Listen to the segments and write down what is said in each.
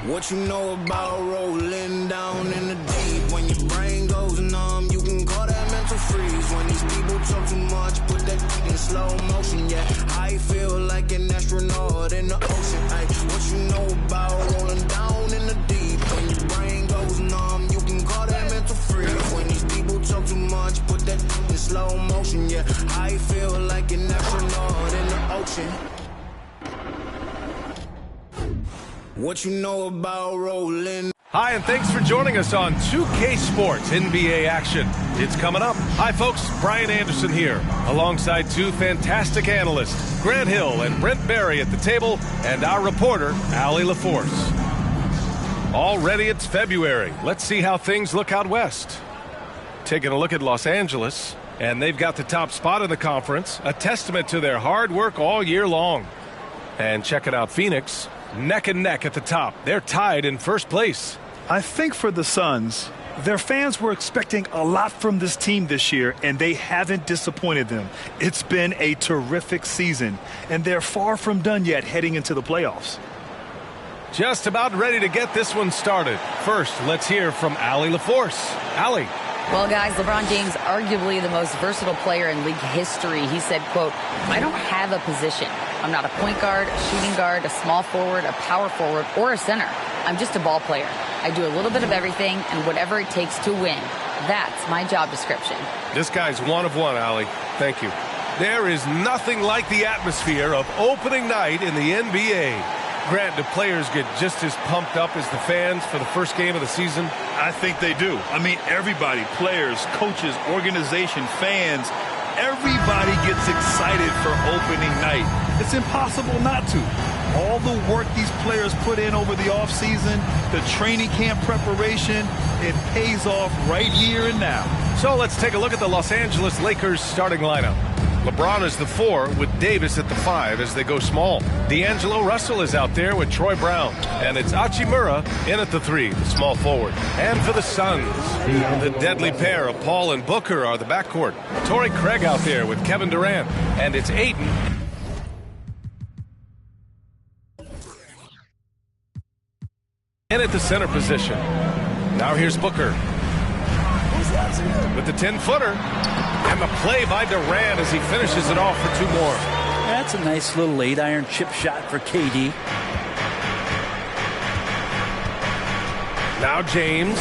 What you know about rolling down in the deep? When your brain goes numb, you can call that mental freeze. When these people talk too much, put that in slow motion. Yeah, I feel like an astronaut in the ocean. Ay, what you know about rolling down in the deep? When your brain goes numb, you can call that mental freeze. When these people talk too much, put that in slow motion. Yeah, I feel like an astronaut in the ocean. What you know about rolling? Hi, and thanks for joining us on 2K Sports NBA action. It's coming up. Hi, folks. Brian Anderson here, alongside two fantastic analysts, Grant Hill and Brent Barry at the table, and our reporter, Allie LaForce. Already it's February. Let's see how things look out west. Taking a look at Los Angeles, and they've got the top spot in the conference, a testament to their hard work all year long. And checking out Phoenix, neck and neck at the top. They're tied in first place. I think for the Suns, their fans were expecting a lot from this team this year, and they haven't disappointed them. It's been a terrific season, and they're far from done yet heading into the playoffs. Just about ready to get this one started. First, let's hear from Allie LaForce. Allie. Well, guys, LeBron James, arguably the most versatile player in league history. He said, quote, "I don't have a position. I'm not a point guard, a shooting guard, a small forward, a power forward, or a center. I'm just a ball player. I do a little bit of everything and whatever it takes to win. That's my job description." This guy's one of one, Allie. Thank you. There is nothing like the atmosphere of opening night in the NBA. Grant, do players get just as pumped up as the fans for the first game of the season? I think they do. I mean, everybody, players, coaches, organization, fans, everybody gets excited for opening night. It's impossible not to. All the work these players put in over the offseason, the training camp preparation, it pays off right here and now. So let's take a look at the Los Angeles Lakers starting lineup. LeBron is the 4 with Davis at the 5 as they go small. D'Angelo Russell is out there with Troy Brown. And it's Hachimura in at the 3, the small forward. And for the Suns, the deadly pair of Paul and Booker are the backcourt. Torrey Craig out there with Kevin Durant. And it's Ayton. In at the center position. Now here's Booker with the 10-footer. And the play by Durant as he finishes it off for 2 more. That's a nice little 8-iron chip shot for KD. Now James.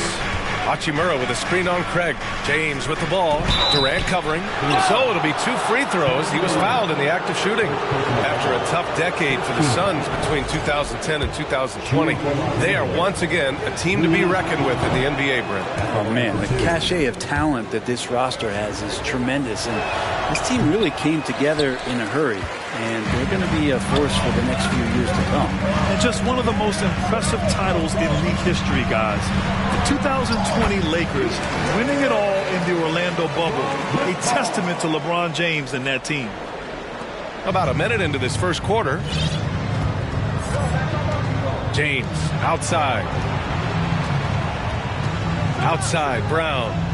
Hachimura with a screen on Craig. James with the ball. Durant covering. So it'll be 2 free throws. He was fouled in the act of shooting. After a tough decade for the Suns between 2010 and 2020, they are once again a team to be reckoned with in the NBA, Brent. Oh, man, the cachet of talent that this roster has is tremendous. And this team really came together in a hurry. And they're going to be a force for the next few years to come. And just one of the most impressive titles in league history, guys. The 2020 Lakers winning it all in the Orlando bubble. A testament to LeBron James and that team. About a minute into this first quarter. James outside. Outside, Brown.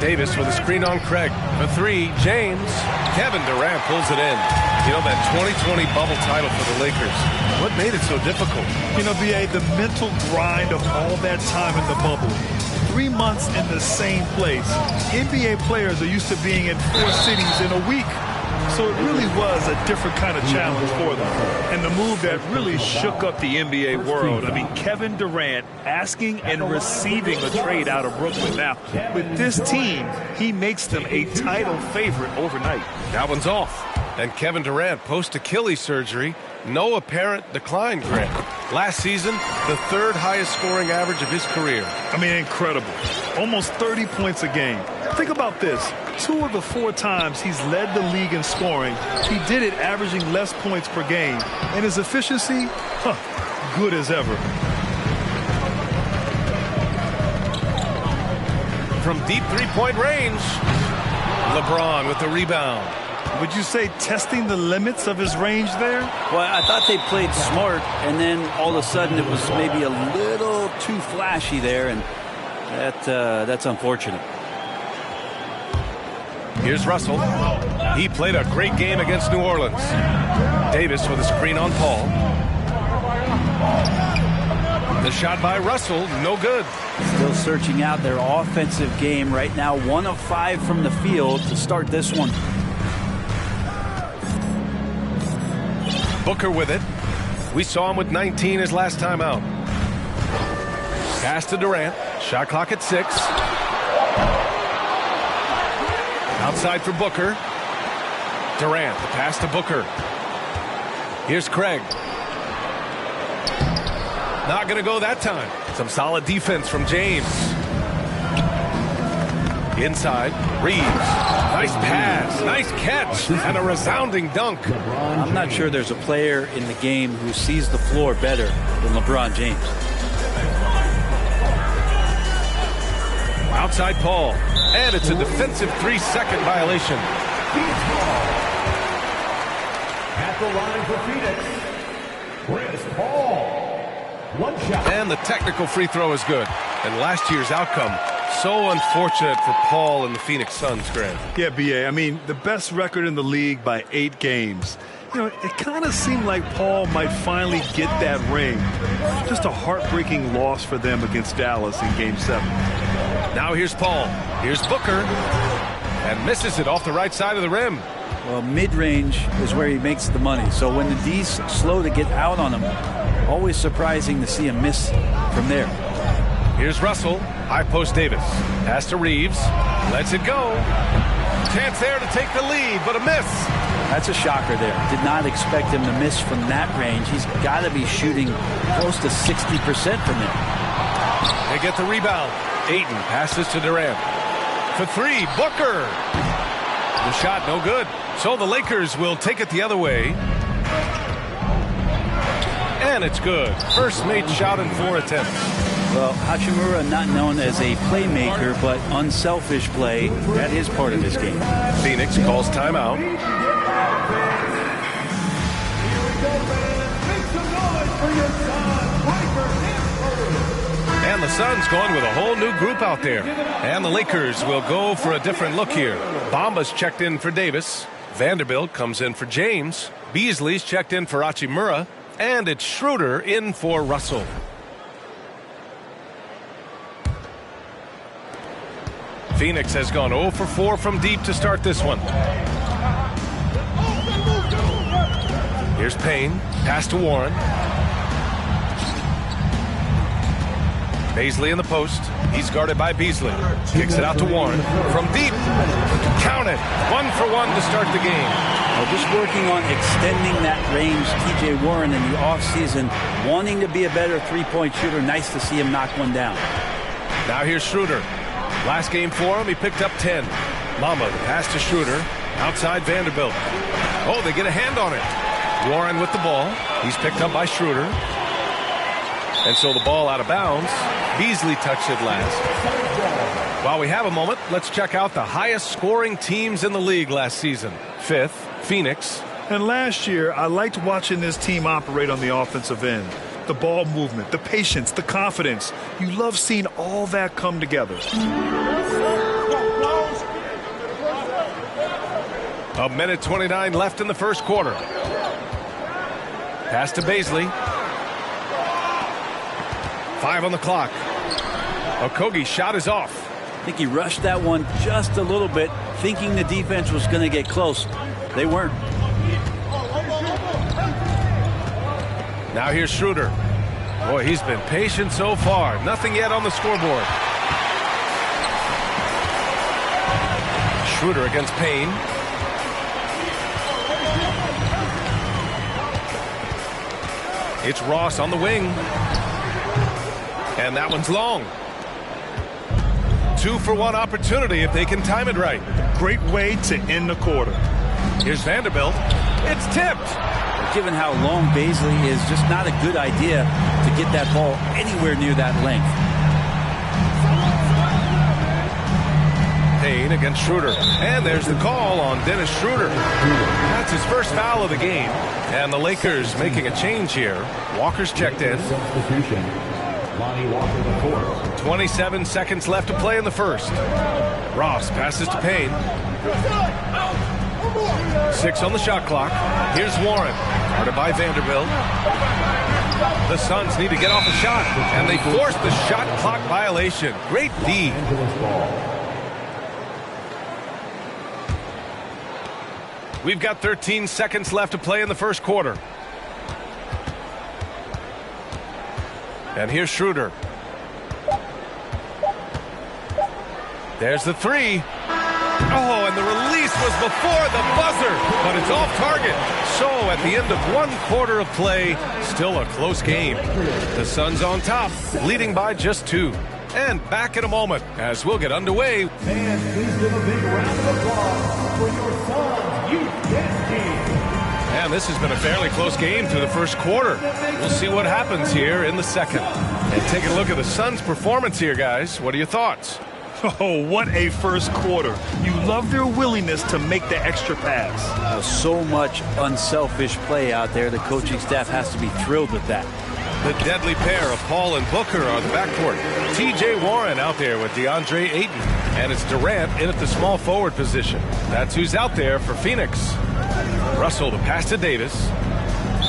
Davis with a screen on Craig. For 3, James. Kevin Durant pulls it in. You know, that 2020 bubble title for the Lakers. What made it so difficult? You know, B.A., the mental grind of all that time in the bubble. 3 months in the same place. NBA players are used to being in 4 cities in a week. So it really was a different kind of challenge for them. And the move that really shook up the NBA world. I mean, Kevin Durant asking and receiving a trade out of Brooklyn. Now, with this team, he makes them a title favorite overnight. That one's off. And Kevin Durant, post-Achilles surgery, no apparent decline, Grant. Last season, the 3rd highest scoring average of his career. I mean, incredible. Almost 30 points a game. Think about this. 2 of the 4 times he's led the league in scoring, he did it averaging less points per game. And his efficiency, good as ever. From deep 3-point range, LeBron with the rebound. Would you say testing the limits of his range there? Well, I thought they played smart, and then all of a sudden it was maybe a little too flashy there, and that's unfortunate. Here's Russell. He played a great game against New Orleans. Davis with a screen on Paul. The shot by Russell, no good. Still searching out their offensive game right now. 1 of 5 from the field to start this one. Booker with it. We saw him with 19 his last time out. Pass to Durant. Shot clock at 6. Outside for Booker. Durant, the pass to Booker. Here's Craig. Not going to go that time. Some solid defense from James. Inside, Reeves. Nice pass, nice catch, and a resounding dunk. I'm not sure there's a player in the game who sees the floor better than LeBron James. Outside Paul, and it's a defensive 3-second violation. At the line for Phoenix, Chris Paul. One shot. And the technical free throw is good. And last year's outcome, so unfortunate for Paul and the Phoenix Suns, Grant. Yeah, B.A. I mean, the best record in the league by 8 games. You know, it kind of seemed like Paul might finally get that ring. Just a heartbreaking loss for them against Dallas in Game 7. Now here's Paul. Here's Booker. And misses it off the right side of the rim. Well, mid-range is where he makes the money. So when the D's slow to get out on him, always surprising to see him miss from there. Here's Russell. High post Davis. Pass to Reeves. Lets it go. Chance there to take the lead, but a miss. That's a shocker there. Did not expect him to miss from that range. He's got to be shooting close to 60% from there. They get the rebound. Ayton passes to Durant. For 3, Booker. The shot no good. So the Lakers will take it the other way. And it's good. First made shot in 4 attempts. Well, Hachimura not known as a playmaker, but unselfish play. That is part of his game. Phoenix calls timeout. And the Suns going with a whole new group out there. And the Lakers will go for a different look here. Bamba's checked in for Davis. Vanderbilt comes in for James. Beasley's checked in for Hachimura. And it's Schroeder in for Russell. Phoenix has gone 0 for 4 from deep to start this one. Here's Payne. Pass to Warren. Beasley in the post. He's guarded by Beasley. Kicks it out to Warren. From deep. Count it. 1 for 1 to start the game. Well, just working on extending that range, T.J. Warren in the offseason, wanting to be a better three-point shooter. Nice to see him knock one down. Now here's Schroeder. Last game for him, he picked up 10. Mamba, the pass to Schroeder. Outside Vanderbilt. Oh, they get a hand on it. Warren with the ball. He's picked up by Schroeder. And so the ball out of bounds. Beasley touched it last. While we have a moment, let's check out the highest scoring teams in the league last season. 5th, Phoenix. And last year, I liked watching this team operate on the offensive end. The ball movement, the patience, the confidence. You love seeing all that come together. A minute 29 left in the first quarter. Pass to Beasley. 5 on the clock. Okogie's shot is off. I think he rushed that one just a little bit, thinking the defense was going to get close. They weren't. Now here's Schroeder. Boy, he's been patient so far. Nothing yet on the scoreboard. Schroeder against Payne. It's Ross on the wing. And that one's long. 2 for 1 opportunity if they can time it right. Great way to end the quarter. Here's Vanderbilt. It's tipped. Given how long Beasley is, just not a good idea to get that ball anywhere near that length. Payne against Schroeder. And there's the call on Dennis Schroeder. That's his first foul of the game. And the Lakers making a change here. Walker's checked in. Substitution. Lonnie Walker, the 4th. 27 seconds left to play in the first. Ross passes to Payne. 6 on the shot clock. Here's Warren, guarded by Vanderbilt. The Suns need to get off a shot, and they force the shot clock violation. Great D. We've got 13 seconds left to play in the first quarter. And here's Schroeder. There's the three. Oh, and the release was before the buzzer, but it's off target. So at the end of one quarter of play, still a close game. The Suns on top, leading by just 2. And back in a moment as we'll get underway. And please give a big round of applause for your Suns Youth Dance Team. And this has been a fairly close game through the first quarter. We'll see what happens here in the second. And take a look at the Suns' performance here, guys. What are your thoughts? Oh, what a first quarter. You love their willingness to make the extra pass. So much unselfish play out there. The coaching staff has to be thrilled with that. The deadly pair of Paul and Booker on the backcourt. T.J. Warren out there with DeAndre Ayton. And it's Durant in at the small forward position. That's who's out there for Phoenix. Russell, the pass to Davis.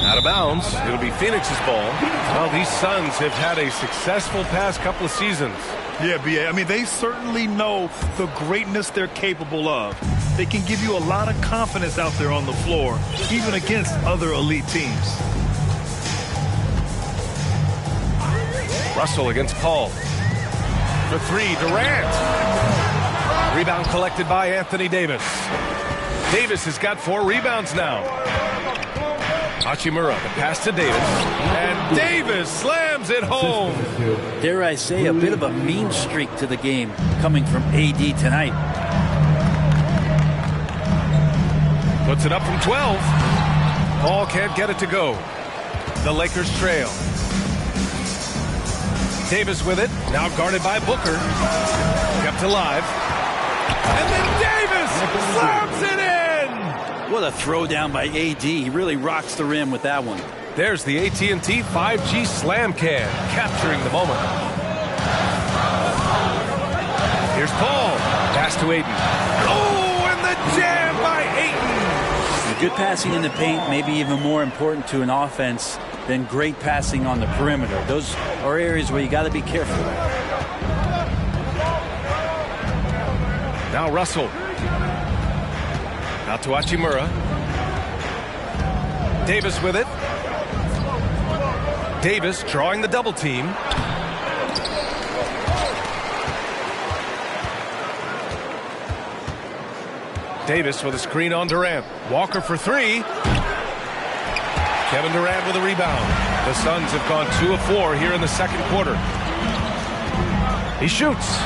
Out of bounds. It'll be Phoenix's ball. Well, these Suns have had a successful past couple of seasons. Yeah, B.A. I mean, they certainly know the greatness they're capable of. They can give you a lot of confidence out there on the floor, even against other elite teams. Russell against Paul. For 3, Durant. Rebound collected by Anthony Davis. Davis has got 4 rebounds now. Hachimura, the pass to Davis. And Davis slams it home. Dare I say, a bit of a mean streak to the game coming from AD tonight. Puts it up from 12. Paul can't get it to go. The Lakers trail. Davis with it, now guarded by Booker. Kept alive. And then Davis slams it in! What a throwdown by AD. He really rocks the rim with that one. There's the AT&T 5G Slam Can, capturing the moment. Here's Paul. Pass to Ayton. Oh, and the jam by Ayton! Good passing in the paint, maybe even more important to an offense than great passing on the perimeter. Those are areas where you got to be careful. Now Russell. Out to Hachimura. Davis with it. Davis drawing the double team. Davis with a screen on Durant. Walker for 3. Kevin Durant with a rebound. The Suns have gone 2 of 4 here in the second quarter. He shoots.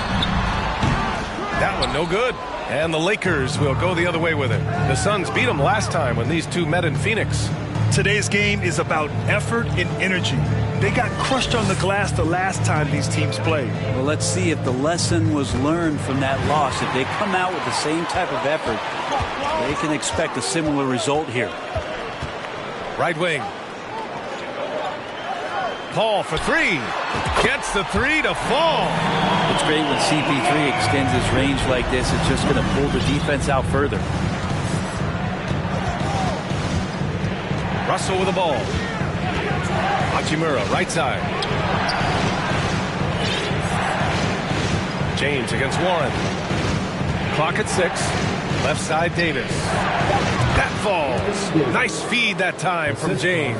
That one no good. And the Lakers will go the other way with it. The Suns beat them last time when these two met in Phoenix. Today's game is about effort and energy. They got crushed on the glass the last time these teams played. Well, let's see if the lesson was learned from that loss. If they come out with the same type of effort, they can expect a similar result here. Right wing. Paul for 3. Gets the 3 to fall. It's great when CP3 extends his range like this. It's just going to pull the defense out further. Russell with the ball. Hachimura, right side. James against Warren. Clock at 6. Left side, Davis. That falls. Nice feed that time from James.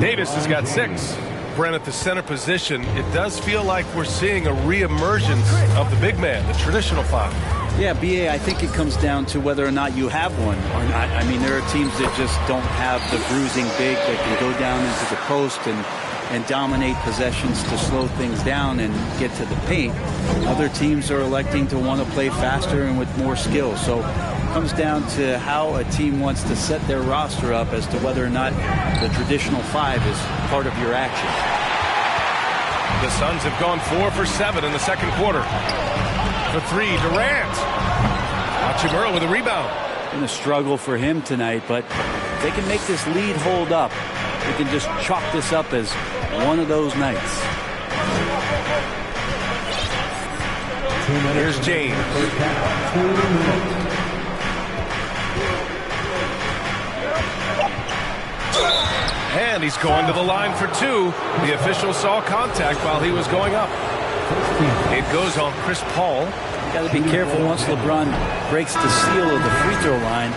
Davis has got 6. Brent, at the center position, it does feel like we're seeing a re-emergence of the big man, the traditional 5. Yeah, BA, I think it comes down to whether or not you have one or not. I mean, there are teams that just don't have the bruising big that can go down into the post and dominate possessions to slow things down and get to the paint. Other teams are electing to want to play faster and with more skill. So it comes down to how a team wants to set their roster up as to whether or not the traditional 5 is part of your action. The Suns have gone 4 for 7 in the second quarter. For 3, Durant. Hachimura with a rebound. Been a struggle for him tonight, but if they can make this lead hold up, they can just chalk this up as one of those nights. Here's James. And he's going to the line for two. The official saw contact while he was going up. It goes on Chris Paul. Got to be careful once LeBron breaks the seal of the free throw line.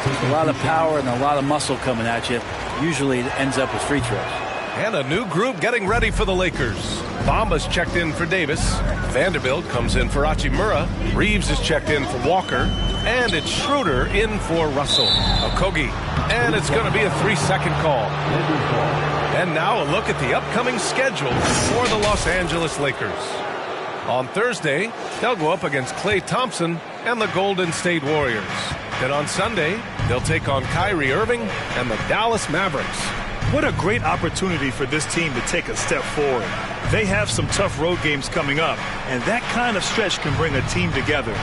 There's a lot of power and a lot of muscle coming at you. Usually it ends up with free throws. And a new group getting ready for the Lakers. Bamba's checked in for Davis. Vanderbilt comes in for Hachimura. Reeves is checked in for Walker. And it's Schroeder in for Russell. Okogie. And it's going to be a 3-second call. And now a look at the upcoming schedule for the Los Angeles Lakers. On Thursday, they'll go up against Klay Thompson and the Golden State Warriors. Then on Sunday, they'll take on Kyrie Irving and the Dallas Mavericks. What a great opportunity for this team to take a step forward. They have some tough road games coming up, and that kind of stretch can bring a team together.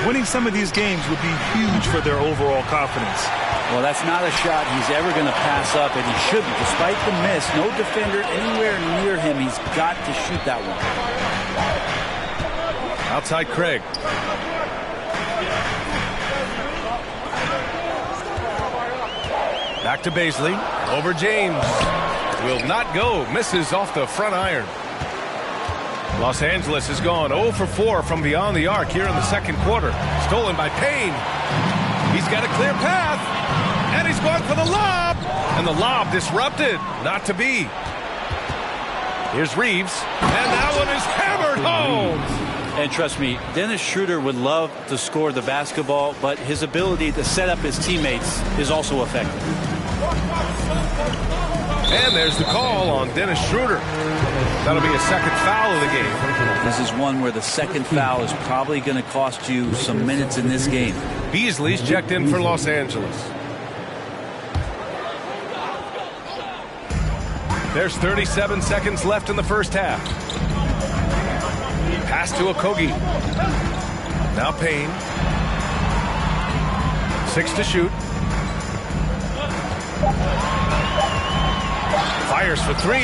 Winning some of these games would be huge for their overall confidence. Well, that's not a shot he's ever going to pass up, and he shouldn't. Despite the miss, no defender anywhere near him. He's got to shoot that one. Outside Craig. Back to Baisley. Over James. Will not go. Misses off the front iron. Los Angeles has gone 0 for 4 from beyond the arc here in the second quarter. Stolen by Payne. He's got a clear path. And he's going for the lob. And the lob disrupted. Not to be. Here's Reeves. And that one is hammered home. And trust me, Dennis Schroeder would love to score the basketball, but his ability to set up his teammates is also effective. And there's the call on Dennis Schroeder. That'll be a second foul of the game. This is one where the second foul is probably going to cost you some minutes in this game. Beasley's checked in for Los Angeles. There's 37 seconds left in the first half. Pass to Okogie. Now Payne. 6 to shoot. Fires for 3.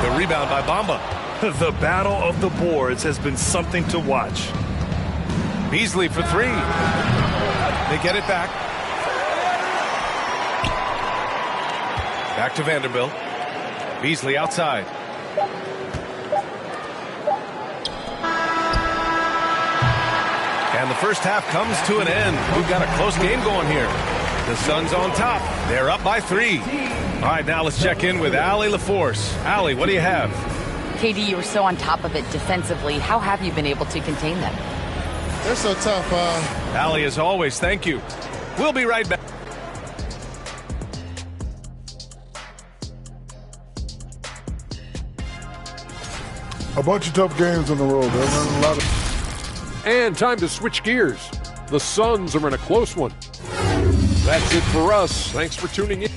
The rebound by Bamba. The battle of the boards has been something to watch. Beasley for 3. They get it back. Back to Vanderbilt. Beasley outside. And the first half comes to an end. We've got a close game going here. The Suns on top. They're up by 3. All right, now let's check in with Allie LaForce. Allie, what do you have? KD, you were so on top of it defensively. How have you been able to contain them? They're so tough. Allie, as always, thank you. We'll be right back. A bunch of tough games on the road. A lot of. And time to switch gears. The Suns are in a close one. That's it for us. Thanks for tuning in.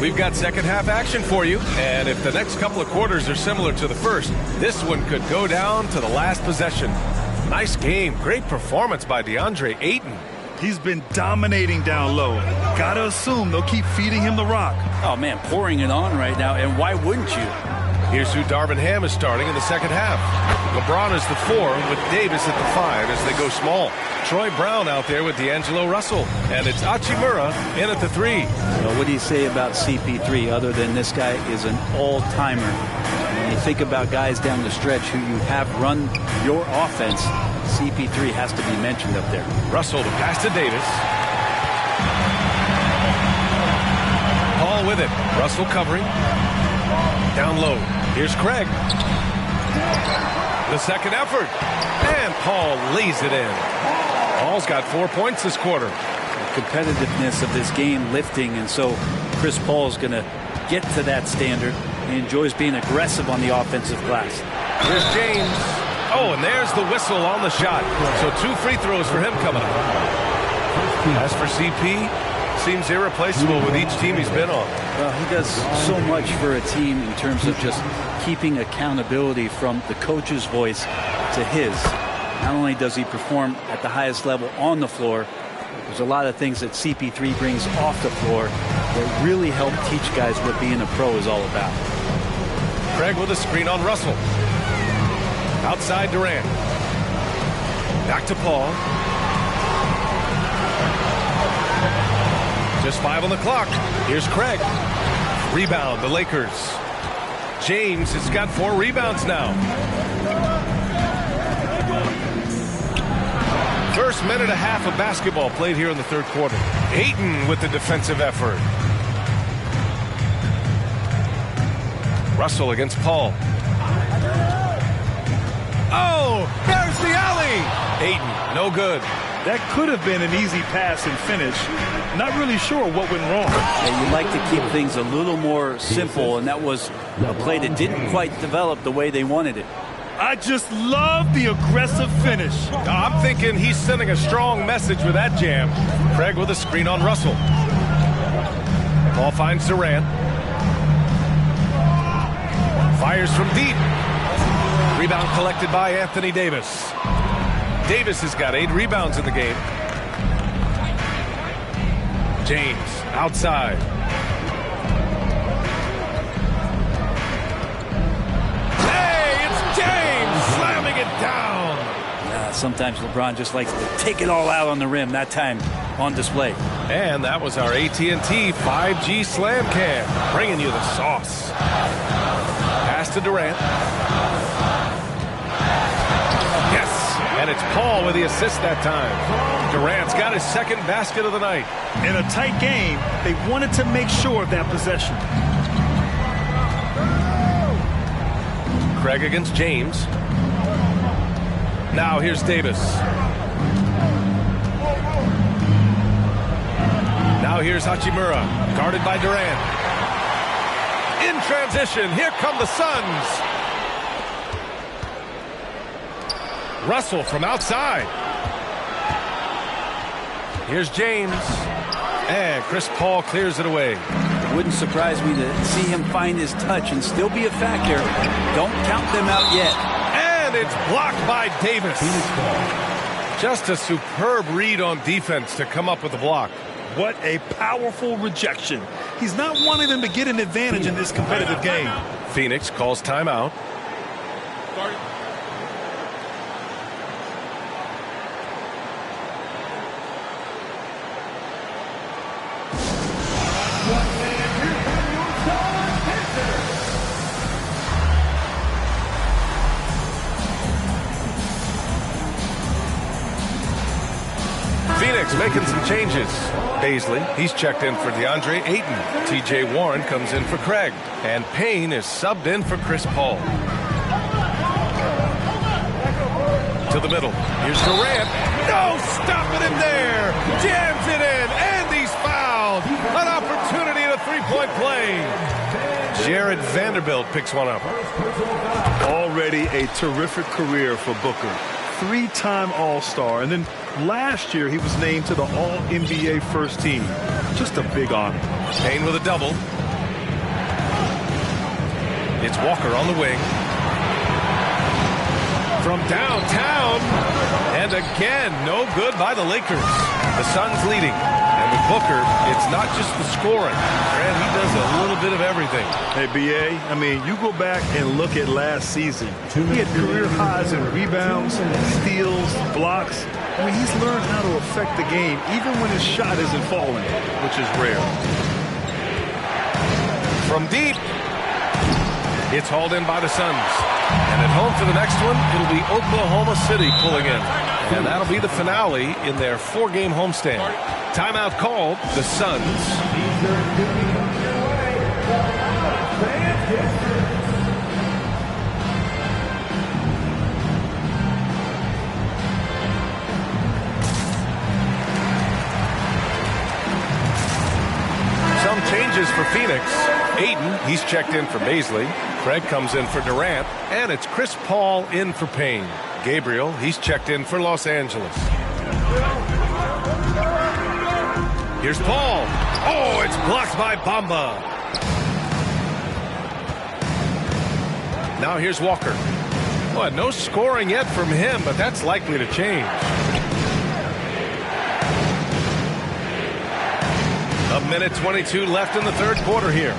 We've got second half action for you, and if the next couple of quarters are similar to the first, this one could go down to the last possession. Nice game. Great performance by DeAndre Ayton. He's been dominating down low. Gotta assume they'll keep feeding him the rock. Oh, man, pouring it on right now, and why wouldn't you? Here's who Darvin Ham is starting in the second half. LeBron is the 4 with Davis at the 5 as they go small. Troy Brown out there with D'Angelo Russell. And it's Hachimura in at the 3. Well, what do you say about CP3 other than this guy is an all-timer? When you think about guys down the stretch who you have run your offense, CP3 has to be mentioned up there. Russell to pass to Davis. Paul with it. Russell covering. Down low. Here's Craig. The second effort. And Paul lays it in. Paul's got 4 points this quarter. The competitiveness of this game lifting, and so Chris Paul's going to get to that standard. He enjoys being aggressive on the offensive glass. Here's James. Oh, and there's the whistle on the shot. So 2 free throws for him coming up. As for CP, seems irreplaceable with each team he's been on. Well, he does so much for a team in terms of just keeping accountability from the coach's voice to his. Not only does he perform at the highest level on the floor, there's a lot of things that CP3 brings off the floor that really help teach guys what being a pro is all about. Craig with a screen on Russell. Outside Durant. Back to Paul. Just 5 on the clock. Here's Craig. Rebound, the Lakers. James has got 4 rebounds now. First minute and a half of basketball played here in the third quarter. Ayton with the defensive effort. Russell against Paul. Oh, there's the alley. Ayton, no good. That could have been an easy pass and finish. Not really sure what went wrong. Yeah, you like to keep things a little more simple, and that was a play that didn't quite develop the way they wanted it. I just love the aggressive finish. I'm thinking he's sending a strong message with that jam. Craig with a screen on Russell. Ball finds Durant. Fires from deep. Rebound collected by Anthony Davis. Davis has got 8 rebounds in the game. James outside. Hey, it's James slamming it down. Sometimes LeBron just likes to take it all out on the rim, that time on display. And that was our AT&T 5G Slam Cam, bringing you the sauce. Pass to Durant. Yes, and it's Paul with the assist that time. Durant's got his second basket of the night. In a tight game, they wanted to make sure of that possession. Craig against James. Now here's Davis. Now here's Hachimura, guarded by Durant. In transition, here come the Suns. Russell from outside. Here's James. And Chris Paul clears it away. It wouldn't surprise me to see him find his touch and still be a factor. Don't count them out yet. And it's blocked by Davis. Just a superb read on defense to come up with the block. What a powerful rejection. He's not wanting them to get an advantage in this competitive game. Phoenix calls timeout. Phoenix making some changes. Baisley, he's checked in for DeAndre Ayton. T.J. Warren comes in for Craig. And Payne is subbed in for Chris Paul. To the middle. Here's Durant. No, stopping him there. Jams it in, and he's fouled. An opportunity at a three-point play. Jared Vanderbilt picks one up. Already a terrific career for Booker. 3-time All-Star, and then last year he was named to the All-NBA first team. Just a big honor. Payne with a double. It's Walker on the wing. From downtown. And again, no good by the Lakers. The Suns leading. And with Booker, it's not just the scoring. And he does a little bit of everything. Hey, B.A., I mean, you go back and look at last season. He had career highs in rebounds, steals, blocks. I mean, he's learned how to affect the game even when his shot isn't falling, which is rare. From deep. It's hauled in by the Suns. And at home for the next one, it'll be Oklahoma City pulling in. And that'll be the finale in their 4-game homestand. Timeout called, the Suns. Some changes for Phoenix. Ayton, he's checked in for Baisley. Craig comes in for Durant. And it's Chris Paul in for Payne. Gabriel, he's checked in for Los Angeles. Here's Paul. Oh, it's blocked by Bamba. Now here's Walker. Well, no scoring yet from him, but that's likely to change. A minute 22 left in the third quarter here.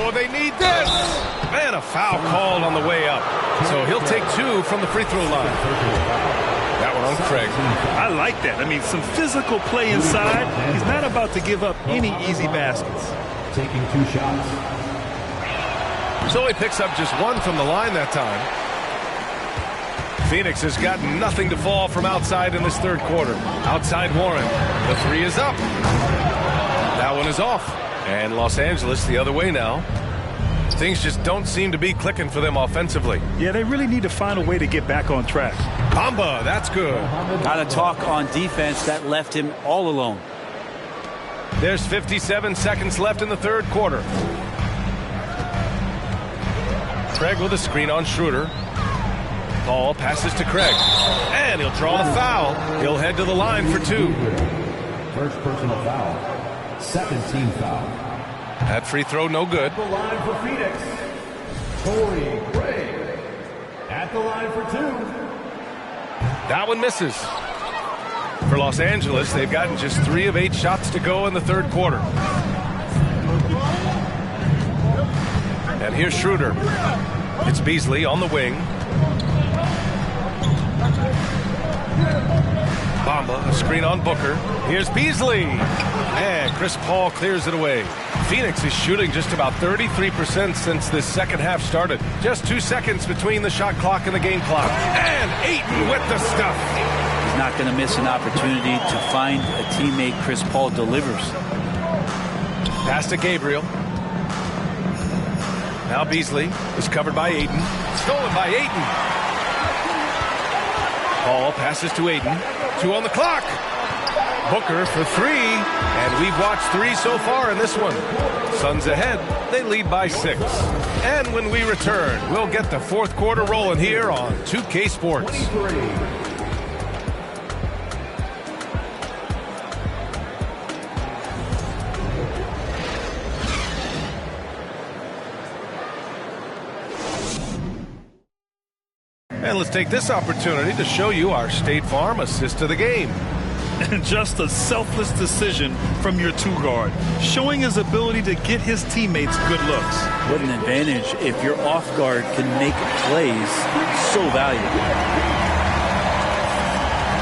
Oh, they need this. Man, a foul called on the way up. So he'll take 2 from the free throw line. That one on Craig. I like that. I mean, some physical play inside. He's not about to give up any easy baskets. Taking 2 shots. So he picks up just 1 from the line that time. Phoenix has got nothing to fall from outside in this third quarter. Outside Warren. The 3 is up. That one is off. And Los Angeles the other way now. Things just don't seem to be clicking for them offensively. Yeah, they really need to find a way to get back on track. Bamba, that's good. Got to talk on defense. That left him all alone. There's 57 seconds left in the third quarter. Craig with a screen on Schroeder. Ball passes to Craig. And he'll draw the foul. He'll head to the line for 2. First personal foul. Second team foul. That free throw no good. At the line for Phoenix, Torrey Craig. At the line for 2. That one misses. For Los Angeles, they've gotten just 3 of 8 shots to go in the third quarter. And here's Schroeder. It's Beasley on the wing. Bamba, a screen on Booker. Here's Beasley. And Chris Paul clears it away. Phoenix is shooting just about 33% since this second half started. Just 2 seconds between the shot clock and the game clock. And Ayton with the stuff. He's not going to miss an opportunity to find a teammate. Chris Paul delivers. Pass to Gabriel. Now Beasley is covered by Ayton. Stolen by Ayton. Paul passes to Ayton. 2 on the clock. Booker for 3. And we've watched 3 so far in this one. Suns ahead. They lead by 6. And when we return, we'll get the fourth quarter rolling here on 2K Sports. And let's take this opportunity to show you our State Farm assist of the game. And just a selfless decision from your 2-guard, showing his ability to get his teammates good looks. What an advantage if your off guard can make plays so valuable.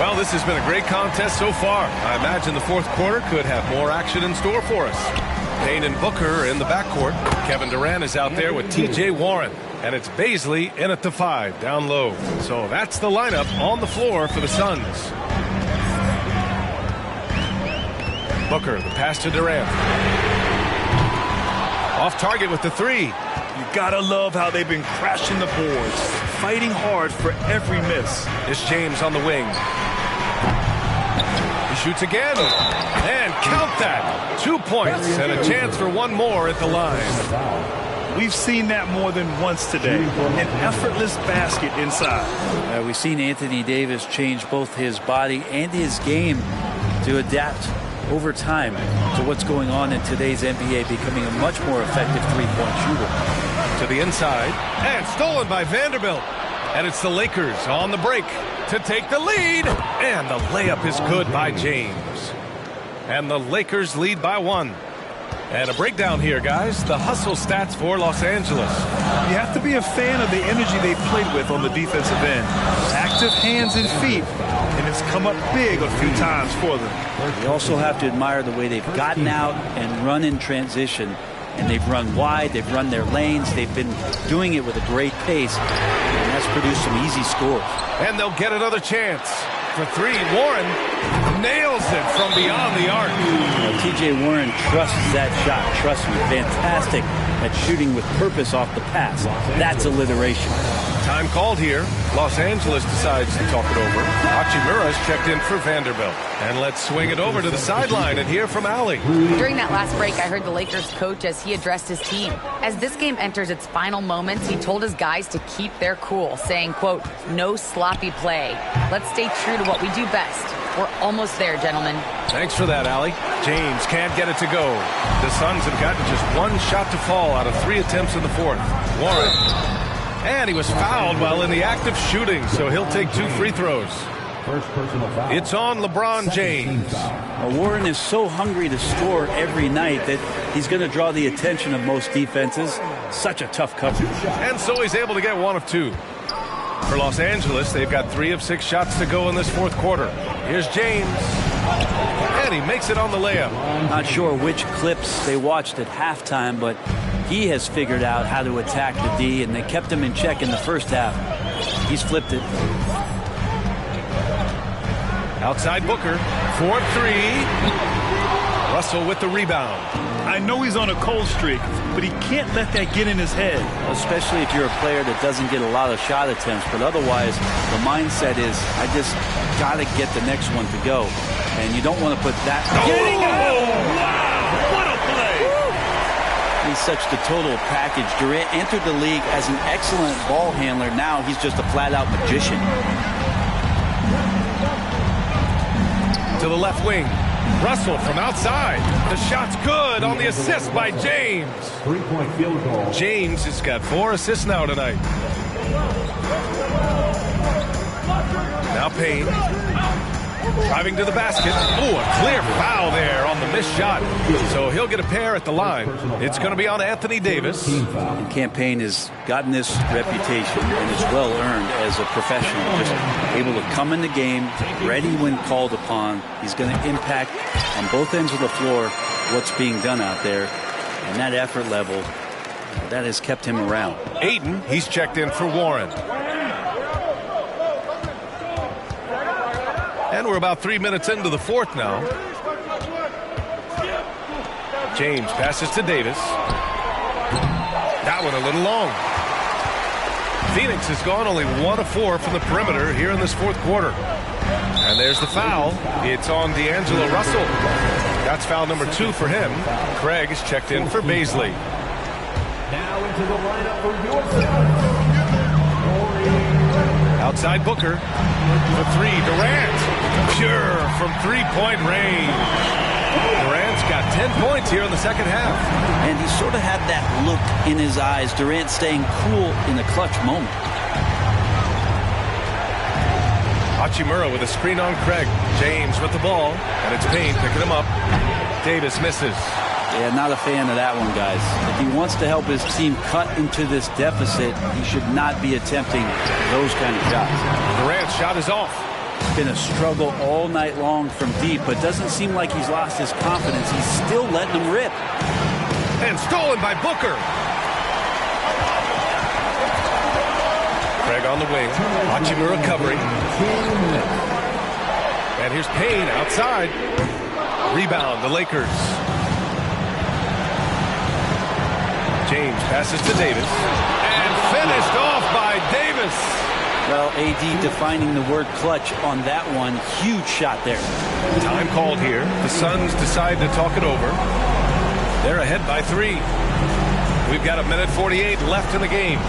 Well, this has been a great contest so far. I imagine the fourth quarter could have more action in store for us. Payne and Booker in the backcourt. Kevin Durant is out there with T.J. Warren. And it's Beasley in at the 5, down low. So that's the lineup on the floor for the Suns. Booker, the pass to Durant. Off target with the 3. You gotta love how they've been crashing the boards, fighting hard for every miss. It's James on the wing. He shoots again. And count that. 2 points and a chance for 1 more at the line. We've seen that more than once today. An effortless basket inside. We've seen Anthony Davis change both his body and his game to adapt over time to what's going on in today's NBA, becoming a much more effective three-point shooter. To the inside, and stolen by Vanderbilt. And it's the Lakers on the break to take the lead. And the layup is good by James. And the Lakers lead by 1. And a breakdown here, guys. The hustle stats for Los Angeles. You have to be a fan of the energy they've played with on the defensive end. Active hands and feet, and it's come up big a few times for them. You also have to admire the way they've gotten out and run in transition. And they've run wide, they've run their lanes, they've been doing it with a great pace, and that's produced some easy scores. And they'll get another chance. For 3, Warren nails it from beyond the arc. T.J. Warren trusts that shot. Trust me, fantastic at shooting with purpose off the pass. That's alliteration. Time called here. Los Angeles decides to talk it over. Hachimura's checked in for Vanderbilt. And let's swing it over to the sideline and hear from Allie. During that last break, I heard the Lakers coach as he addressed his team. As this game enters its final moments, he told his guys to keep their cool, saying, quote, "No sloppy play. Let's stay true to what we do best. We're almost there, gentlemen." Thanks for that, Allie. James can't get it to go. The Suns have gotten just 1 shot to fall out of 3 attempts in the fourth. Warren. And he was fouled while in the act of shooting, so he'll take 2 free throws. First personal foul. It's on LeBron James. Warren is so hungry to score every night that he's going to draw the attention of most defenses. Such a tough coverage. And so he's able to get 1 of 2. For Los Angeles, they've got 3 of 6 shots to go in this fourth quarter. Here's James. And he makes it on the layup. Not sure which clips they watched at halftime, but he has figured out how to attack the D, and they kept him in check in the first half. He's flipped it. Outside Booker. 4-3. Russell with the rebound. I know he's on a cold streak, but he can't let that get in his head. Especially if you're a player that doesn't get a lot of shot attempts, but otherwise the mindset is, I just got to get the next one to go. And you don't want to put that. Getting out! Wow! What a play! He's such the total package. Durant entered the league as an excellent ball handler. Now he's just a flat-out magician. To the left wing. Russell from outside. The shot's good on the assist by James. 3-point field goal. James has got 4 assists now tonight. Now Payne. Driving to the basket. Oh, a clear foul there on the missed shot. So he'll get a pair at the line. It's going to be on Anthony Davis. And Cam Payne has gotten this reputation and is well earned as a professional. Just able to come in the game, ready when called upon. He's going to impact on both ends of the floor what's being done out there. And that effort level, that has kept him around. Ayton, he's checked in for Warren. And we're about 3 minutes into the fourth now. James passes to Davis. That one a little long. Phoenix has gone only 1 of 4 from the perimeter here in this fourth quarter. And there's the foul. It's on D'Angelo Russell. That's foul number 2 for him. Craig is checked in for Baisley. Now into the lineup for your side. Outside Booker. For 3, Durant. Pure from 3-point range. Durant's got 10 points here in the second half. And he sort of had that look in his eyes. Durant staying cool in the clutch moment. Hachimura with a screen on Craig. James with the ball. And it's Payne picking him up. Davis misses. Yeah, not a fan of that one, guys. If he wants to help his team cut into this deficit, he should not be attempting those kind of shots. Durant's shot is off. It's been a struggle all night long from deep, but doesn't seem like he's lost his confidence. He's still letting them rip. And stolen by Booker. Craig on the wing. Hachimura covering. And here's Payne outside. Rebound, the Lakers. James passes to Davis. And finished off by Davis. Well, AD defining the word clutch on that one. Huge shot there. Time called here. The Suns decide to talk it over. They're ahead by 3. We've got 1:48 left in the game.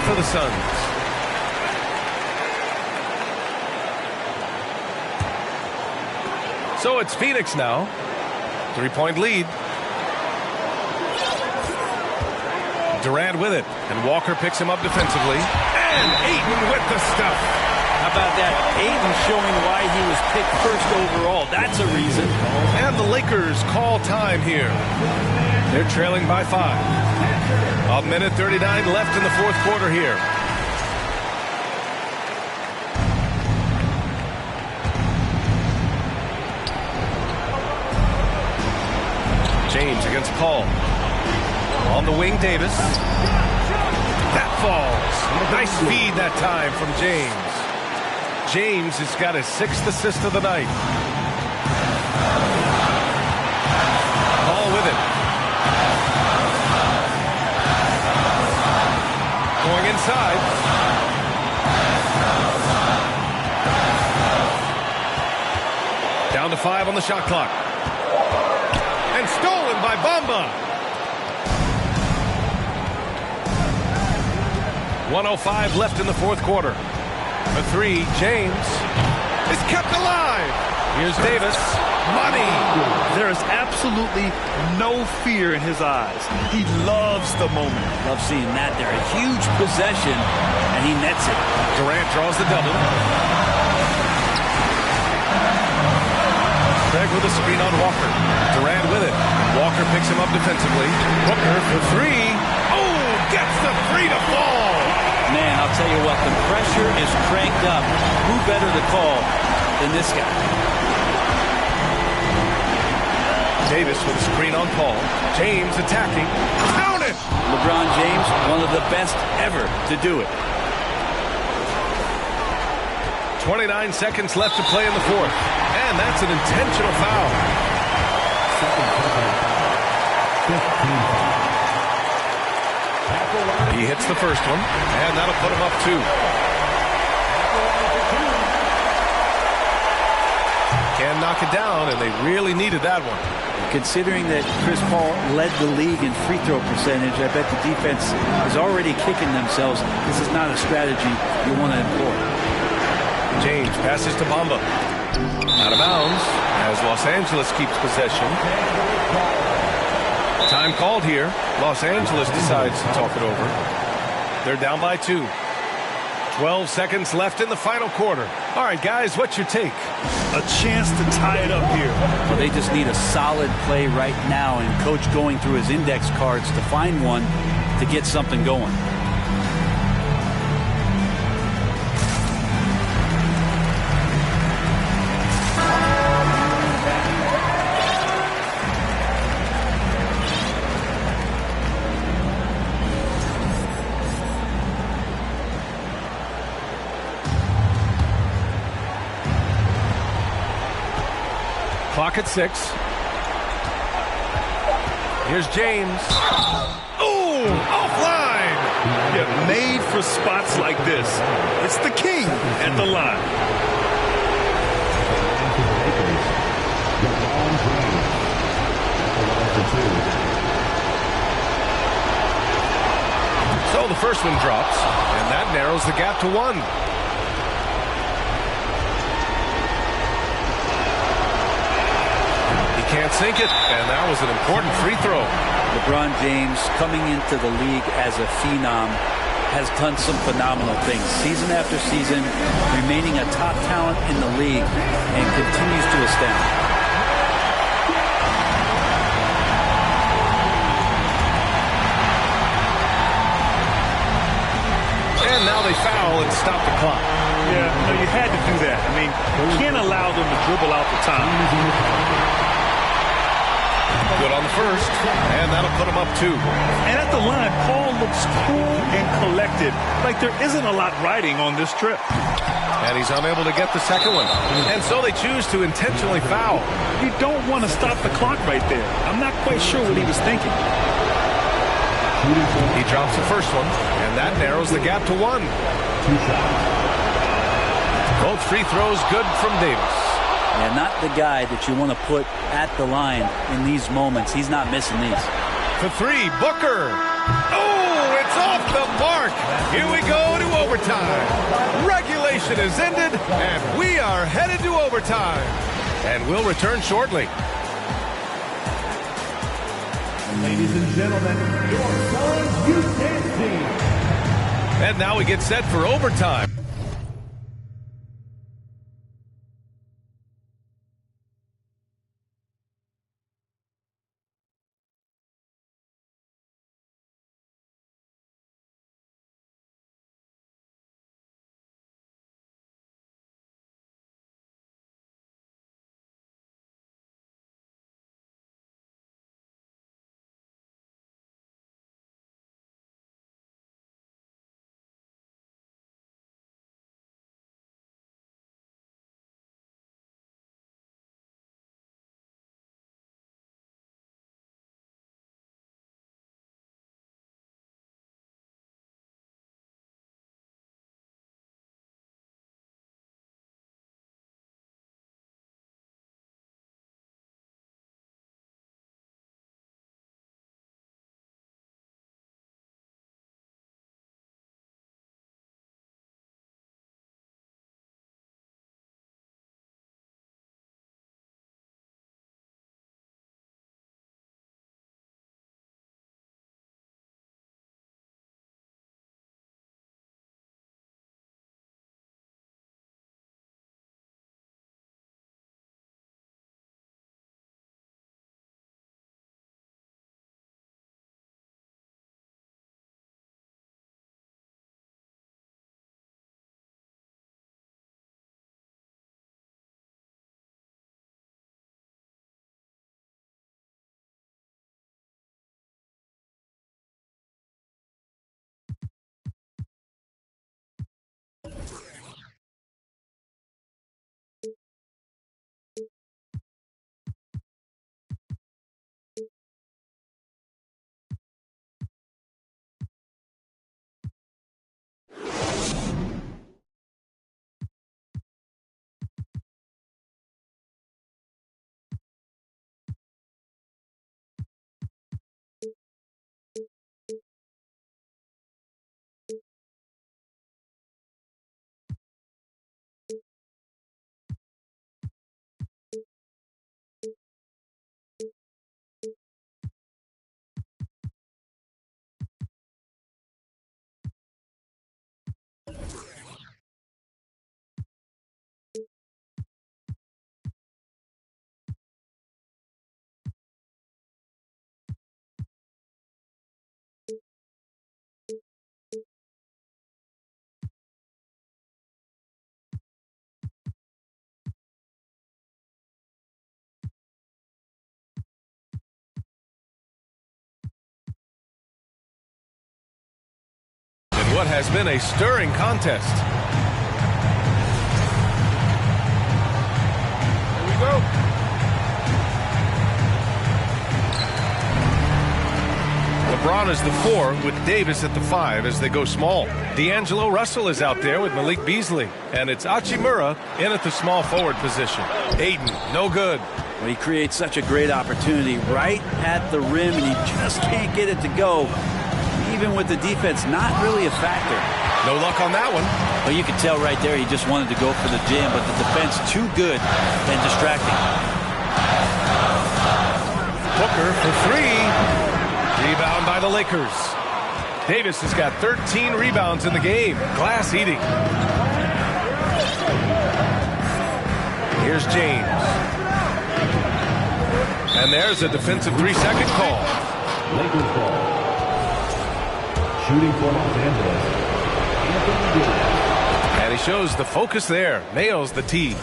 For the Suns. So it's Phoenix now. 3-point lead. Durant with it. And Walker picks him up defensively. And Ayton with the stuff. How about that? Ayton showing why he was picked first overall. That's a reason. And the Lakers call time here. They're trailing by 5. 1:39 left in the fourth quarter here. James against Paul. On the wing, Davis. That falls. Nice feed that time from James. James has got his 6th assist of the night. Paul with it. Going inside. Down to 5 on the shot clock. And stolen by Bamba. 1:05 left in the fourth quarter. The 3, James, is kept alive. Here's Davis. money. There is absolutely no fear in his eyes. He loves the moment. Love seeing that there. A huge possession, and he nets it. Durant draws the double. Craig with a screen on Walker. Durant with it. Walker picks him up defensively. Booker for three. Oh, gets the three to fall. Man, I'll tell you what, the pressure is cranked up. Who better to call than this guy? Davis with a screen on Paul. James attacking. Count it! LeBron James, one of the best ever to do it. 29 seconds left to play in the fourth. And that's an intentional foul. He hits the first one, and that'll put him up 2. Can knock it down, and they really needed that one. Considering that Chris Paul led the league in free throw percentage, I bet the defense is already kicking themselves. This is not a strategy you want to employ. James passes to Bamba. Out of bounds as Los Angeles keeps possession. Time called here. Los Angeles decides to talk it over. They're down by 2. 12 seconds left in the final quarter. All right, guys, what's your take? A chance to tie it up here. Well, they just need a solid play right now, and Coach going through his index cards to find one to get something going. Clock at 6. Here's James. Oh, offline. Yeah, made for spots like this. It's the king at the line. So the first one drops, and that narrows the gap to 1. Can't sink it, and that was an important free throw. LeBron James, coming into the league as a phenom, has done some phenomenal things. Season after season, remaining a top talent in the league, and continues to astound. And now they foul and stop the clock. Yeah, no, you had to do that. I mean, you can't allow them to dribble out the time. Good on the first, and that'll put him up 2. And at the line, Paul looks cool and collected, like there isn't a lot riding on this trip. And he's unable to get the second one. And so they choose to intentionally foul. You don't want to stop the clock right there. I'm not quite sure what he was thinking. He drops the first one, and that narrows the gap to 1. Both free throws good from Davis. And not the guy that you want to put at the line in these moments. He's not missing these. For 3, Booker. Oh, it's off the mark. Here we go to overtime. Regulation is ended, and we are headed to overtime. And we'll return shortly. Ladies and gentlemen, your Suns U10 team. And now we get set for overtime. what has been a stirring contest. Here we go. LeBron is the 4 with Davis at the 5 as they go small. D'Angelo Russell is out there with Malik Beasley. And it's Hachimura in at the small forward position. Ayton, no good. Well, he creates such a great opportunity right at the rim, and he just can't get it to go. Even with the defense not really a factor. No luck on that one. Well, you can tell right there he just wanted to go for the jam, but the defense too good and distracting. Booker for 3. Rebound by the Lakers. Davis has got 13 rebounds in the game. Glass eating. Here's James. And there's a defensive 3-second call. Lakers ball. Shooting for Los Angeles. Anthony Davis. And he shows the focus there. Nails the tee.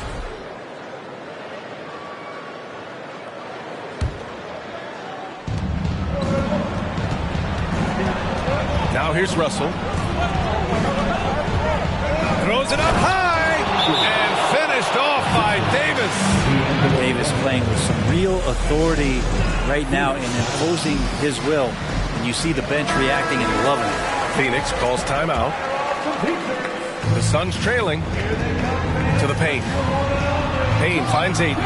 Now here's Russell. Throws it up high and finished off by Davis. Davis playing with some real authority right now and imposing his will. And you see the bench reacting and loving it. Phoenix calls timeout. The Suns trailing to the paint. Payne finds Ayton.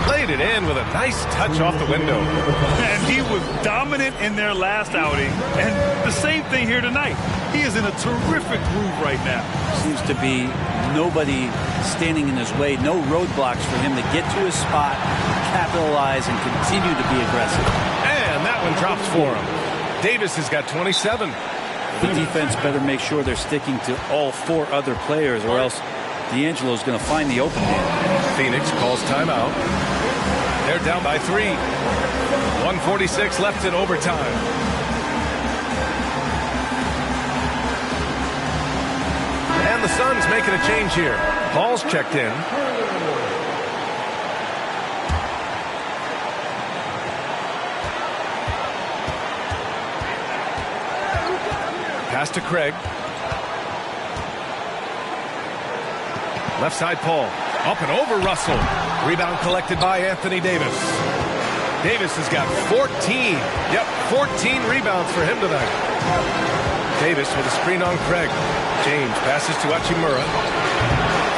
Played it in with a nice touch off the window. And he was dominant in their last outing. And the same thing here tonight. He is in a terrific groove right now. Seems to be nobody standing in his way. No roadblocks for him to get to his spot, capitalize, and continue to be aggressive. And that one drops for him. Davis has got 27. The defense better make sure they're sticking to all 4 other players, or else D'Angelo's going to find the open man. Phoenix calls timeout. They're down by 3. 1:46 left in overtime. And the Suns making a change here. Paul's checked in. Pass to Craig. Left side Paul. Up and over Russell. Rebound collected by Anthony Davis. Davis has got 14. Yep, 14 rebounds for him tonight. Davis with a screen on Craig. James passes to Hachimura.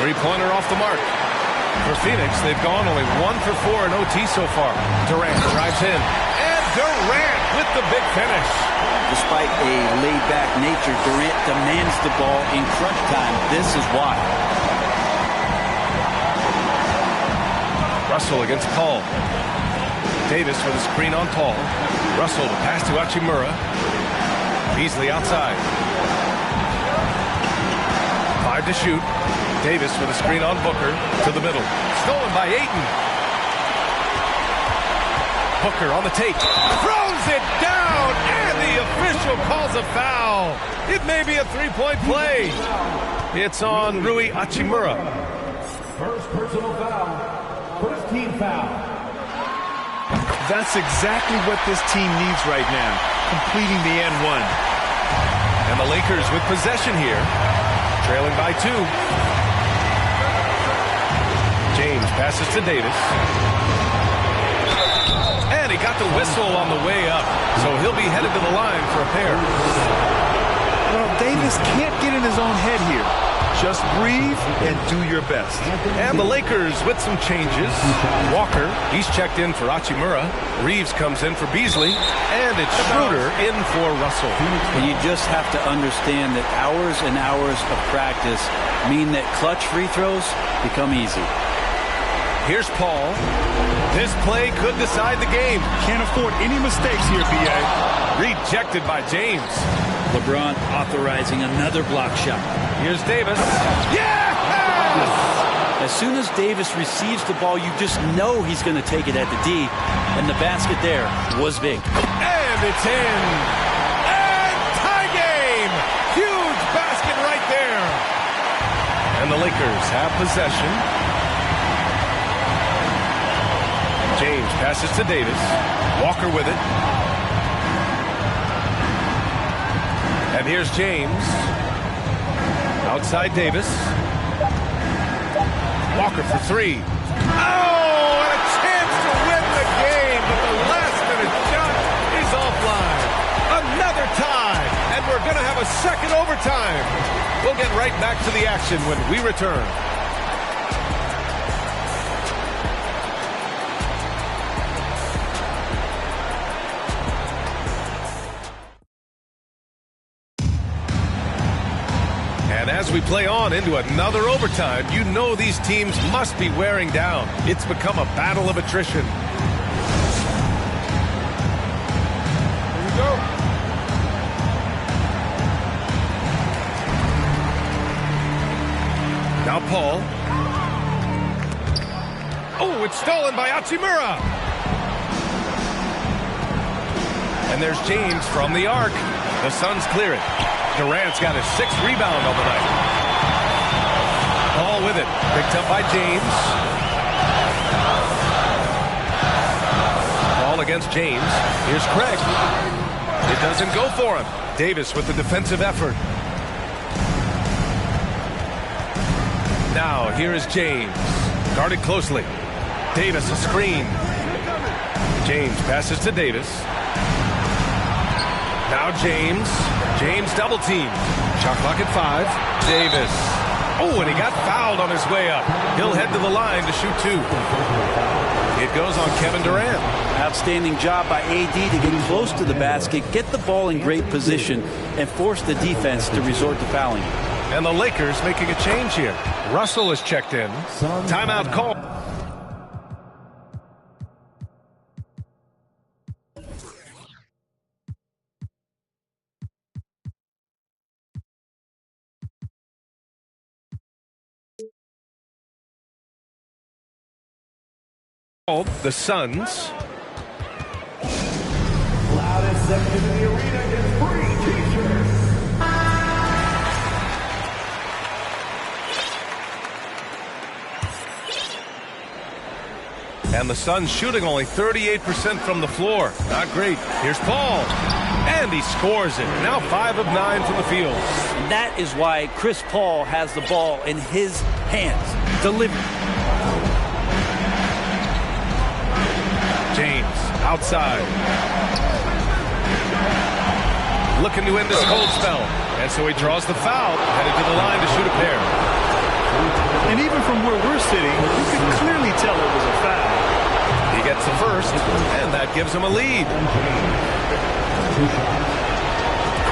Three-pointer off the mark. For Phoenix, they've gone only 1 for 4 in OT so far. Durant drives in. And Durant with the big finish. Despite a laid-back nature, Durant demands the ball in crunch time. This is why. Russell against Paul. Davis with a screen on Paul. Russell to pass to Hachimura. Beasley outside. 5 to shoot. Davis with a screen on Booker to the middle. Stolen by Ayton. Booker on the take. Throws it down, and the official calls a foul. It may be a 3-point play. It's on Rui Hachimura. First personal foul. First team foul. That's exactly what this team needs right now, completing the N1. And the Lakers with possession here, trailing by 2. James passes to Davis. And he got the whistle on the way up, so he'll be headed to the line for a pair. Well, Davis can't get in his own head here. Just breathe and do your best. And the Lakers with some changes. Walker, he's checked in for Hachimura. Reeves comes in for Beasley. And it's Schroeder in for Russell. And you just have to understand that hours and hours of practice mean that clutch free throws become easy. Here's Paul. This play could decide the game. Can't afford any mistakes here, B.A. Rejected by James. LeBron authorizing another block shot. Here's Davis. Yes! As soon as Davis receives the ball, you just know he's going to take it at the D. And the basket there was big. And it's in. And tie game. Huge basket right there. And the Lakers have possession. James passes to Davis. Walker with it. And here's James. Outside Davis. Walker for three. Oh, and a chance to win the game, but the last-minute shot is offline. Another tie, and we're going to have a second overtime. We'll get right back to the action when we return. And as we play on into another overtime, you know these teams must be wearing down. It's become a battle of attrition. Here we go. Now Paul. Oh, it's stolen by Hachimura. And there's James from the arc. The Suns clear it. Durant's got his 6th rebound on the night. Paul with it. Picked up by James. Paul against James. Here's Craig. It doesn't go for him. Davis with the defensive effort. Now, here is James. Guarded closely. Davis a screen. James passes to Davis. Now James. James double team. Shot clock at 5. Davis. Oh, and he got fouled on his way up. He'll head to the line to shoot 2. It goes on Kevin Durant. Outstanding job by AD to get close to the basket, get the ball in great position, and force the defense to resort to fouling. And the Lakers making a change here. Russell is checked in. Timeout call. The Suns. Loudest section in the arena gets free t-shirts. And the Suns shooting only 38% from the floor. Not great. Here's Paul. And he scores it. Now 5 of 9 from the field. That is why Chris Paul has the ball in his hands. Delivery. James outside. Looking to end this cold spell. And so he draws the foul. Headed to the line to shoot a pair. And even from where we're sitting, you can clearly tell it was a foul. He gets the first, and that gives him a lead.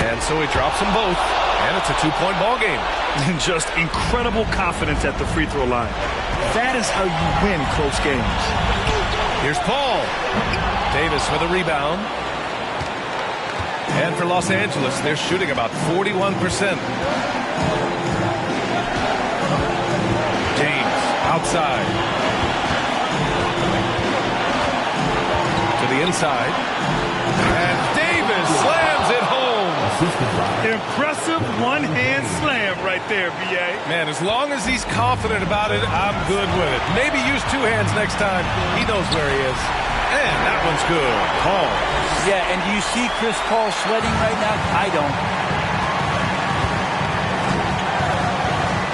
And so he drops them both, and it's a 2-point ball game. And just incredible confidence at the free throw line. That is how you win close games. Here's Paul. Davis with a rebound. And for Los Angeles, they're shooting about 41%. James outside. To the inside. And Davis slams it home. Impressive one-hand slam right there, B.A. Man, as long as he's confident about it, I'm good with it. Maybe use 2 hands next time. He knows where he is. And that one's good. Paul. Yeah, and do you see Chris Paul sweating right now? I don't.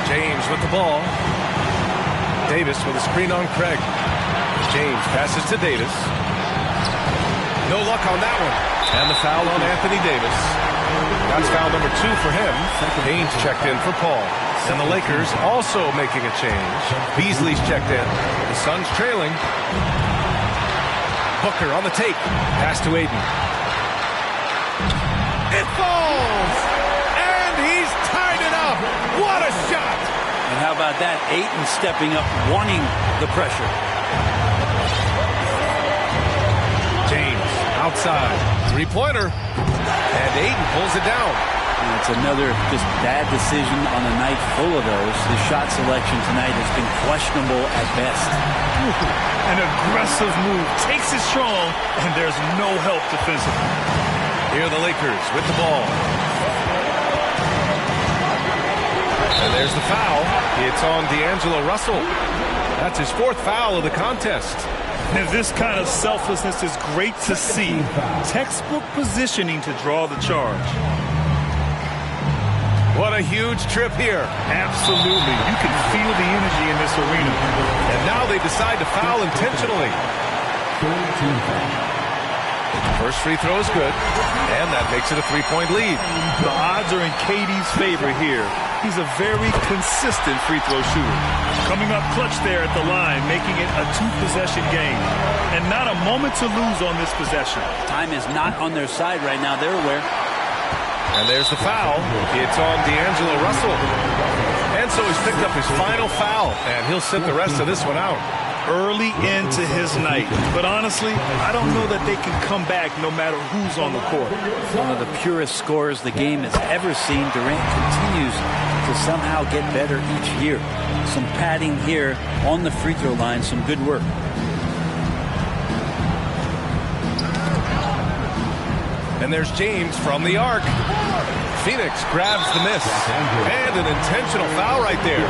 James with the ball. Davis with a screen on Craig. James passes to Davis. No luck on that one. And the foul on Anthony Davis. That's foul number 2 for him. Haynes checked in for Paul. And the Lakers also making a change. Beasley's checked in. The Suns trailing. Booker on the take. Pass to Ayton. It falls! And he's tied it up. What a shot! And how about that? Ayton stepping up, wanting the pressure. James outside. 3-pointer. And Ayton pulls it down. And it's another just bad decision on a night full of those. The shot selection tonight has been questionable at best. An aggressive move. Takes it strong, and there's no help defensively. Here are the Lakers with the ball. And there's the foul. It's on D'Angelo Russell. That's his 4th foul of the contest. And this kind of selflessness is great to see. Textbook positioning to draw the charge. What a huge trip here. Absolutely. You can feel the energy in this arena. And now they decide to foul intentionally. First free throw is good, and that makes it a 3-point lead. The odds are in KD's favor here. He's a very consistent free throw shooter. Coming up clutch there at the line, making it a 2-possession game. And not a moment to lose on this possession. Time is not on their side right now. They're aware. And there's the foul. It's on D'Angelo Russell. And so he's picked up his final foul, and he'll sit the rest of this one out. Early into his night. But honestly, I don't know that they can come back no matter who's on the court. One of the purest scorers the game has ever seen. Durant continues to somehow get better each year. Some padding here on the free throw line. Some good work. And there's James from the arc. Phoenix grabs the miss. And an intentional foul right there.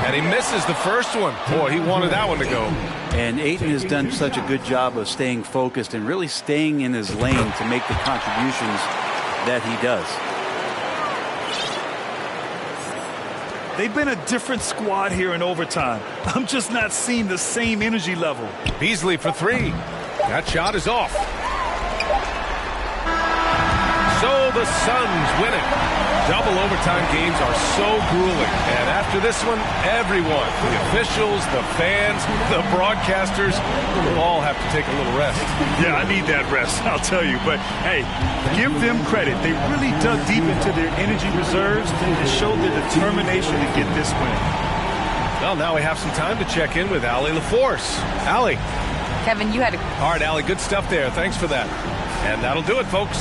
And he misses the first one. Boy, he wanted that one to go. And Ayton has done such a good job of staying focused and really staying in his lane to make the contributions that he does. They've been a different squad here in overtime. I'm just not seeing the same energy level. Beasley for three. That shot is off. So the Suns win it. Double overtime games are so grueling. And after this one, everyone, the officials, the fans, the broadcasters, will all have to take a little rest. Yeah, I need that rest, I'll tell you. But, hey, give them credit. They really dug deep into their energy reserves and showed their determination to get this win. Well, now we have some time to check in with Allie LaForce. Allie. Kevin, you had a... All right, Allie, good stuff there. Thanks for that. And that'll do it, folks.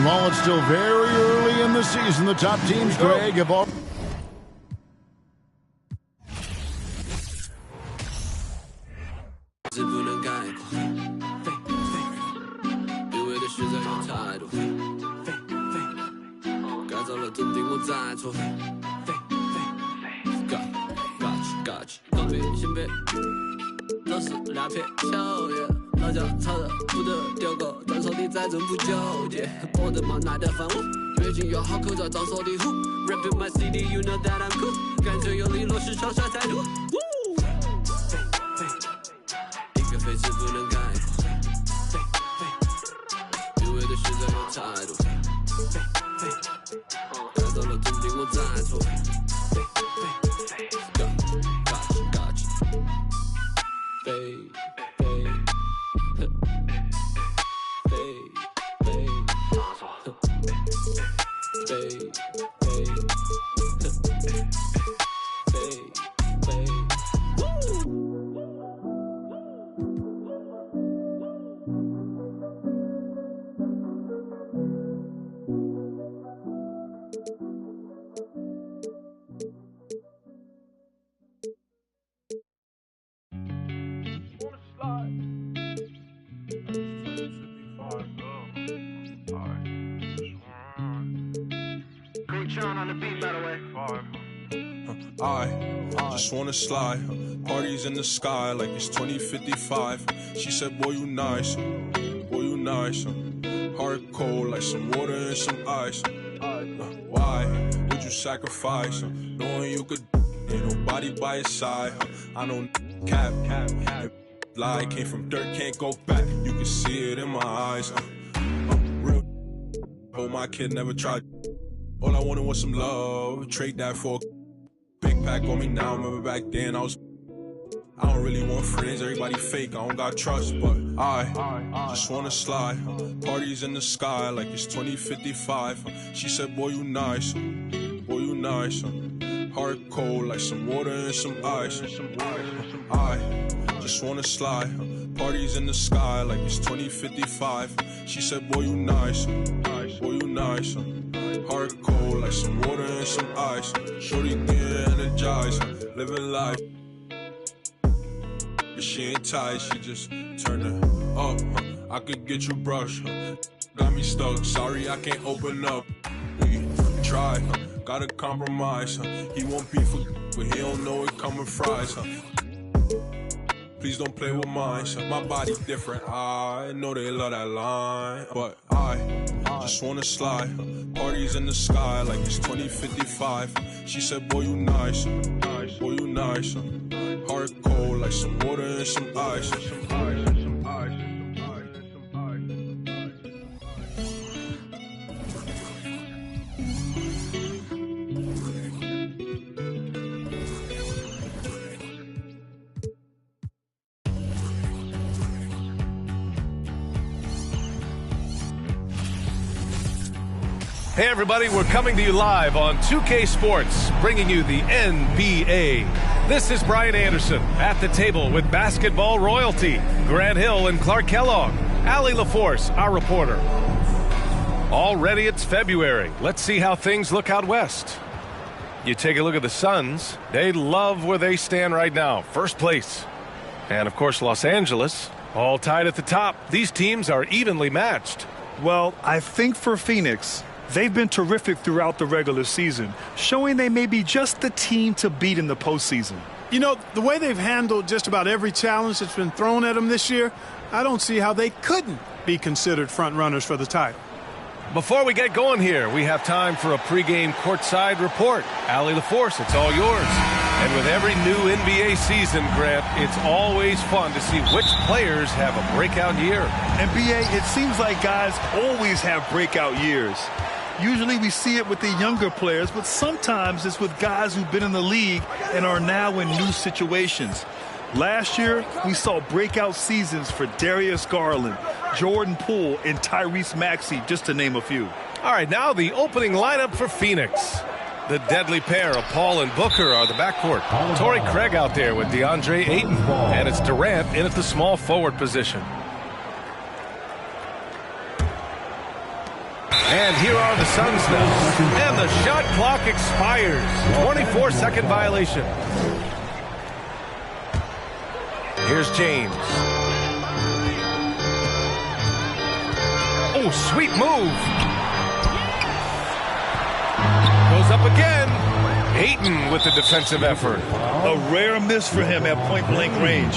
And while it's still very early in the season, the top teams, Greg, have all...都是两片秋叶，老脚朝着不得丢狗，单手的再真不纠结，我的妈拿的饭碗，越近越好口罩招手的虎 ，Rapping my city you know that I'm cool， 感觉有力落实长沙态度，一个飞词不能概括，因为对实在有态度，看到了肯定我在错。I just wanna slide, parties in the sky like it's 2055. She said, boy, you nice, boy, you nice. Heart cold like some water and some ice. Why would you sacrifice? Knowing you could, ain't nobody by your side. I don't cap, lie, came from dirt, can't go back. You can see it in my eyes. Real, oh, my kid never tried. All I wanted was some love, trade that for a big pack on me now. Remember back then I don't really want friends, everybody fake, I don't got trust. But I just wanna slide, parties in the sky like it's 2055. She said, boy, you nice, boy, you nice. Heart cold like some water and some ice. I just wanna slide, parties in the sky like it's 2055. She said, boy, you nice, boy, you nice. Heart cold like some water and some ice. Shorty getting energized, living life. But she ain't tight, she just turn it up. I could get you brushed, got me stuck. Sorry, I can't open up. We try, gotta compromise. He won't be for, but he don't know it coming fries. Please don't play with mine. My body different. I know they love that line, but I just wanna slide. Parties in the sky like it's 2055. She said, boy, you nice, boy, you nice. Heart cold like some water and some ice. Hey everybody, we're coming to you live on 2K Sports, bringing you the NBA. This is Brian Anderson at the table with basketball royalty, Grant Hill and Clark Kellogg, Allie LaForce, our reporter. Already it's February. Let's see how things look out west. You take a look at the Suns. They love where they stand right now, first place. And of course Los Angeles, all tied at the top. These teams are evenly matched. Well, I think for Phoenix, they've been terrific throughout the regular season, showing they may be just the team to beat in the postseason. You know, the way they've handled just about every challenge that's been thrown at them this year, I don't see how they couldn't be considered front runners for the title. Before we get going here, we have time for a pregame courtside report. Allie LaForce, it's all yours. And with every new NBA season, Grant, it's always fun to see which players have a breakout year. NBA, it seems like guys always have breakout years. Usually we see it with the younger players, but sometimes it's with guys who've been in the league and are now in new situations. Last year, we saw breakout seasons for Darius Garland, Jordan Poole, and Tyrese Maxey, just to name a few. All right, now the opening lineup for Phoenix. The deadly pair of Paul and Booker are the backcourt. Torrey Craig out there with DeAndre Ayton. And it's Durant in at the small forward position. And here are the Suns now. And the shot clock expires. 24-second violation. Here's James. Oh, sweet move. Goes up again. Ayton with the defensive effort. A rare miss for him at point-blank range.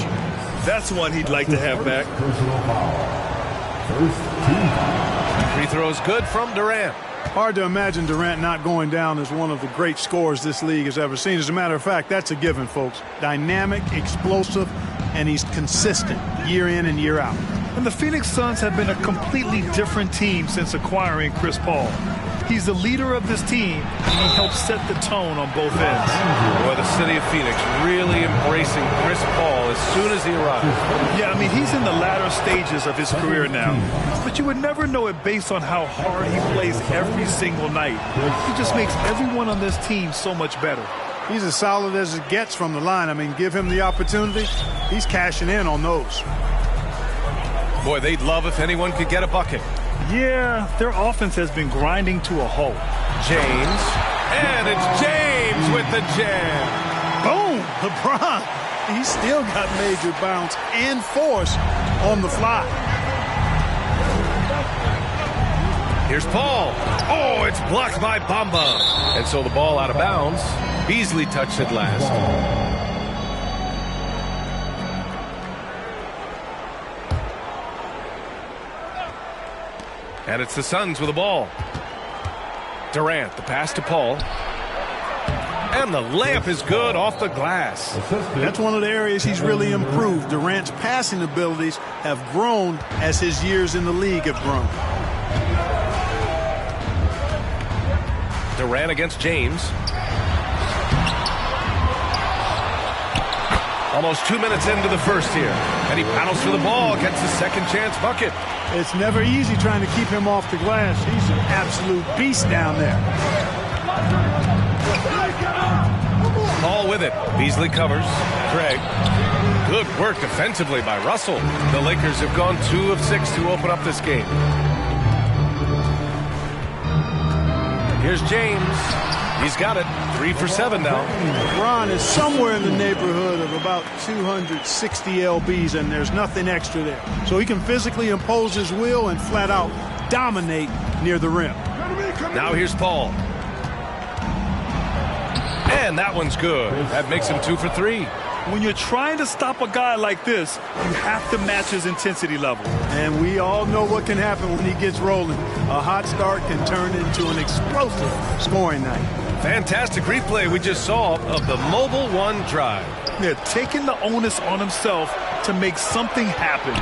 That's one he'd like to have back. Free throws good from Durant. Hard to imagine Durant not going down as one of the great scorers this league has ever seen. As a matter of fact, that's a given, folks. Dynamic, explosive, and he's consistent year in and year out. And the Phoenix Suns have been a completely different team since acquiring Chris Paul. He's the leader of this team, and he helps set the tone on both ends. Boy, the city of Phoenix really embracing Chris Paul as soon as he arrives. Yeah, I mean, he's in the latter stages of his career now. But you would never know it based on how hard he plays every single night. He just makes everyone on this team so much better. He's as solid as it gets from the line. I mean, give him the opportunity, he's cashing in on those. Boy, they'd love if anyone could get a bucket. Yeah, their offense has been grinding to a halt. James. And it's James with the jam. Boom! LeBron. He's still got major bounce and force on the fly. Here's Paul. Oh, it's blocked by Bamba. And so the ball out of bounds. Beasley touched it last. And it's the Suns with the ball. Durant, the pass to Paul. And the layup is good off the glass. That's one of the areas he's really improved. Durant's passing abilities have grown as his years in the league have grown. Durant against James. Almost 2 minutes into the first here. And he battles for the ball, gets his second chance bucket. It's never easy trying to keep him off the glass. He's an absolute beast down there. Paul with it. Beasley covers. Craig. Good work defensively by Russell. The Lakers have gone 2 of 6 to open up this game. Here's James. He's got it. 3 for 7 now. LeBron is somewhere in the neighborhood of about 260 lbs, and there's nothing extra there. So he can physically impose his will and flat out dominate near the rim. Now here's Paul. And that one's good. That makes him 2 for 3. When you're trying to stop a guy like this, you have to match his intensity level. And we all know what can happen when he gets rolling. A hot start can turn into an explosive scoring night. Fantastic replay we just saw of the Mobile One drive. Yeah, taking the onus on himself to make something happen.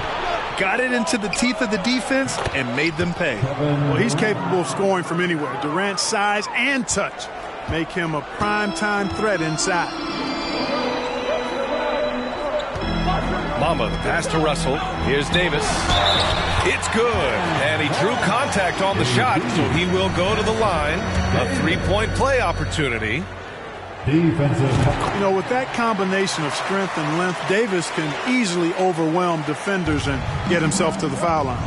Got it into the teeth of the defense and made them pay. Well, he's capable of scoring from anywhere. Durant's size and touch make him a prime-time threat inside. Bamba, the pass to Russell. Here's Davis. It's good. And he drew contact on the shot, so he will go to the line. A 3-point play opportunity. You know, with that combination of strength and length, Davis can easily overwhelm defenders and get himself to the foul line.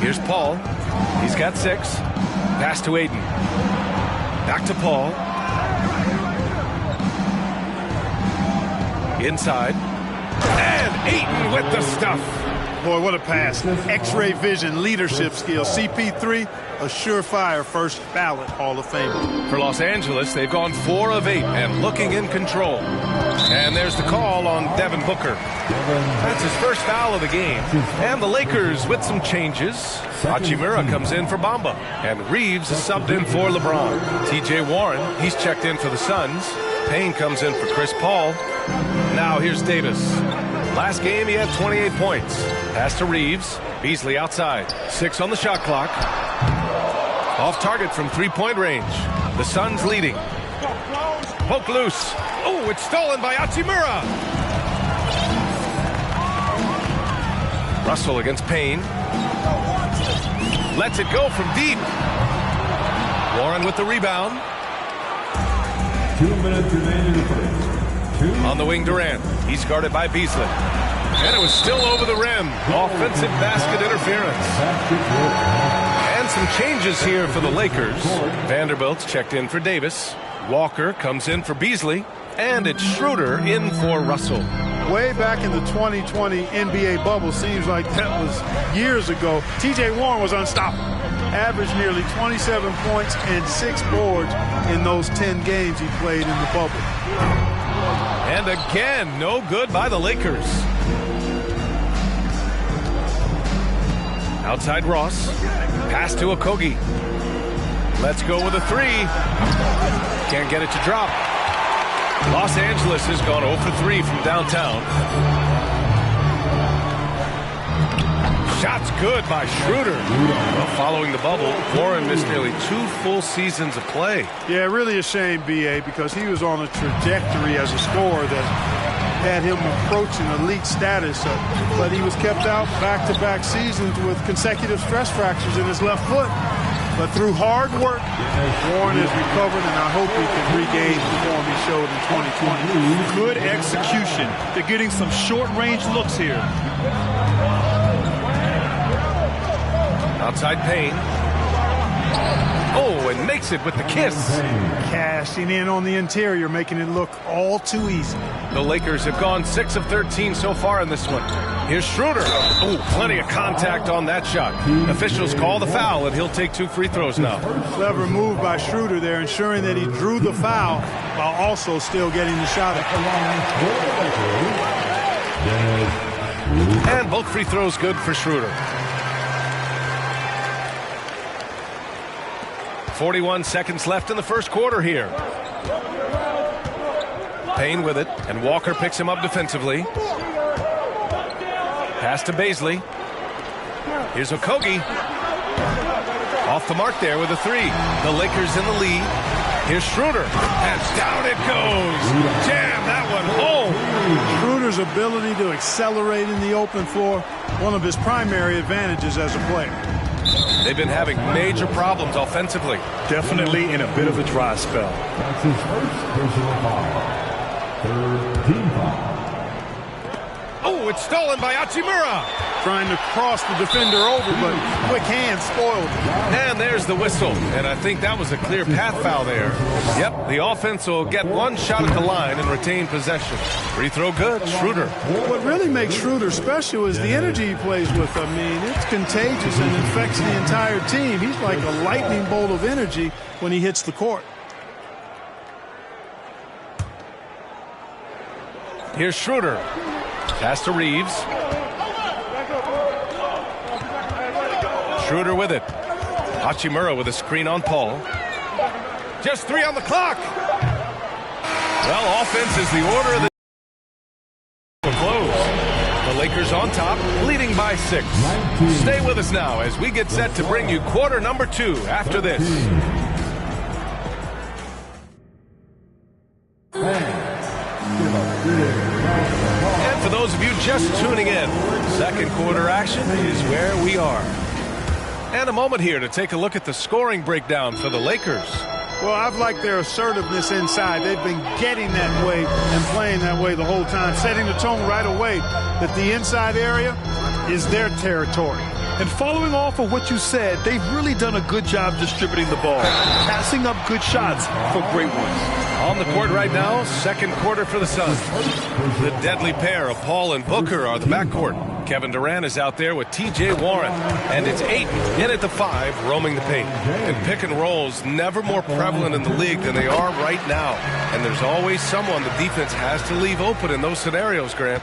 Here's Paul. He's got 6. Pass to Ayton. Back to Paul. Inside. And Ayton with the stuff. Boy, what a pass. X-ray vision, leadership skills. CP3, a surefire first ballot Hall of Famer. For Los Angeles, they've gone 4 of 8 and looking in control. And there's the call on Devin Booker. That's his first foul of the game. And the Lakers with some changes. Hachimura comes in for Bamba. And Reeves is subbed in for LeBron. TJ Warren, he's checked in for the Suns. Payne comes in for Chris Paul. Now here's Davis. Last game he had 28 points. Pass to Reeves. Beasley outside. 6 on the shot clock. Off target from 3-point range. The Suns leading. Poke loose. Oh, it's stolen by Hachimura. Russell against Payne. Lets it go from deep. Warren with the rebound. 2 minutes remaining in the first. On the wing, Durant. He's guarded by Beasley. And it was still over the rim. Offensive basket interference. And some changes here for the Lakers. Vanderbilt's checked in for Davis. Walker comes in for Beasley. And it's Schroeder in for Russell. Way back in the 2020 NBA bubble, seems like that was years ago, T.J. Warren was unstoppable. Averaged nearly 27 points and 6 boards in those 10 games he played in the bubble. And again, no good by the Lakers. Outside Ross. Pass to Okogie. Let's go with a 3. Can't get it to drop. Los Angeles has gone 0 for 3 from downtown. Shots good by Schroeder. Well, following the bubble, Warren missed nearly 2 full seasons of play. Yeah, really a shame, B.A., because he was on a trajectory as a scorer that had him approaching elite status. But he was kept out back-to-back seasons with consecutive stress fractures in his left foot. But through hard work, Warren has recovered, and I hope he can regain the form he showed in 2020. Good execution. They're getting some short-range looks here. Outside Payne. Oh, and makes it with the kiss. Cashing in on the interior, making it look all too easy. The Lakers have gone 6 of 13 so far in this one. Here's Schroeder. Oh, plenty of contact on that shot. Officials call the foul, and he'll take 2 free throws now. Clever move by Schroeder there, ensuring that he drew the foul while also still getting the shot up. And both free throws good for Schroeder. 41 seconds left in the first quarter here. Payne with it, and Walker picks him up defensively. Pass to Beasley. Here's Okogie. Off the mark there with a 3. The Lakers in the lead. Here's Schroeder. And down it goes. Jam that one home. Schroeder's ability to accelerate in the open floor, one of his primary advantages as a player. They've been having major problems offensively. Definitely in a bit of a dry spell. That's his first personal foul. 3rd team foul. Oh, it's stolen by Hachimura. Trying to cross the defender over, but quick hand spoiled it. And there's the whistle. And I think that was a clear path foul there. Yep, the offense will get 1 shot at the line and retain possession. Free throw good, Schroeder. What really makes Schroeder special is the energy he plays with. I mean, it's contagious and infects the entire team. He's like a lightning bolt of energy when he hits the court. Here's Schroeder. Pass to Reeves. Schroeder with it. Hachimura with a screen on Paul. Just 3 on the clock. Well, offense is the order of the close. The Lakers on top, leading by 6. Stay with us now as we get set to bring you quarter number 2 after this. And for those of you just tuning in, second quarter action is where we are. And a moment here to take a look at the scoring breakdown for the Lakers. Well, I've liked their assertiveness inside. They've been getting that way and playing that way the whole time, setting the tone right away that the inside area is their territory. And following off of what you said, they've really done a good job distributing the ball, passing up good shots for great ones. On the court right now, second quarter for the Suns. The deadly pair of Paul and Booker are the backcourt. Kevin Durant is out there with T.J. Warren. And it's Ayton in at the 5, roaming the paint. And pick and rolls never more prevalent in the league than they are right now. And there's always someone the defense has to leave open in those scenarios, Grant.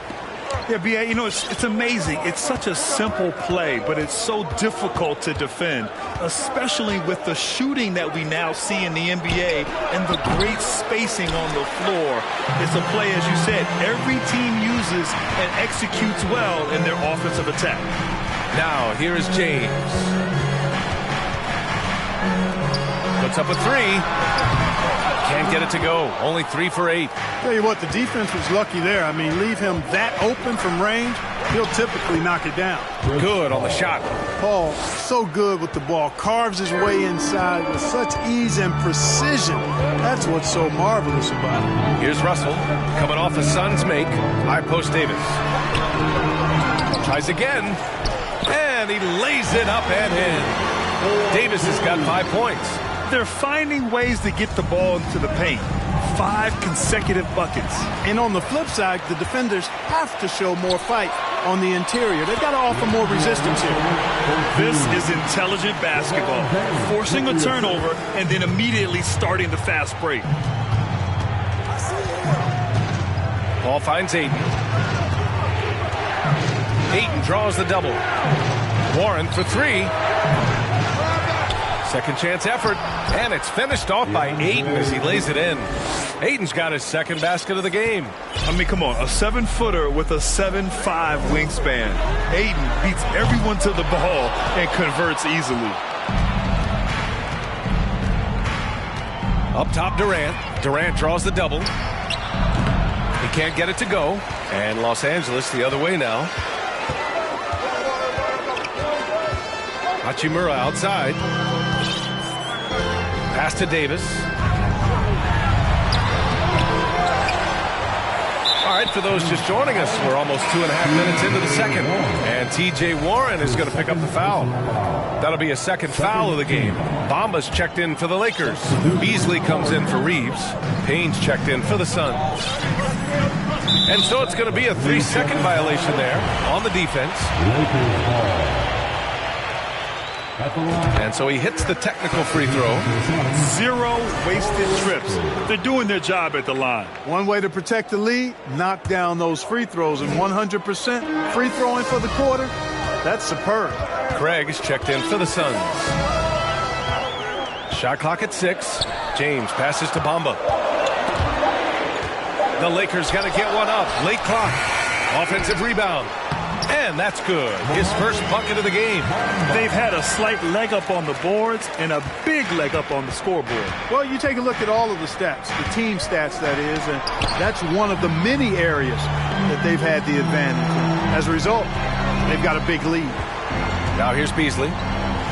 Yeah, B.A., you know, it's amazing. It's such a simple play, but it's so difficult to defend, especially with the shooting that we now see in the NBA and the great spacing on the floor. It's a play, as you said, every team uses and executes well in their offensive attack. Now, here is James. Puts up a 3. Can't get it to go. Only 3 for 8. Tell you what, the defense was lucky there. I mean, leave him that open from range, he'll typically knock it down. Good on the shot. Paul, so good with the ball. Carves his way inside with such ease and precision. That's what's so marvelous about it. Here's Russell coming off a Suns make. High post Davis. Tries again, and he lays it up and in. Davis has got 5 points. They're finding ways to get the ball into the paint. 5 consecutive buckets. And on the flip side, the defenders have to show more fight on the interior. They've got to offer more resistance here. This is intelligent basketball. Forcing a turnover and then immediately starting the fast break. Ball finds Ayton. Ayton draws the double. Warren for 3. Second chance effort, and it's finished off by Ayton as he lays it in. Ayton's got his second basket of the game. I mean, come on, a 7-footer with a 7'5" wingspan. Ayton beats everyone to the ball and converts easily. Up top, Durant. Durant draws the double. He can't get it to go, and Los Angeles the other way now. Hachimura outside. Pass to Davis. All right, for those just joining us, we're almost 2.5 minutes into the second. And T.J. Warren is going to pick up the foul. That'll be a second foul of the game. Bamba's checked in for the Lakers. Beasley comes in for Reeves. Payne's checked in for the Suns. And so it's going to be a 3-second violation there on the defense. And so he hits the technical free throw. 0 wasted trips. They're doing their job at the line. One way to protect the lead, knock down those free throws, and 100% free throwing for the quarter, that's superb. Craig is checked in for the Suns. Shot clock at 6. James passes to Bamba. The Lakers got to get one up. Late clock. Offensive rebound. And that's good. His first bucket of the game. They've had a slight leg up on the boards and a big leg up on the scoreboard. Well, you take a look at all of the stats, the team stats, that is, and that's one of the many areas that they've had the advantage. As a result, they've got a big lead. Now here's Beasley.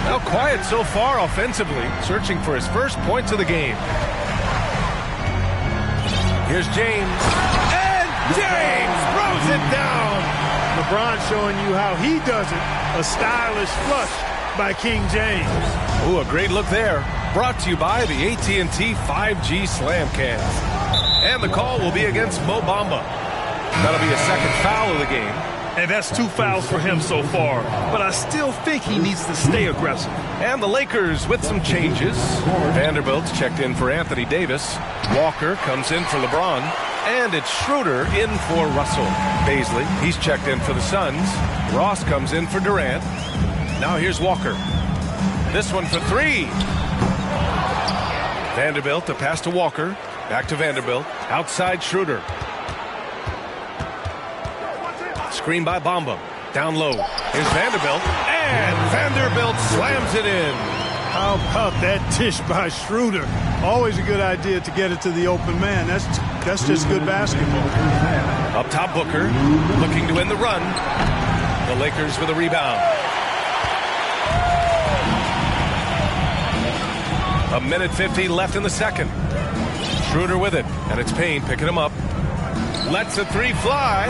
Now quiet so far offensively, searching for his first points of the game. Here's James. And James throws it down. LeBron showing you how he does it. A stylish flush by King James. Ooh, a great look there. Brought to you by the AT&T 5G Slam Cam. And the call will be against Mo Bamba. That'll be a second foul of the game. And that's 2 fouls for him so far. But I still think he needs to stay aggressive. And the Lakers with some changes. Vanderbilt's checked in for Anthony Davis. Walker comes in for LeBron. And it's Schroeder in for Russell. Beasley, he's checked in for the Suns. Ross comes in for Durant. Now here's Walker. This one for 3. Vanderbilt, a pass to Walker. Back to Vanderbilt. Outside Schroeder. Screen by Bamba. Down low. Here's Vanderbilt. And Vanderbilt slams it in. How about that dish by Schroeder? Always a good idea to get it to the open man. That's just good basketball. Up top, Booker looking to win the run. The Lakers with a rebound. 1:50 left in the second. Schroeder with it, and it's Payne picking him up. Lets a 3 fly.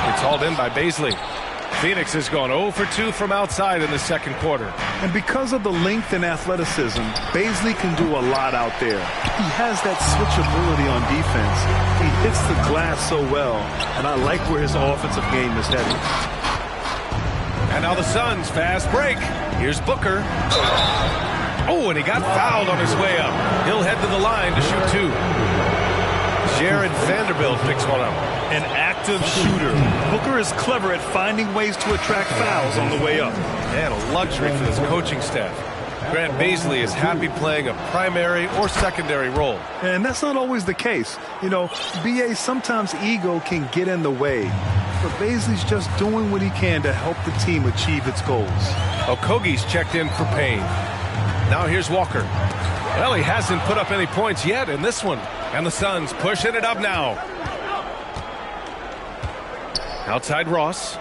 It's hauled in by Beasley. Phoenix has gone 0 for 2 from outside in the second quarter. And because of the length and athleticism, Beasley can do a lot out there. He has that switchability on defense. He hits the glass so well, and I like where his offensive game is heading. And now the Suns fast break. Here's Booker. Oh, and he got fouled on his way up. He'll head to the line to shoot 2. Jared Vanderbilt picks one up. An active shooter. Booker is clever at finding ways to attract fouls on the way up. And a luxury for this coaching staff. Grant Beasley is happy playing a primary or secondary role. And that's not always the case. You know, B.A., sometimes ego can get in the way. But Beasley's just doing what he can to help the team achieve its goals. Okogie's checked in for Payne. Now here's Walker. Well, he hasn't put up any points yet in this one. And the Suns pushing it up now. Outside Ross.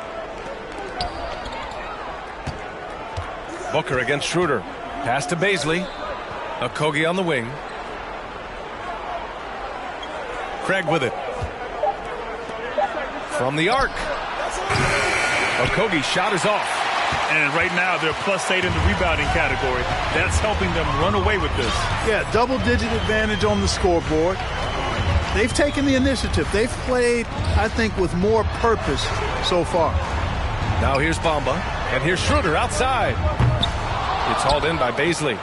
Booker against Schroeder. Pass to Beasley. Okogie on the wing. Craig with it. From the arc. Okogie's shot is off. And right now, they're +8 in the rebounding category. That's helping them run away with this. Yeah, double-digit advantage on the scoreboard. They've taken the initiative. They've played, I think, with more purpose so far. Now here's Bamba, and here's Schroeder outside. It's hauled in by Baisley.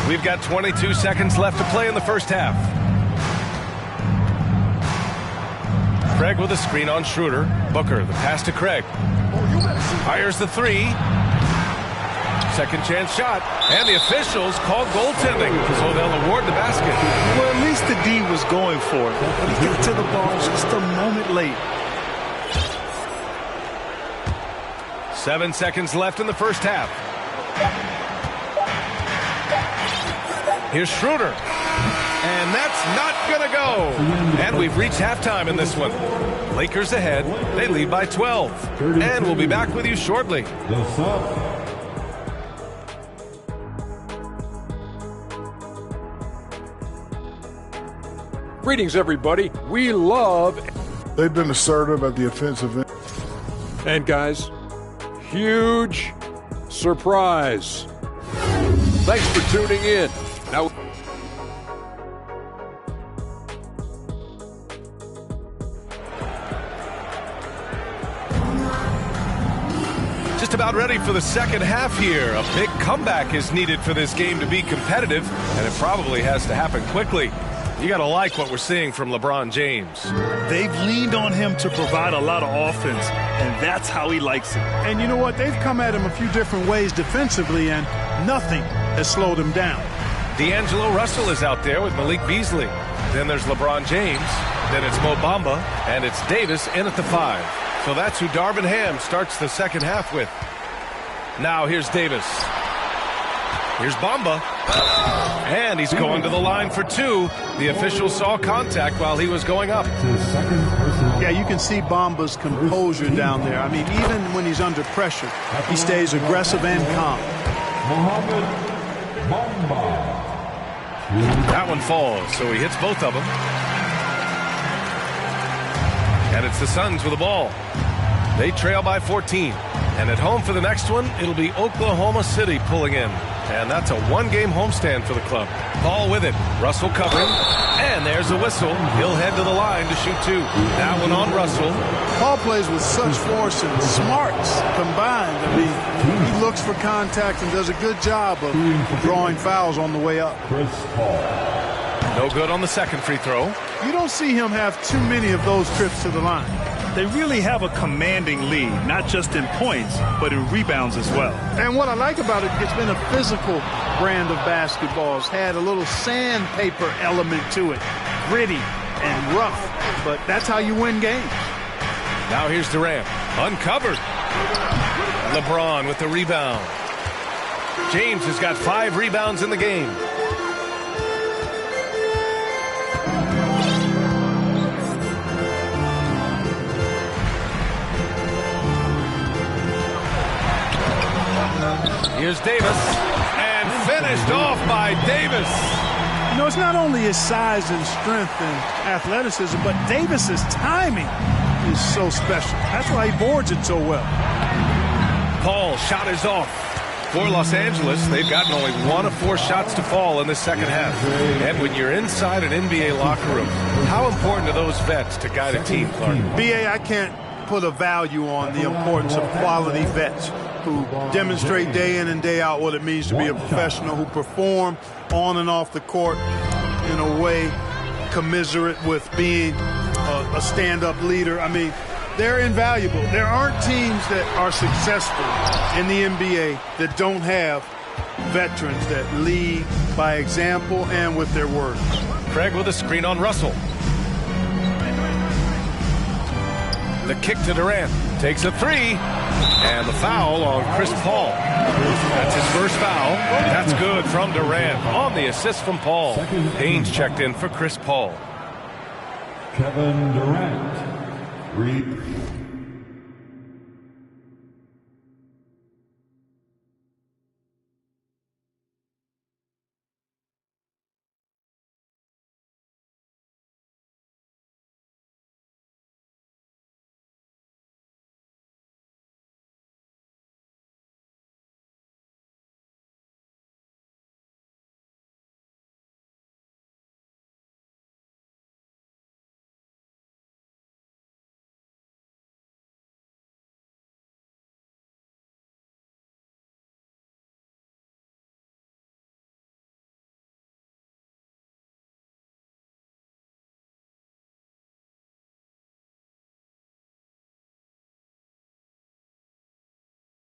We've got 22 seconds left to play in the first half. Craig with a screen on Schroeder. Booker, the pass to Craig. Fires the three. Second chance shot. And the officials call goaltending, so they'll award the basket. Well, at least the D was going for it, but he got to the ball just a moment late. 7 seconds left in the first half. Here's Schroeder. And that's not going to go. And we've reached halftime in this one. Lakers ahead. They lead by 12. And we'll be back with you shortly. Greetings, everybody. We love... They've been assertive at the offensive end. And guys, huge surprise. Thanks for tuning in. Now... Just about ready for the second half here. A big comeback is needed for this game to be competitive, and it probably has to happen quickly. You got to like what we're seeing from LeBron James. They've leaned on him to provide a lot of offense, and that's how he likes it. And you know what? They've come at him a few different ways defensively, and nothing has slowed him down. D'Angelo Russell is out there with Malik Beasley. Then there's LeBron James. Then it's Mo Bamba, and it's Davis in at the 5. So that's who Darvin Ham starts the second half with. Now here's Davis. Here's Bamba. And he's going to the line for 2. The official saw contact while he was going up. Yeah, you can see Bamba's composure down there. I mean, even when he's under pressure, he stays aggressive and calm. That one falls, so he hits both of them. And it's the Suns with the ball. They trail by 14. And at home for the next one, it'll be Oklahoma City pulling in. And that's a one-game homestand for the club. Ball with it. Russell covering. And there's a whistle. He'll head to the line to shoot 2. That one on Russell. Paul plays with such force and smarts combined. I mean, he looks for contact and does a good job of drawing fouls on the way up. No good on the second free throw. You don't see him have too many of those trips to the line. They really have a commanding lead, not just in points, but in rebounds as well. And what I like about it, it's been a physical brand of basketball. It's had a little sandpaper element to it, gritty and rough, but that's how you win games. Now here's Durant, uncovered. LeBron with the rebound. James has got 5 rebounds in the game. Here's Davis, and finished off by Davis. You know, it's not only his size and strength and athleticism, but Davis's timing is so special. That's why he boards it so well. Paul, shot is off. For Los Angeles, they've gotten only 1 of 4 shots to fall in the second half. And when you're inside an NBA locker room, how important are those vets to guide a team, Clark? B.A., I can't put a value on the importance of quality vets who demonstrate day in and day out what it means to be a professional, who perform on and off the court in a way commiserate with being a stand-up leader. I mean, they're invaluable. There aren't teams that are successful in the NBA that don't have veterans that lead by example and with their words. Craig with a screen on Russell. The kick to Durant. Takes a 3. And the foul on Chris Paul. That's his first foul. That's good from Durant on the assist from Paul. Haynes checked in for Chris Paul. Kevin Durant.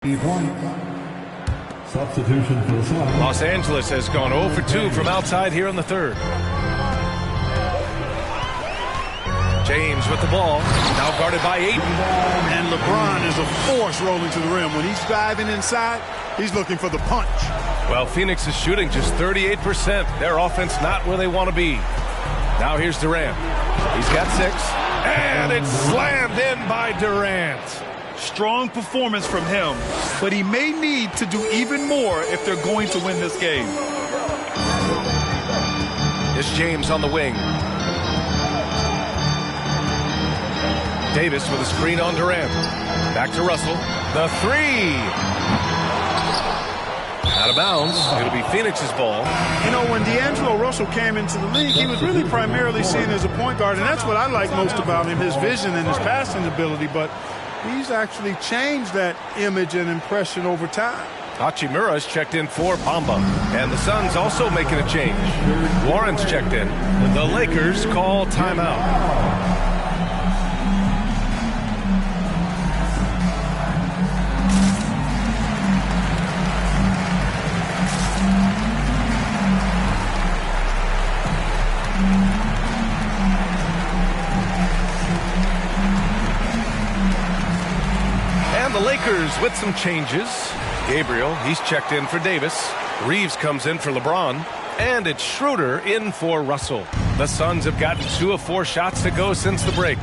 Substitution for the Suns. Los Angeles has gone 0 for 2 from outside here in the third. James with the ball, now guarded by Ayton. And LeBron is a force rolling to the rim. When he's diving inside, he's looking for the punch. Well, Phoenix is shooting just 38%. Their offense not where they want to be. Now here's Durant. He's got 6. And it's slammed in by Durant. Strong performance from him, but he may need to do even more if they're going to win this game. It's James on the wing. Davis with a screen on Durant. Back to Russell. The 3. Out of bounds. It'll be Phoenix's ball. You know, when D'Angelo Russell came into the league, he was really primarily seen as a point guard, and that's what I like most about him, his vision and his passing ability. But he's actually changed that image and impression over time. Hachimura's checked in for Bamba. And the Suns also making a change. Warren's checked in. The Lakers call timeout. The Lakers with some changes. Gabriel, he's checked in for Davis. Reeves comes in for LeBron. And it's Schroeder in for Russell. The Suns have gotten 2 of 4 shots to go since the break.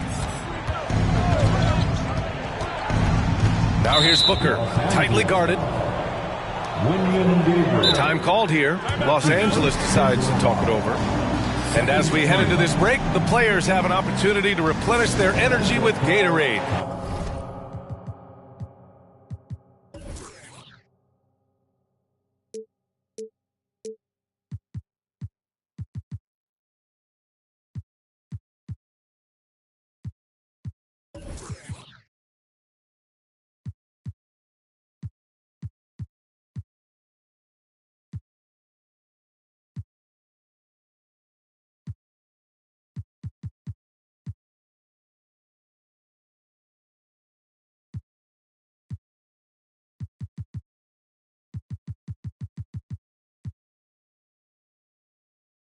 Now here's Booker, tightly guarded. Time called here. Los Angeles decides to talk it over. And as we head into this break, the players have an opportunity to replenish their energy with Gatorade.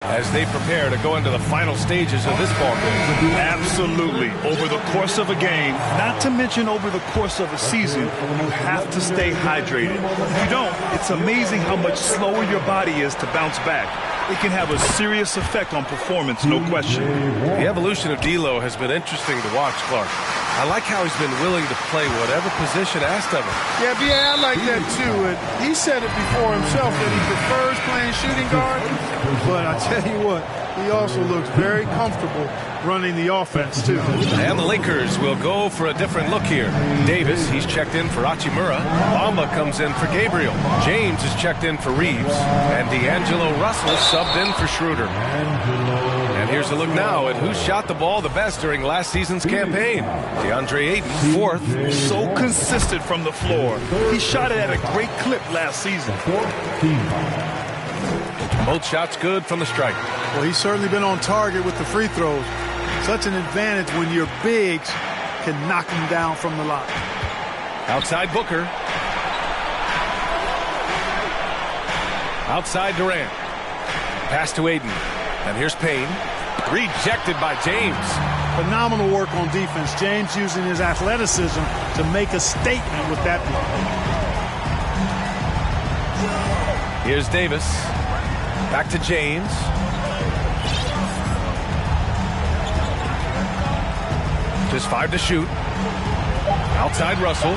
As they prepare to go into the final stages of this ball game. Absolutely. Over the course of a game, not to mention over the course of a season, you have to stay hydrated. If you don't, it's amazing how much slower your body is to bounce back. It can have a serious effect on performance, no question. The evolution of D'Lo has been interesting to watch, Clark. I like how he's been willing to play whatever position asked of him. Yeah, B.A., I like that too. And he said it before himself that he prefers playing shooting guard. But I tell you what, he also looks very comfortable running the offense too. And the Lakers will go for a different look here. Davis, he's checked in for Hachimura. Bamba comes in for Gabriel. James is checked in for Reeves. And D'Angelo Russell subbed in for Schroeder. And here's a look now at who shot the ball the best during last season's campaign. DeAndre Ayton, 4th. So consistent from the floor. He shot it at a great clip last season. Both shots good from the stripe. Well, he's certainly been on target with the free throws. Such an advantage when your bigs can knock him down from the line. Outside Booker. Outside Durant. Pass to Ayton. And here's Payne. Rejected by James. Phenomenal work on defense. James using his athleticism to make a statement with that block. Here's Davis. Back to James. Just 5 to shoot. Outside Russell.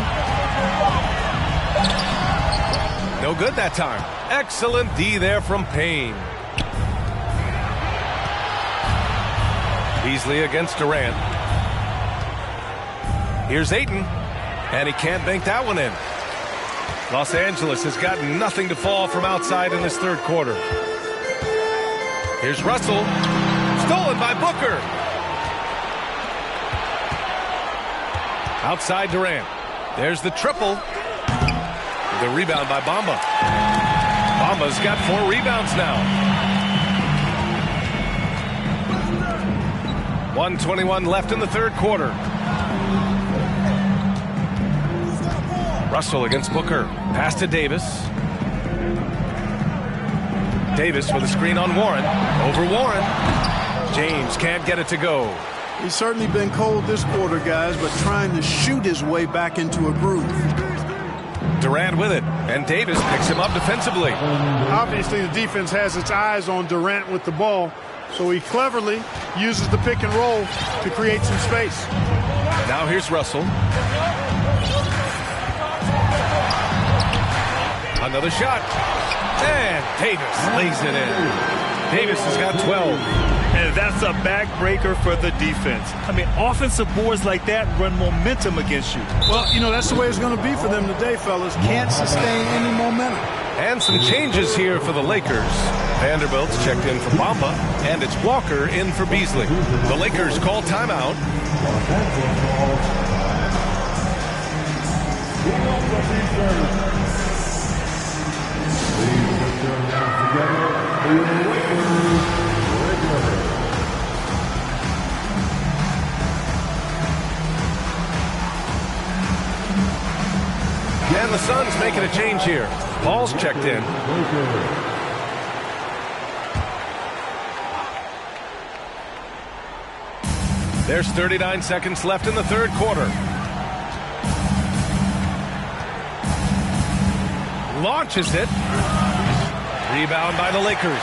No good that time. Excellent D there from Payne. Beasley against Durant. Here's Ayton. And he can't bank that one in. Los Angeles has got nothing to fall from outside in this third quarter. Here's Russell. Stolen by Booker. Outside Durant. There's the triple. The rebound by Bamba. Bamba's got 4 rebounds now. 1:21 left in the third quarter. Russell against Booker. Pass to Davis. Davis with a screen on Warren. Over Warren. James can't get it to go. He's certainly been cold this quarter, guys, but trying to shoot his way back into a groove. Durant with it, and Davis picks him up defensively. Obviously, the defense has its eyes on Durant with the ball, so he cleverly uses the pick and roll to create some space. Now here's Russell. Another shot. And Davis lays it in. Davis has got 12. And that's a backbreaker for the defense. I mean, offensive boards like that run momentum against you. Well, you know, that's the way it's going to be for them today, fellas. Can't sustain any momentum. And some changes here for the Lakers. Vanderbilt's checked in for Bamba, and it's Walker in for Beasley. The Lakers call timeout. And the Suns making a change here. Paul's checked in. There's 39 seconds left in the third quarter. Launches it. Rebound by the Lakers.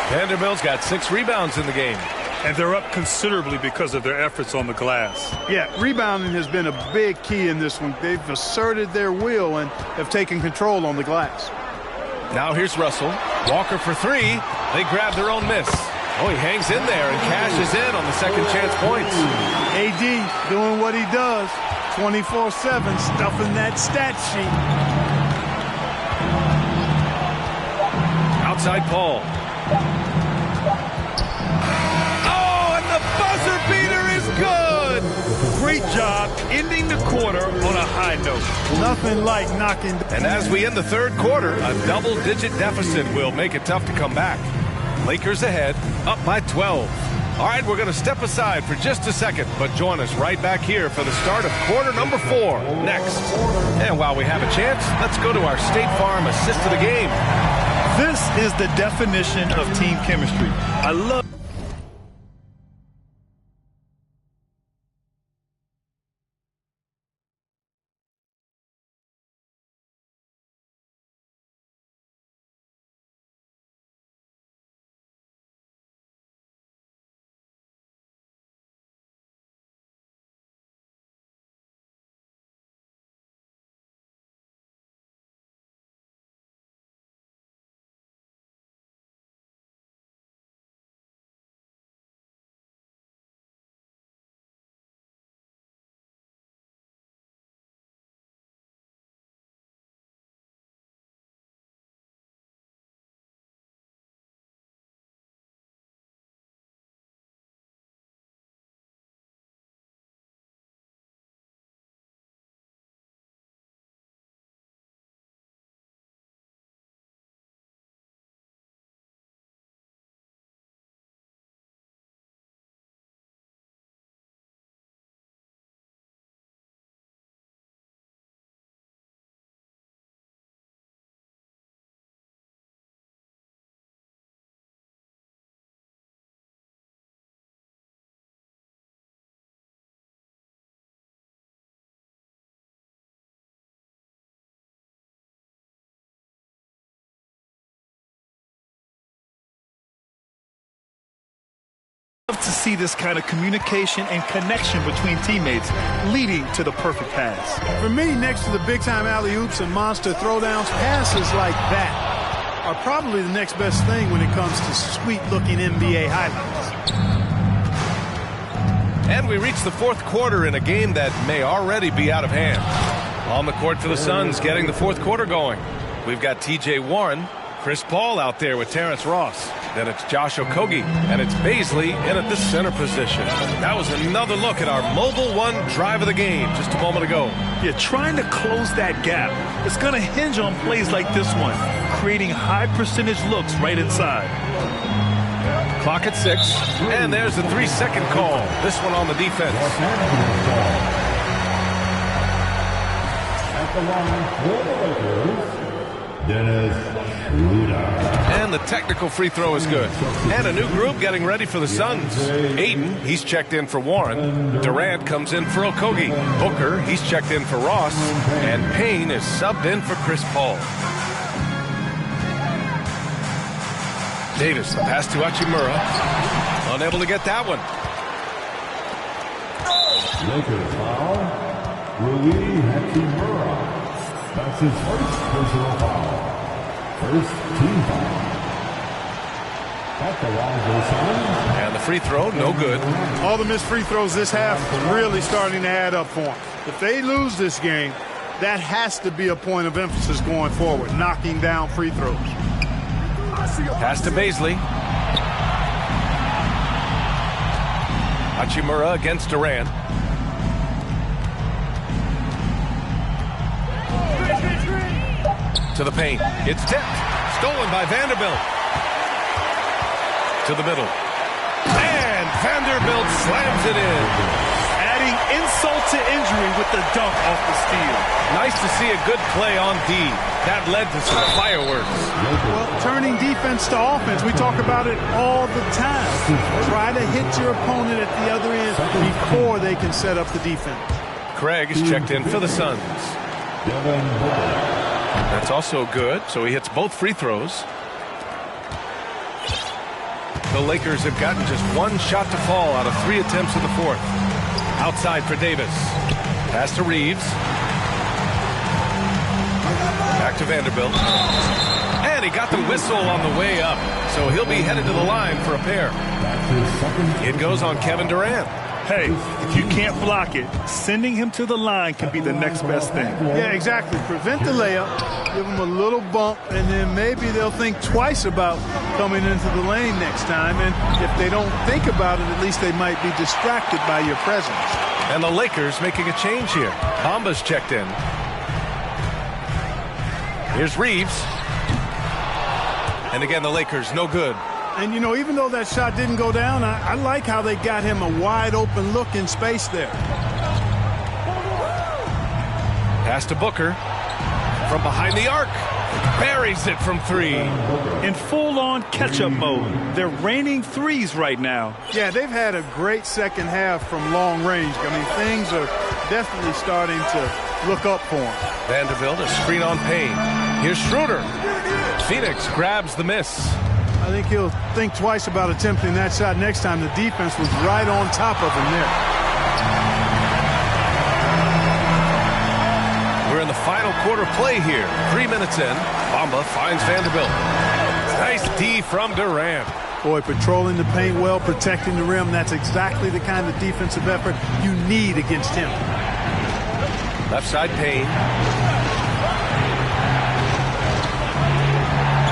Vanderbilt's got 6 rebounds in the game. And they're up considerably because of their efforts on the glass. Yeah, rebounding has been a big key in this one. They've asserted their will and have taken control on the glass. Now here's Russell. Walker for 3. They grab their own miss. Oh, he hangs in there and cashes in on the second chance points. AD doing what he does. 24/7, stuffing that stat sheet. Outside Paul. Buzzer beater is good. Great job ending the quarter on a high note. Nothing like knocking. And as we end the third quarter, a double-digit deficit will make it tough to come back. Lakers ahead, up by 12. All right, we're going to step aside for just a second, but join us right back here for the start of quarter number 4 next. And while we have a chance, let's go to our State Farm assist of the game. This is the definition of team chemistry. I love to see this kind of communication and connection between teammates leading to the perfect pass. For me, next to the big-time alley-oops and monster throwdowns, passes like that are probably the next best thing when it comes to sweet-looking NBA highlights. And we reach the fourth quarter in a game that may already be out of hand. On the court for the Suns, getting the fourth quarter going. We've got T.J. Warren, Chris Paul out there with Terrence Ross. Then it's Josh Okogie, and it's Beasley in at the center position. That was another look at our Mobile One drive of the game just a moment ago. Yeah, trying to close that gap. It's going to hinge on plays like this one, creating high percentage looks right inside. Clock at 6, and there's the 3-second call. This one on the defense. the line for the Lakers, Dennis Schroeder. And the technical free throw is good. And a new group getting ready for the Suns. Aiden, he's checked in for Warren. Durant comes in for Okogie. Booker, he's checked in for Ross. And Payne is subbed in for Chris Paul. Davis, the pass to Hachimura. Unable to get that one. Lakers foul. Rui Hachimura. That's his first personal foul. First team foul. At the line for the Suns. And the free throw, no good. All the missed free throws this half is really starting to add up for them. If they lose this game, that has to be a point of emphasis going forward, knocking down free throws. Pass to Baisley. Hachimura against Durant. To the paint. It's tipped. Stolen by Vanderbilt. To the middle. And Vanderbilt slams it in. Adding insult to injury with the dunk off the steal. Nice to see a good play on D. That led to some fireworks. Well, turning defense to offense, we talk about it all the time. Try to hit your opponent at the other end before they can set up the defense. Craig is checked in for the Suns. That's also good, so he hits both free throws. The Lakers have gotten just one shot to fall out of 3 attempts in the fourth. Outside for Davis. Pass to Reeves. Back to Vanderbilt. And he got the whistle on the way up, so he'll be headed to the line for a pair. It goes on Kevin Durant. Hey, if you can't block it, sending him to the line can be the next best thing. Yeah, exactly. Prevent the layup, give them a little bump, and then maybe they'll think twice about coming into the lane next time. And if they don't think about it, at least they might be distracted by your presence. And the Lakers making a change here. Bamba's checked in. Here's Reeves. And again, the Lakers, no good. And, you know, even though that shot didn't go down, I like how they got him a wide-open look in space there. Pass to Booker. From behind the arc. Buries it from 3. In full-on catch-up mode. They're raining threes right now. Yeah, they've had a great second half from long range. I mean, things are definitely starting to look up for them. Vanderbilt, a screen on Payne. Here's Schroeder. Phoenix grabs the miss. I think he'll think twice about attempting that shot next time. The defense was right on top of him there. We're in the final quarter play here. 3 minutes in. Bamba finds Vanderbilt. Nice D from Durant. Boy, patrolling the paint well, protecting the rim. That's exactly the kind of defensive effort you need against him. Left side Payne.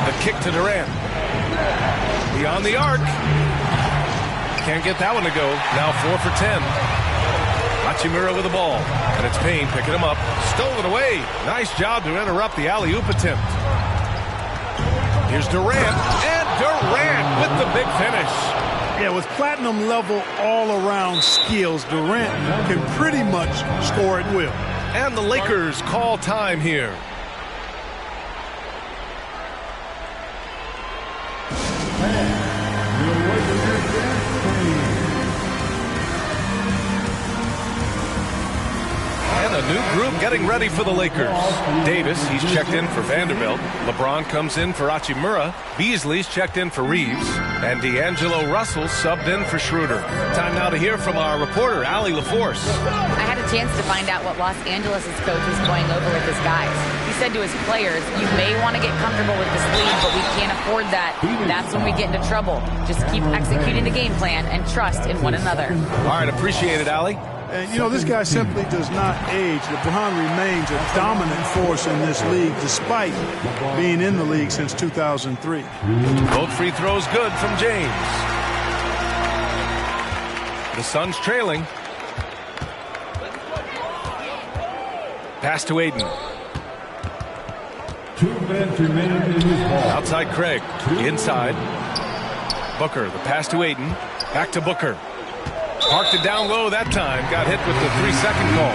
The kick to Durant. Beyond the arc. Can't get that one to go. Now 4 for 10. Hachimura with the ball. And it's Payne picking him up. Stolen away. Nice job to interrupt the alley-oop attempt. Here's Durant. And Durant with the big finish. Yeah, with platinum level all-around skills, Durant can pretty much score at will. And the Lakers call time here. And a new group getting ready for the Lakers. Davis, he's checked in for Vanderbilt. LeBron comes in for Hachimura. Beasley's checked in for Reeves. And D'Angelo Russell subbed in for Schroeder. Time now to hear from our reporter, Allie LaForce. I had a chance to find out what Los Angeles' coach was going over with his guys. He said to his players, you may want to get comfortable with this lead, but we can't afford that. That's when we get into trouble. Just keep executing the game plan and trust in one another. All right, appreciate it, Allie. And, you know, this guy simply does not age. LeBron remains a dominant force in this league, despite being in the league since 2003. Both free throws good from James. The Suns trailing. Pass to Aiden. 2 minutes remaining in this ball. Outside Craig. Inside. Booker, the pass to Aiden. Back to Booker. Parked it down low that time. Got hit with the 3-second call.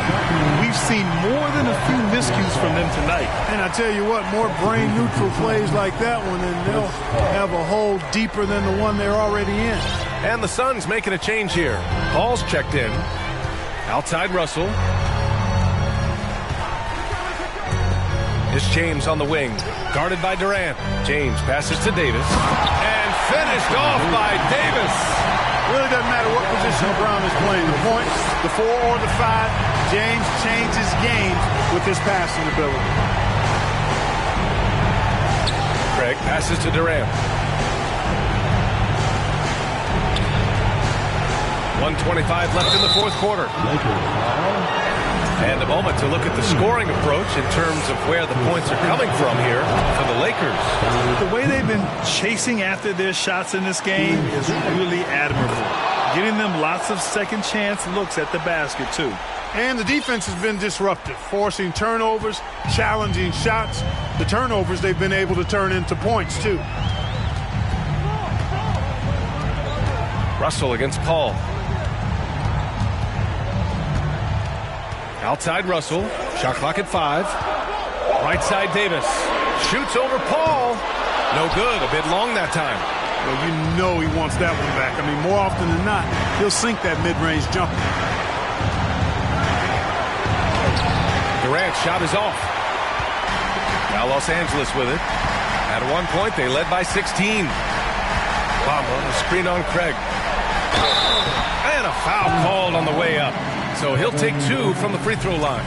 We we've seen more than a few miscues from them tonight. And I tell you what, more brain-neutral plays like that one, and they'll have a hole deeper than the one they're already in. And the Suns making a change here. Paul's checked in. Outside Russell. It's James on the wing, guarded by Durant. James passes to Davis, and finished off by Davis. Really doesn't matter what position LeBron is playing, the point, the 4 or the 5, James changes games with his passing ability. Craig passes to Durant. 1:25 left in the fourth quarter. And a moment to look at the scoring approach in terms of where the points are coming from here for the Lakers. The way they've been chasing after their shots in this game is really admirable. Getting them lots of second chance looks at the basket, too. And the defense has been disruptive, forcing turnovers, challenging shots. The turnovers they've been able to turn into points, too. Russell against Paul. Outside Russell, shot clock at 5. Right side Davis, shoots over Paul. No good, a bit long that time. Well, you know he wants that one back. I mean, more often than not, he'll sink that mid-range jumper. Durant's shot is off. Now Los Angeles with it. At one point, they led by 16. Bamba, a screen on Craig. And a foul called on the way up. So he'll take 2 from the free throw line.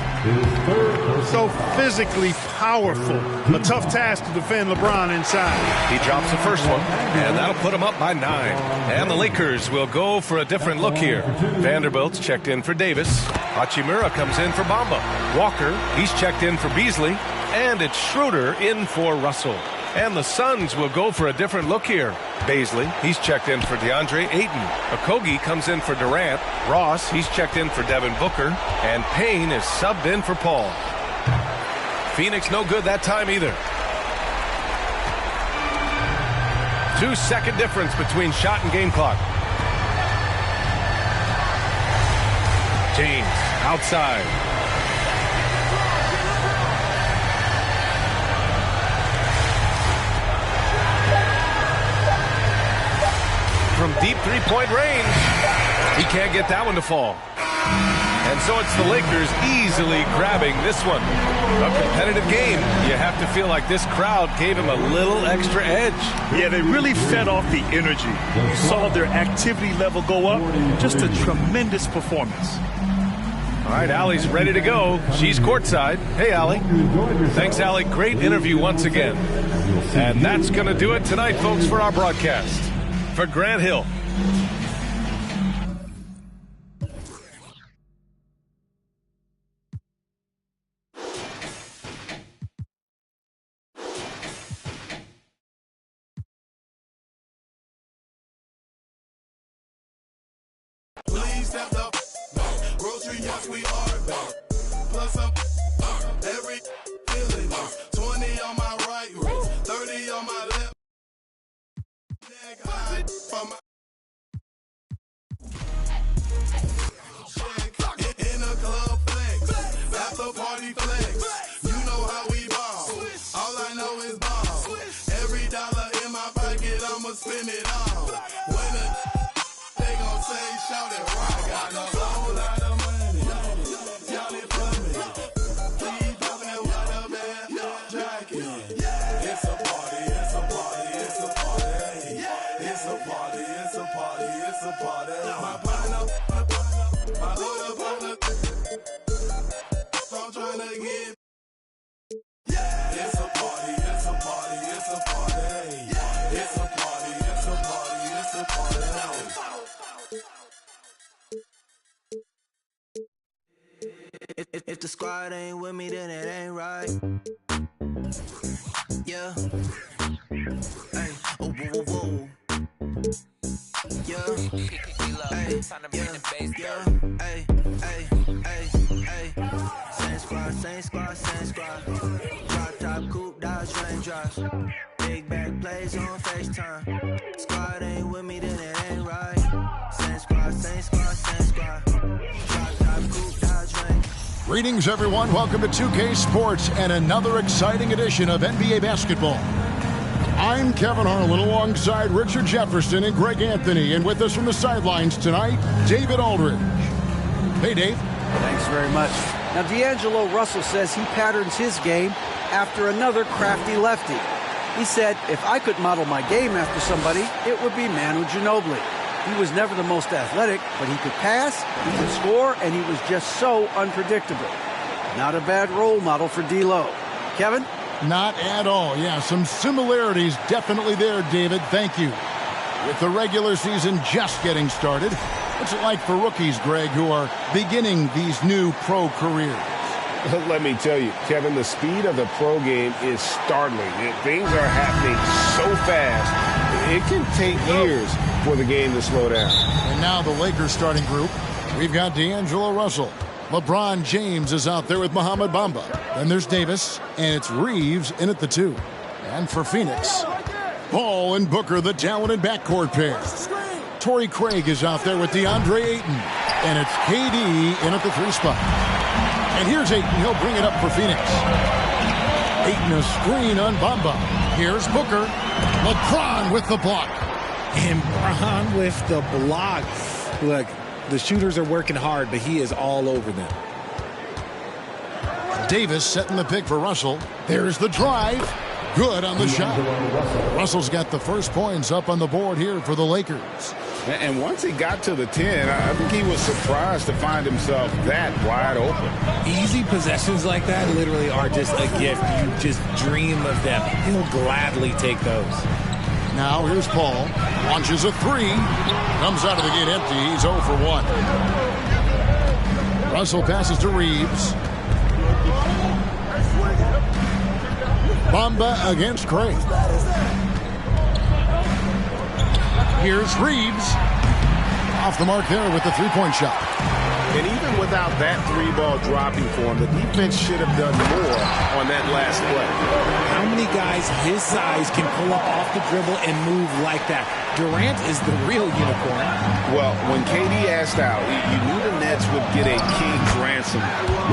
So physically powerful. A tough task to defend LeBron inside. He drops the first one, and that'll put him up by 9. And the Lakers will go for a different look here. Vanderbilt's checked in for Davis. Hachimura comes in for Bamba. Walker, he's checked in for Beasley. And it's Schroeder in for Russell. And the Suns will go for a different look here. Baisley, he's checked in for DeAndre Ayton. Okogie comes in for Durant. Ross, he's checked in for Devin Booker. And Payne is subbed in for Paul. Phoenix no good that time either. 2-second difference between shot and game clock. James, outside. From deep three-point range, he can't get that one to fall. And so it's the Lakers easily grabbing this one. A competitive game. You have to feel like this crowd gave him a little extra edge. Yeah, they really fed off the energy. You saw their activity level go up. Just a tremendous performance. All right, Allie's ready to go. She's courtside. Hey, Allie. Thanks, Allie. Great interview once again. And that's going to do it tonight, folks, for our broadcast. For Grant Hill. Please step up. Grocery, yes, we are back. Plus up every feeling. 20 on my right wrist, 30 on my left. From my in a club flex, after party flex. You know how we ball. All I know is ball. Every dollar in my pocket, I'ma spend it all. When they gon' say, shout it, rock. I got a whole lot of money. Y'all it for me. Please pop that with a bad jacket. It's a party, it's a party, it's a party. It's a party, it's a party, it's a party. My partner, my little partner. So I'm trying to get. It's a party, it's a party, it's a party. It's a party, it's a party, it's a party. If the squad ain't with me, then it ain't right. Yeah. Hey, oh, whoa, whoa, whoa. Yeah. Hey, yeah. Hey, hey, hey, hey. Same squad, same squad, same squad. Drop top, coupe, Dodge, Range drops. Big back plays on FaceTime. Squad ain't with me, then it ain't right. Same squad, same squad, same squad. Drop top, coupe, Dodge, Range. Greetings, everyone. Welcome to 2K Sports and another exciting edition of NBA basketball. I'm Kevin Harlan alongside Richard Jefferson and Greg Anthony. And with us from the sidelines tonight, David Aldridge. Hey, Dave. Thanks very much. Now, D'Angelo Russell says he patterns his game after another crafty lefty. He said, if I could model my game after somebody, it would be Manu Ginobili. He was never the most athletic, but he could pass, he could score, and he was just so unpredictable. Not a bad role model for D'Lo. Kevin? Not at all. Yeah, some similarities definitely there, David. Thank you. With the regular season just getting started, what's it like for rookies, Greg, who are beginning these new pro careers? Let me tell you, Kevin, the speed of the pro game is startling. Things are happening so fast, it can take years for the game to slow down. And now the Lakers starting group. We've got D'Angelo Russell. LeBron James is out there with Mohamed Bamba. Then there's Davis, and it's Reeves in at the 2. And for Phoenix, Paul and Booker, the talented backcourt pair. Torrey Craig is out there with DeAndre Ayton. And it's KD in at the 3 spot. And here's Ayton. He'll bring it up for Phoenix. Ayton a screen on Bamba. Here's Booker. LeBron with the block. And Bron with the block. Look, the shooters are working hard, but he is all over them. Davis setting the pick for Russell. There's the drive. Good on the shot. Russell's got the first points up on the board here for the Lakers. And once he got to the 10, I think he was surprised to find himself that wide open. Easy possessions like that literally are just a gift. You just dream of them. He'll gladly take those. Now here's Paul. Launches a 3. Comes out of the gate empty. He's 0 for 1. Russell passes to Reeves. Bamba against Craig. Here's Reeves. Off the mark there with the 3-point shot. And even without that 3-ball dropping for him, the defense should have done more on that last play. How many guys his size can pull up off the dribble and move like that? Durant is the real unicorn. Well, when KD asked out, you knew the Nets would get a king's ransom.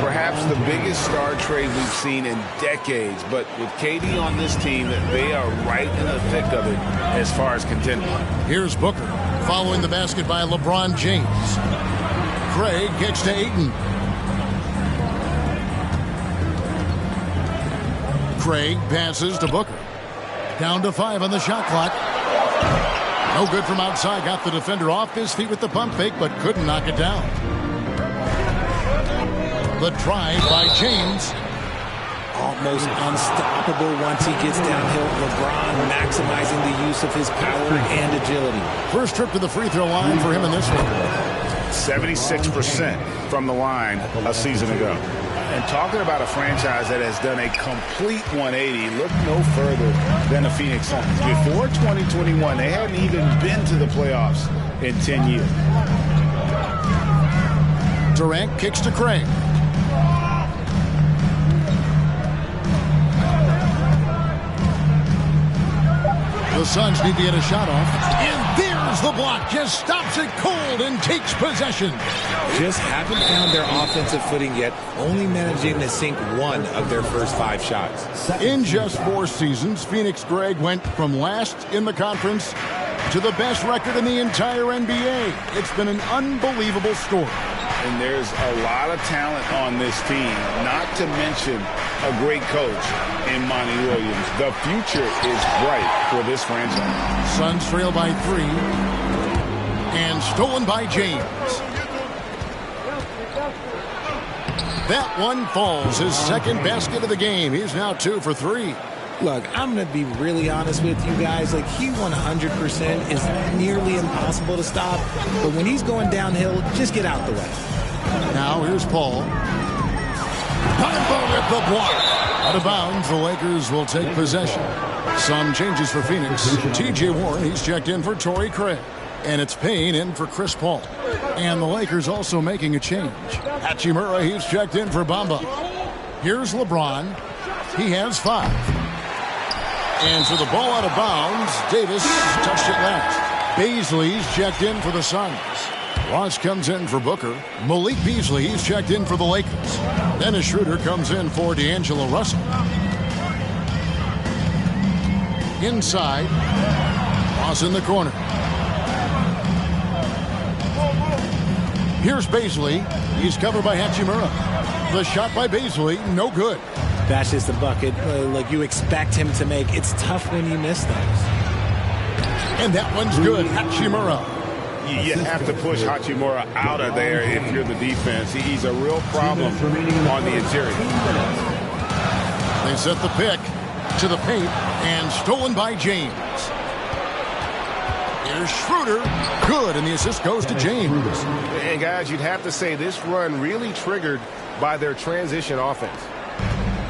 Perhaps the biggest star trade we've seen in decades. But with KD on this team, they are right in the thick of it as far as contending. Here's Booker following the basket by LeBron James. Craig gets to Ayton. Craig passes to Booker. Down to 5 on the shot clock. No good from outside. Got the defender off his feet with the pump fake, but couldn't knock it down. The drive by James. Almost unstoppable once he gets downhill. LeBron maximizing the use of his power and agility. First trip to the free throw line for him in this one. 76% from the line a season ago. And talking about a franchise that has done a complete 180, look no further than the Phoenix Suns. Before 2021, they hadn't even been to the playoffs in 10 years. Durant kicks to Craig. The Suns need to get a shot off. And there's the block. Just stops it cold and takes possession. Just haven't found their offensive footing yet. Only managing to sink 1 of their first 5 shots. In just 4 seasons, Phoenix, Greg, went from last in the conference to the best record in the entire NBA. It's been an unbelievable story. And there's a lot of talent on this team, not to mention a great coach in Monty Williams. The future is bright for this franchise. Suns trail by 3. And stolen by James. That one falls. His second basket of the game. He's now 2 for 3. Look, I'm going to be really honest with you guys. Like, he 100% is nearly impossible to stop. But when he's going downhill, just get out the way. Now here's Paul. Bamba with the block. Out of bounds, the Lakers will take possession. Some changes for Phoenix. T.J. Warren, he's checked in for Torrey Craig. And it's Payne in for Chris Paul. And the Lakers also making a change. Hachimura, he's checked in for Bamba. Here's LeBron. He has 5. And so the ball out of bounds. Davis touched it last. Baisley's checked in for the Suns. Ross comes in for Booker. Malik Beasley, he's checked in for the Lakers. Dennis Schroeder comes in for D'Angelo Russell. Inside. Ross in the corner. Here's Beasley. He's covered by Hachimura. The shot by Beasley, no good. That's just the bucket like you expect him to make. It's tough when you miss those. And that one's good. Hachimura. You have to push Hachimura out of there if you're the defense. He's a real problem on the interior. They set the pick to the paint and stolen by James. Here's Schroeder. Good, and the assist goes to James. And guys, you'd have to say this run really triggered by their transition offense.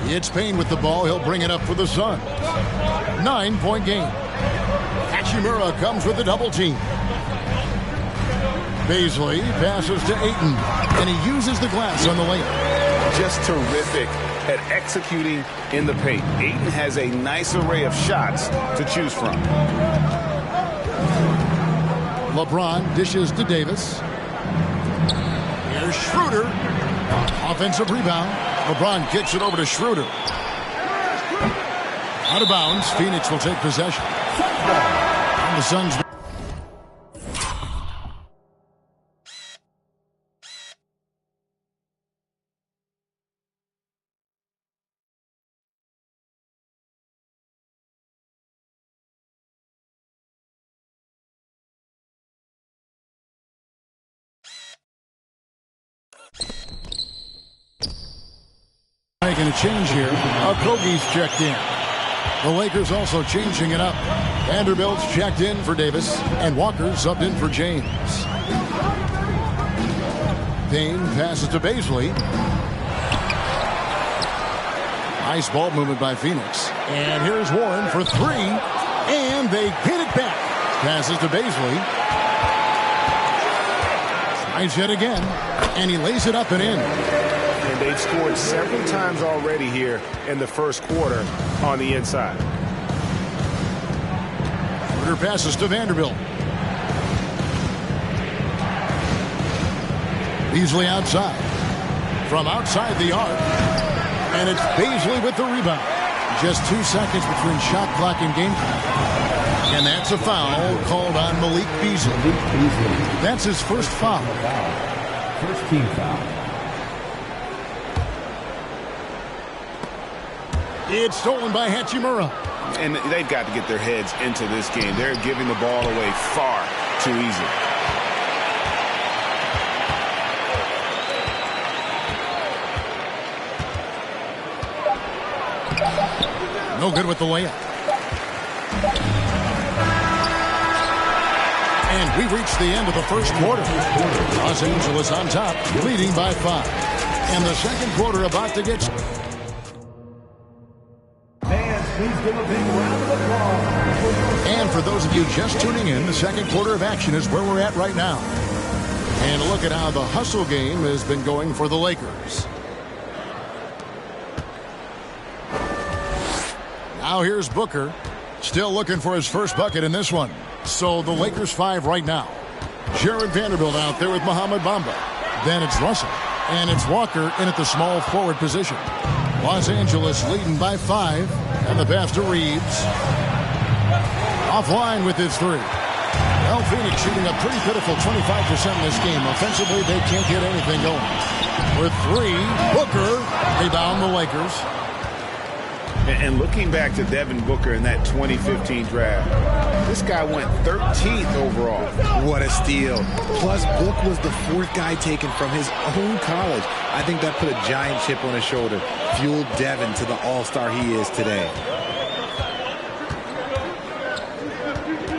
It's Payne with the ball. He'll bring it up for the Suns. 9-point game. Hachimura comes with the double team. Beasley passes to Ayton, and he uses the glass on the layup. Just terrific at executing in the paint. Ayton has a nice array of shots to choose from. LeBron dishes to Davis. Here's Schroeder. Offensive rebound. LeBron kicks it over to Schroeder. Out of bounds. Phoenix will take possession. And the Suns. Making a change here. Okogie's checked in. The Lakers also changing it up. Vanderbilt's checked in for Davis, and Walker's subbed in for James. Payne passes to Beasley. Nice ball movement by Phoenix. And here's Warren for three, and they get it back. Passes to Beasley. Tries yet again, and he lays it up and in. And they've scored several times already here in the first quarter on the inside. Schroeder passes to Vanderbilt. Beasley outside. From outside the arc. And it's Beasley with the rebound. Just 2 seconds between shot clock and game clock. And that's a foul called on Malik Beasley. That's his first foul. First team foul. It's stolen by Hachimura. And they've got to get their heads into this game. They're giving the ball away far too easy. No good with the layup. And we reach the end of the first quarter. Los Angeles on top, leading by 5. And the second quarter about to get... Please give a big round of applause. And for those of you just tuning in, the second quarter of action is where we're at right now. And look at how the hustle game has been going for the Lakers. Now here's Booker, still looking for his first bucket in this one. So the Lakers 5 right now. Jared Vanderbilt out there with Mohamed Bamba. Then it's Russell. And it's Walker in at the small forward position. Los Angeles leading by 5. And the pass to Reeves. Offline with his three. Well, Phoenix shooting a pretty pitiful 25% in this game. Offensively, they can't get anything going. With 3, Booker. Rebound the Lakers. And looking back to Devin Booker in that 2015 draft, this guy went 13th overall. What a steal. Plus, Book was the 4th guy taken from his own college. I think that put a giant chip on his shoulder, fueled Devin to the all-star he is today.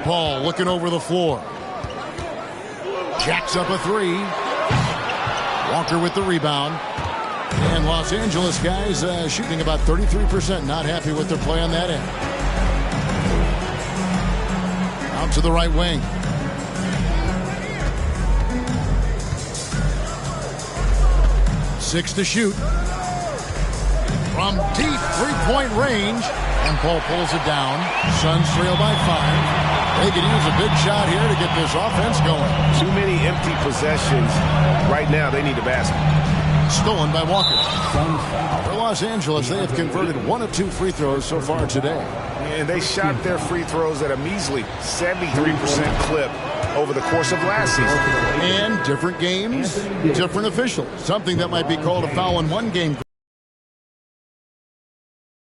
Paul looking over the floor. Jacks up a 3. Walker with the rebound. And Los Angeles guys shooting about 33%. Not happy with their play on that end. Out to the right wing. Six to shoot. From deep 3-point range. And Paul pulls it down. Suns trail by 5. They could use a big shot here to get this offense going. Too many empty possessions. Right now, they need a basket. Stolen by Walker. For Los Angeles, they have converted 1 of 2 free throws so far today. And they shot their free throws at a measly 73% clip over the course of last season. And different games, different officials. Something that might be called a foul in one game.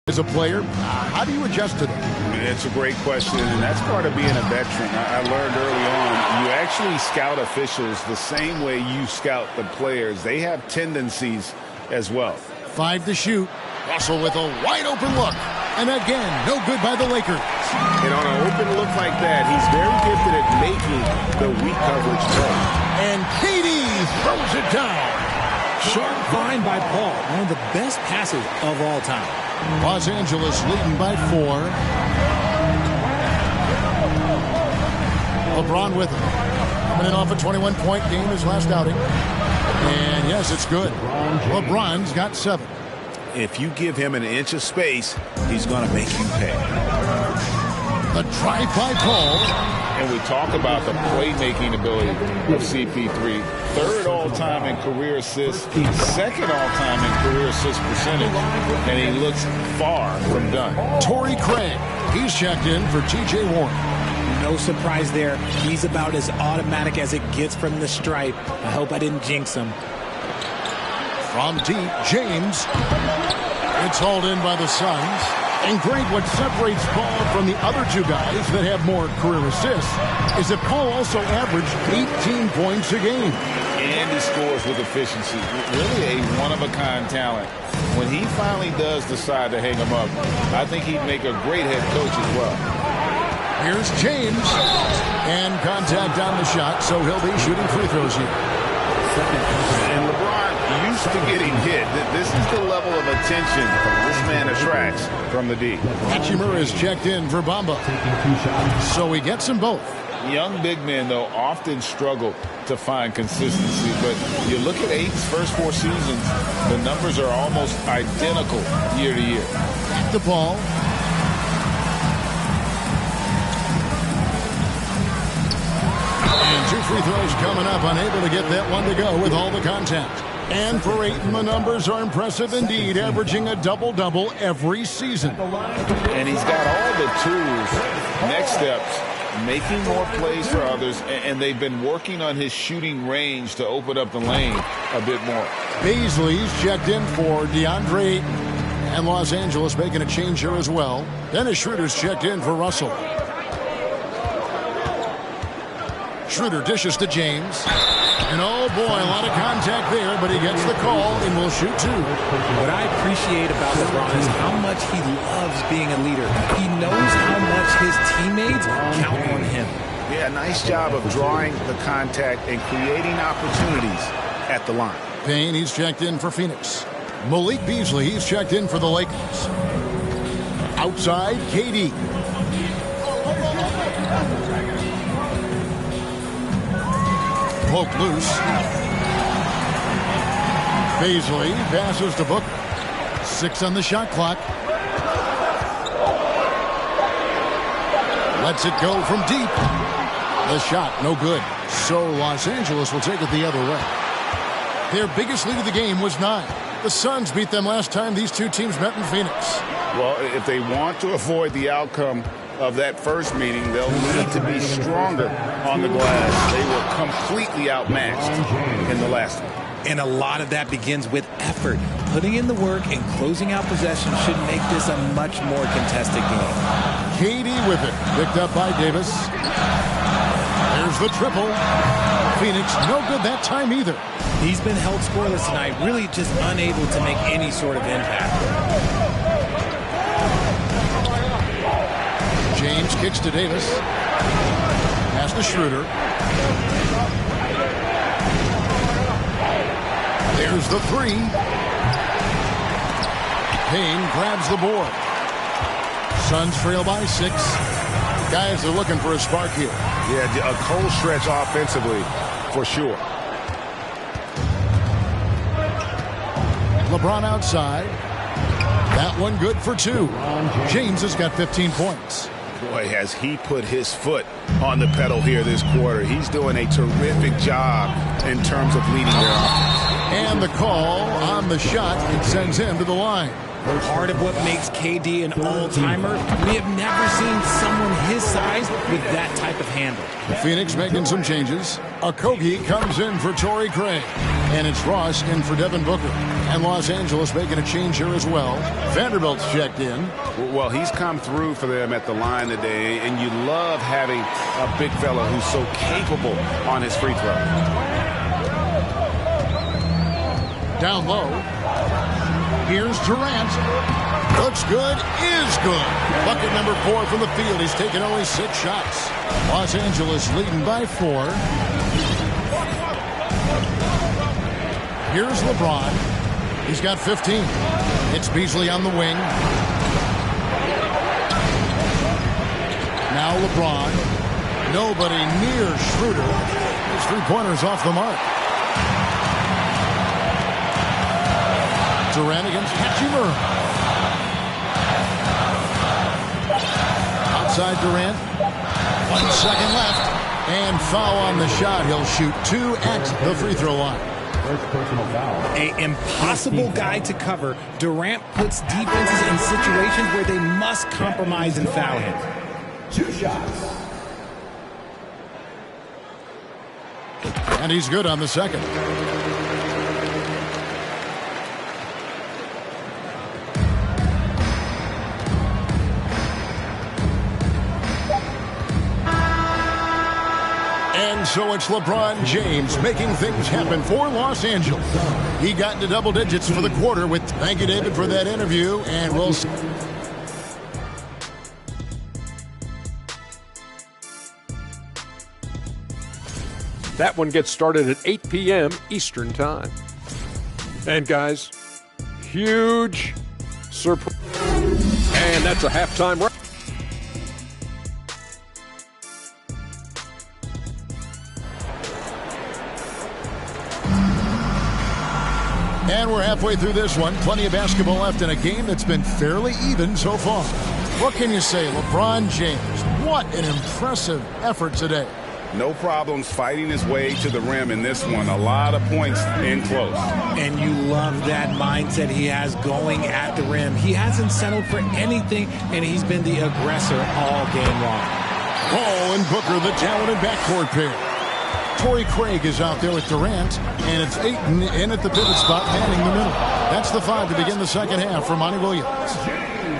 As a player, how do you adjust to that? It's a great question, and that's part of being a veteran. I learned early on, you actually scout officials the same way you scout the players. They have tendencies as well. 5 to shoot. Russell with a wide open look. And again, no good by the Lakers. And on an open look like that, he's very gifted at making the weak coverage play. And KD throws it down. Sharp find by Paul. One of the best passes of all time. Los Angeles leading by 4. LeBron with him. Coming in off a 21-point game his last outing. And yes, it's good. LeBron's got 7. If you give him an inch of space, he's going to make you pay. The drive by Paul. And we talk about the playmaking ability of CP3. 3rd all-time in career assists, 2nd all-time in career assist percentage, and he looks far from done. Torrey Craig, he's checked in for T.J. Warren. No surprise there. He's about as automatic as it gets from the stripe. I hope I didn't jinx him. From deep, James. It's hauled in by the Suns. And Greg, what separates Paul from the other 2 guys that have more career assists is that Paul also averaged 18 points a game. And he scores with efficiency. Really a one-of-a-kind talent. When he finally does decide to hang him up, I think he'd make a great head coach as well. Here's James. And contact on the shot, so he'll be shooting free throws here. And LeBron used to getting hit. This is the level of attention this man attracts from the D. Hachimura is checked in for Bamba. So he gets them both. Young big men, though, often struggle to find consistency. But you look at Ayton's first 4 seasons, the numbers are almost identical year to year. The ball. And 2 free throws coming up, unable to get that one to go with all the contact. And for Ayton, the numbers are impressive indeed, averaging a double-double every season. And he's got all the tools. Next steps, making more plays for others, and they've been working on his shooting range to open up the lane a bit more. Beasley's checked in for DeAndre Ayton. And Los Angeles making a change here as well. Dennis Schroeder's checked in for Russell. Schroeder dishes to James. And oh boy, a lot of contact there, but he gets the call and will shoot 2. What I appreciate about LeBron is how much he loves being a leader. He knows how much his teammates count on him. Yeah, nice job of drawing the contact and creating opportunities at the line. Payne, he's checked in for Phoenix. Malik Beasley, he's checked in for the Lakers. Outside, KD. Poke loose. Beasley passes to Booker. 6 on the shot clock. Lets it go from deep. The shot, no good. So Los Angeles will take it the other way. Their biggest lead of the game was 9. The Suns beat them last time these 2 teams met in Phoenix. Well, if they want to avoid the outcome of that first meeting, they'll need to be stronger on the glass. They were completely outmatched in the last one. And a lot of that begins with effort. Putting in the work and closing out possession should make this a much more contested game. KD with it. Picked up by Davis. There's the triple. Phoenix, no good that time either. He's been held scoreless tonight, really just unable to make any sort of impact. James kicks to Davis. Pass to Schroeder. There's the 3. Payne grabs the board. Suns trail by 6. Guys are looking for a spark here. Yeah, a cold stretch offensively for sure. LeBron outside. That one good for 2. James has got 15 points. Boy, has he put his foot on the pedal here this quarter. He's doing a terrific job in terms of leading their offense. And the call on the shot, it sends him to the line. Part of what makes KD an all-timer, we have never seen someone his size with that type of handle. Phoenix making some changes. Okogie comes in for Torrey Craig. And it's Ross in for Devin Booker. And Los Angeles making a change here as well. Vanderbilt's checked in. Well, he's come through for them at the line today, and you love having a big fella who's so capable on his free throw. Down low. Here's Durant. Looks good, is good. Bucket number 4 from the field. He's taken only 6 shots. Los Angeles leading by 4. Here's LeBron. He's got 15. It's Beasley on the wing. Now LeBron. Nobody near Schroeder. His three-pointer's off the mark. Durant against Hachimura. Outside Durant. 1 second left. And foul on the shot. He'll shoot 2 at the free throw line. An impossible guy to cover. Durant puts defenses in situations where they must compromise and foul him. 2 shots. And he's good on the second. And so it's LeBron James making things happen for Los Angeles. He got into double digits for the quarter with thank you, David, for that interview. And we'll see. That one gets started at 8 p.m. Eastern Time. And guys, huge surprise. And that's a halftime right. And we're halfway through this one. Plenty of basketball left in a game that's been fairly even so far. What can you say? LeBron James, what an impressive effort today. No problems fighting his way to the rim in this one. A lot of points in close. And you love that mindset he has going at the rim. He hasn't settled for anything, and he's been the aggressor all game long. Paul and Booker, the talented backcourt pair. Torrey Craig is out there with Durant, and it's Ayton in at the pivot spot, manning the middle. That's the 5 to begin the second half for Monty Williams.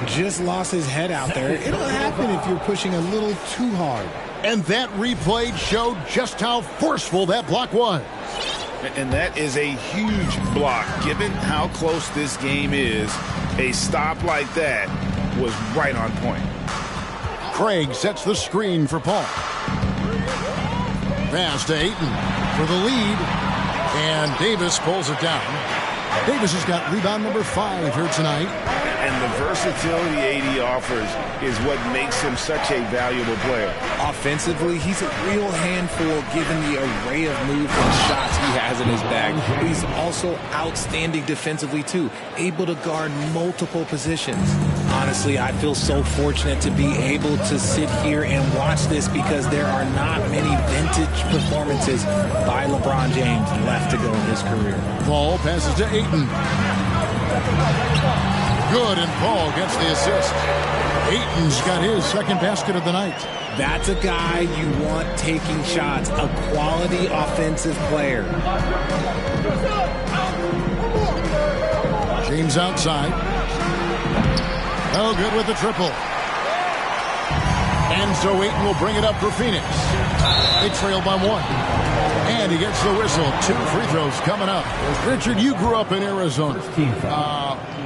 Just lost his head out there. It'll happen if you're pushing a little too hard. And that replay showed just how forceful that block was. And that is a huge block. Given how close this game is, a stop like that was right on point. Craig sets the screen for Paul. Pass to Ayton for the lead. And Davis pulls it down. Davis has got rebound number 5 here tonight. And the versatility AD offers is what makes him such a valuable player. Offensively, he's a real handful given the array of moves and shots he has in his bag. But he's also outstanding defensively, too, able to guard multiple positions. Honestly, I feel so fortunate to be able to sit here and watch this because there are not many vintage performances by LeBron James left to go in his career. Paul passes to Ayton. Good, and Paul gets the assist. Ayton's got his second basket of the night. That's a guy you want taking shots, a quality offensive player. James outside. Oh, good with the triple. And so Ayton will bring it up for Phoenix. They trail by 1. And he gets the whistle. 2 free throws coming up. Richard, you grew up in Arizona.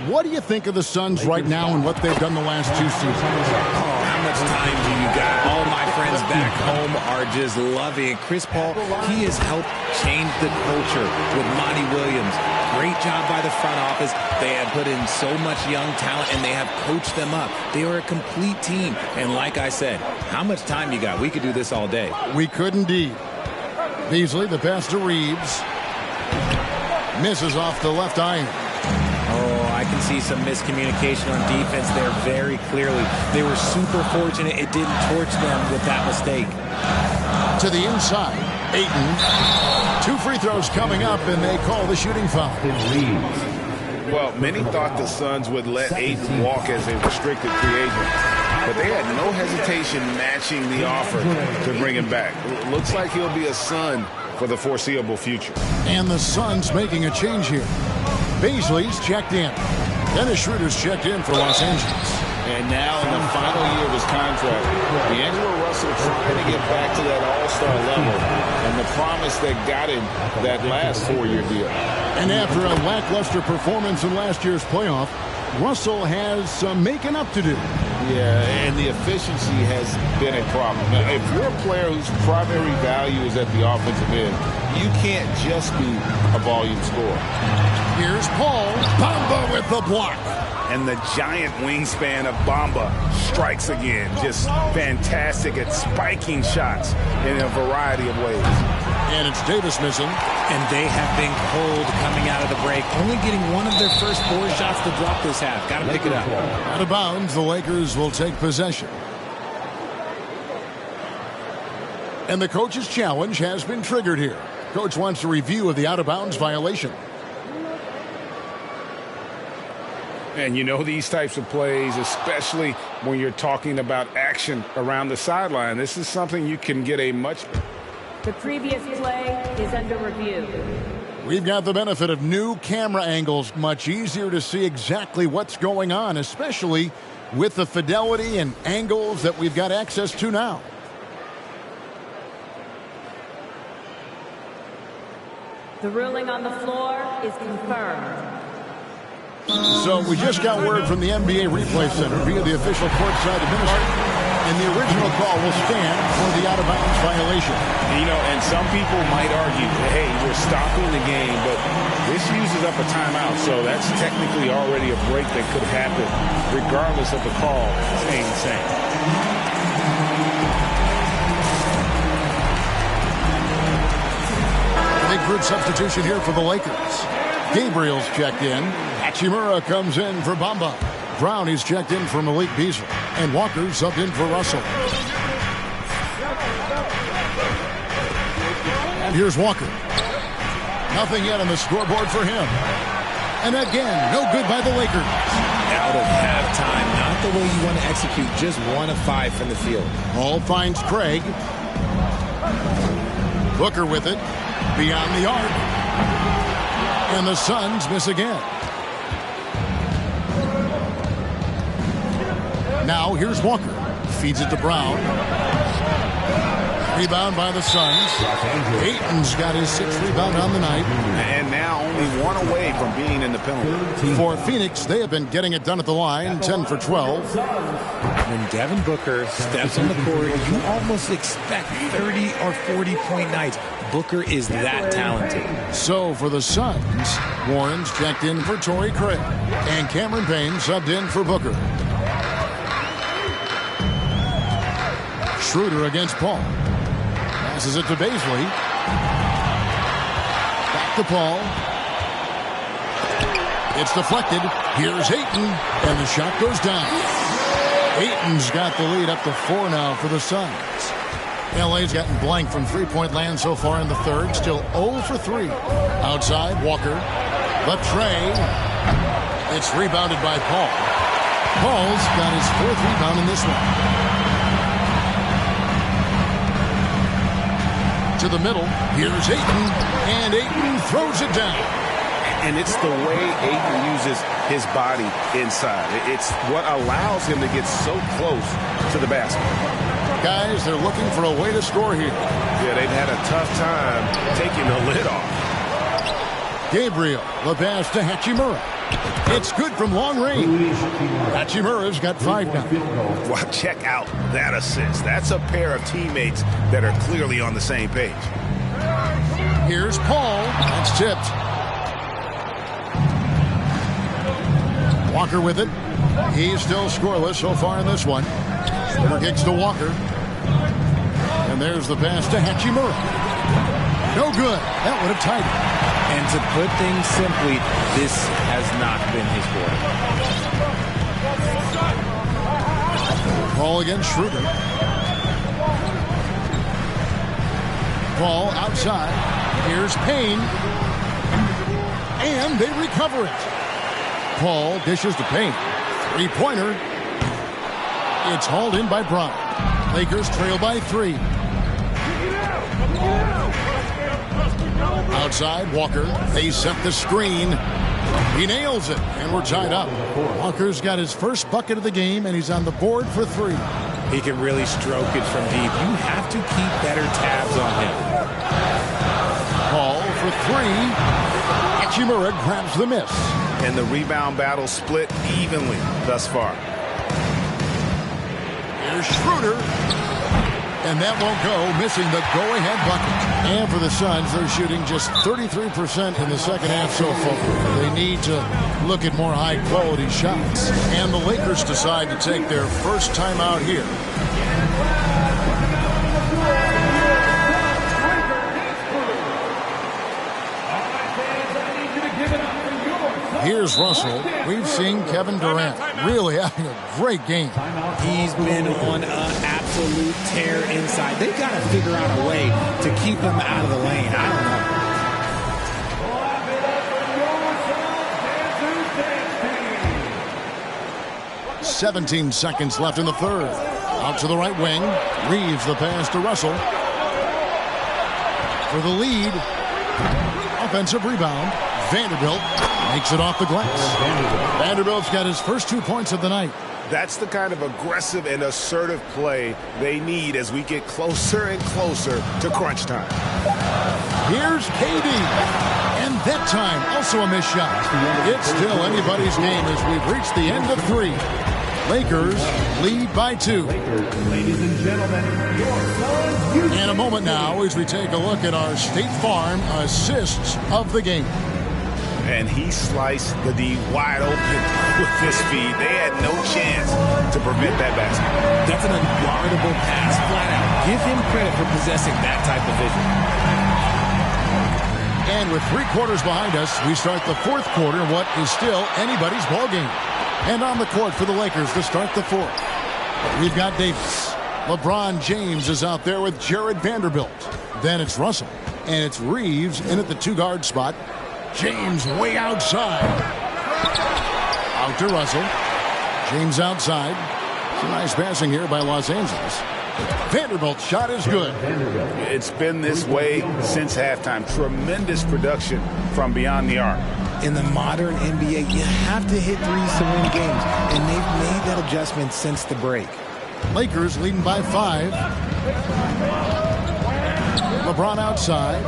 What do you think of the Suns right now and what they've done the last 2 seasons? Oh, how much time do you got? All my friends back home are just loving it. Chris Paul, he has helped change the culture with Monty Williams. Great job by the front office. They have put in so much young talent, and they have coached them up. They are a complete team. And like I said, how much time you got? We could do this all day. We could indeed. Beasley, the pass to Reeves. Misses off the left iron. Oh, I I can see some miscommunication on defense there very clearly. They were super fortunate it didn't torch them with that mistake. To the inside, Ayton. 2 free throws coming up, and they call the shooting foul. Well, many thought the Suns would let Ayton walk as a restricted free agent, but they had no hesitation matching the offer to bring him back. Looks like he'll be a Sun for the foreseeable future. And the Suns making a change here. Baisley's checked in. Dennis Schroeder's checked in for Los Angeles. And now in the final year of his contract, D'Angelo Russell trying to get back to that all-star level and the promise that got him that last 4-year deal. And after a lackluster performance in last year's playoff, Russell has some making up to do. Yeah, and the efficiency has been a problem. Now, if you're a player whose primary value is at the offensive end, you can't just be a volume scorer. Here's Paul. Bamba with the block. And the giant wingspan of Bamba strikes again. Just fantastic at spiking shots in a variety of ways. And it's Davis missing. And they have been cold coming out of the break. Only getting one of their first 4 shots to drop this half. Got to pick it up. Out of bounds, the Lakers will take possession. And the coach's challenge has been triggered here. Coach wants a review of the out-of-bounds violation. And you know these types of plays, especially when you're talking about action around the sideline, this is something you can get a much... The previous play is under review. We've got the benefit of new camera angles. Much easier to see exactly what's going on, especially with the fidelity and angles that we've got access to now. The ruling on the floor is confirmed. So we just got word from the NBA Replay Center via the official courtside administrator, and the original call will stand for the out-of-bounds violation. You know, and some people might argue, hey, we're stopping the game, but this uses up a timeout, so that's technically already a break that could happen regardless of the call staying the same. Big group substitution here for the Lakers. Gabriel's checked in. Hachimura comes in for Bamba. Brown is checked in for Malik Beasley. And Walker's subbed in for Russell. And here's Walker. Nothing yet on the scoreboard for him. And again, no good by the Lakers. Out of halftime, not the way you want to execute. Just 1 of 5 from the field. Ball finds Craig. Booker with it. Beyond the arc. And the Suns miss again. Now here's Walker. Feeds it to Brown. Rebound by the Suns. Ayton's got his 6th rebound on the night. And now only 1 away from being in the penalty. For Phoenix, they have been getting it done at the line. 10 for 12. When Devin Booker steps on the court, you almost expect 30 or 40-point nights. Booker is that talented. So for the Suns, Warren's checked in for Torrey Craig. And Cameron Payne subbed in for Booker. Schroeder against Paul. Passes it to Baisley. Back to Paul. It's deflected. Here's Ayton. And the shot goes down. Ayton's got the lead up to 4 now for the Suns. LA's gotten blank from three-point land so far in the third. Still 0 for 3. Outside, Walker. The tray. It's rebounded by Paul. Paul's got his 4th rebound in this one. To the middle. Here's Ayton. And Ayton throws it down. And it's the way Ayton uses his body inside. It's what allows him to get so close to the basket. Guys, they're looking for a way to score here. Yeah, they've had a tough time taking the lid off. Gabriel, the pass to Hachimura. It's good from long range. Hachimura's got 5 now. Well, check out that assist. That's a pair of teammates that are clearly on the same page. Here's Paul. That's tipped. Walker with it. He's still scoreless so far in this one. Kicks to Walker. And there's the pass to Hachimura. No good. That would have tied it. And to put things simply, this has not been his quarter. Ball against Schroeder. Ball outside. Here's Payne. And they recover it. Paul dishes to Payne. Three-pointer. It's hauled in by Brown. Lakers trail by 3. Outside, Walker. They set the screen. He nails it, and we're tied up. Walker's got his first bucket of the game, and he's on the board for 3. He can really stroke it from deep. You have to keep better tabs on him. Paul for 3. Hachimura grabs the miss. And the rebound battle split evenly thus far. Here's Schroeder. And that won't go, missing the go-ahead bucket. And for the Suns, they're shooting just 33% in the second half so far. They need to look at more high-quality shots. And the Lakers decide to take their first timeout here. Here's Russell. We've seen Kevin Durant really having a great game. He's been on an absolute tear inside. They've got to figure out a way to keep him out of the lane. I don't know. 17 seconds left in the third. Out to the right wing. Reeves the pass to Russell. For the lead. Offensive rebound. Vanderbilt makes it off the glass. Vanderbilt's got his first 2 points of the night. That's the kind of aggressive and assertive play they need as we get closer and closer to crunch time. Here's KD. And that time, also a missed shot. It's still anybody's game as we've reached the end of 3. Lakers lead by 2. Ladies and gentlemen, And a moment now as we take a look at our State Farm assists of the game. And he sliced the D wide open with his feed. They had no chance to prevent that basket. That's an unguardable pass, flat out. Give him credit for possessing that type of vision. And with 3 quarters behind us, we start the 4th quarter in what is still anybody's ball game. And on the court for the Lakers to start the 4th. We've got Davis. LeBron James is out there with Jared Vanderbilt. Then it's Russell. And it's Reeves in at the 2-guard spot. James way outside. Out to Russell. James outside. Some nice passing here by Los Angeles. Vanderbilt's shot is good. It's been this way since halftime. Tremendous production from beyond the arc. In the modern NBA, you have to hit threes to win games, and they've made that adjustment since the break. Lakers leading by 5. LeBron outside.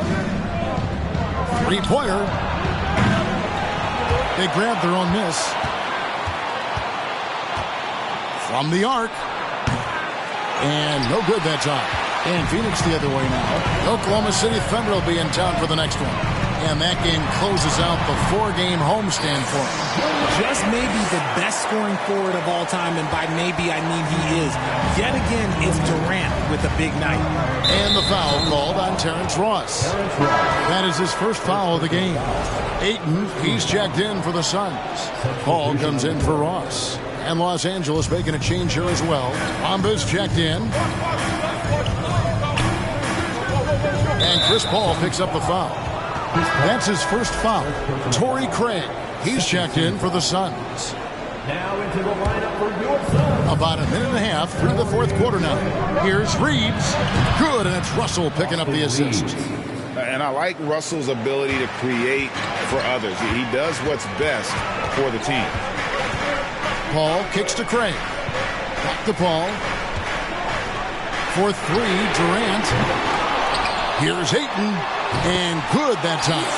3-pointer. They grabbed their own miss. From the arc. And no good that time. And Phoenix the other way now. The Oklahoma City Thunder will be in town for the next one. And that game closes out the 4-game homestand for him. Just maybe the best scoring forward of all time, and by maybe I mean he is. Yet again, it's Durant with a big night. And the foul called on Terrence Ross. That is his first foul of the game. Ayton, he's checked in for the Suns. Paul comes in for Ross. And Los Angeles making a change here as well. Bamba's checked in. And Chris Paul picks up the foul. That's his first foul. Torrey Craig, he's checked in for the Suns. now into the lineup for your Suns. About a minute and a half through the 4th quarter now. Here's Reeves. Good, and it's Russell picking up the assist. And I like Russell's ability to create for others. He does what's best for the team. Paul kicks to Craig. Back to Paul. For 3, Durant. Here's Ayton. And good that time.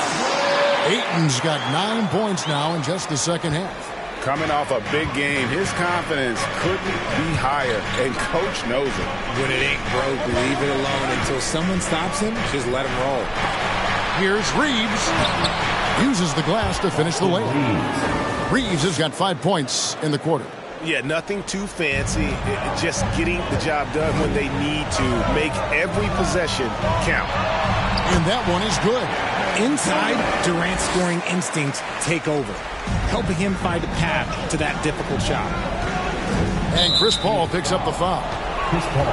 Ayton's got 9 points now in just the second half. Coming off a big game, his confidence couldn't be higher, and Coach knows it. When it ain't broke, leave it alone until someone stops him. Just let him roll. Here's Reeves. Uses the glass to finish the layup. Reeves has got 5 points in the quarter. Yeah, nothing too fancy. Just getting the job done when they need to. Make every possession count. And that one is good. Inside, Durant's scoring instincts take over, helping him find a path to that difficult shot. And Chris Paul picks up the foul.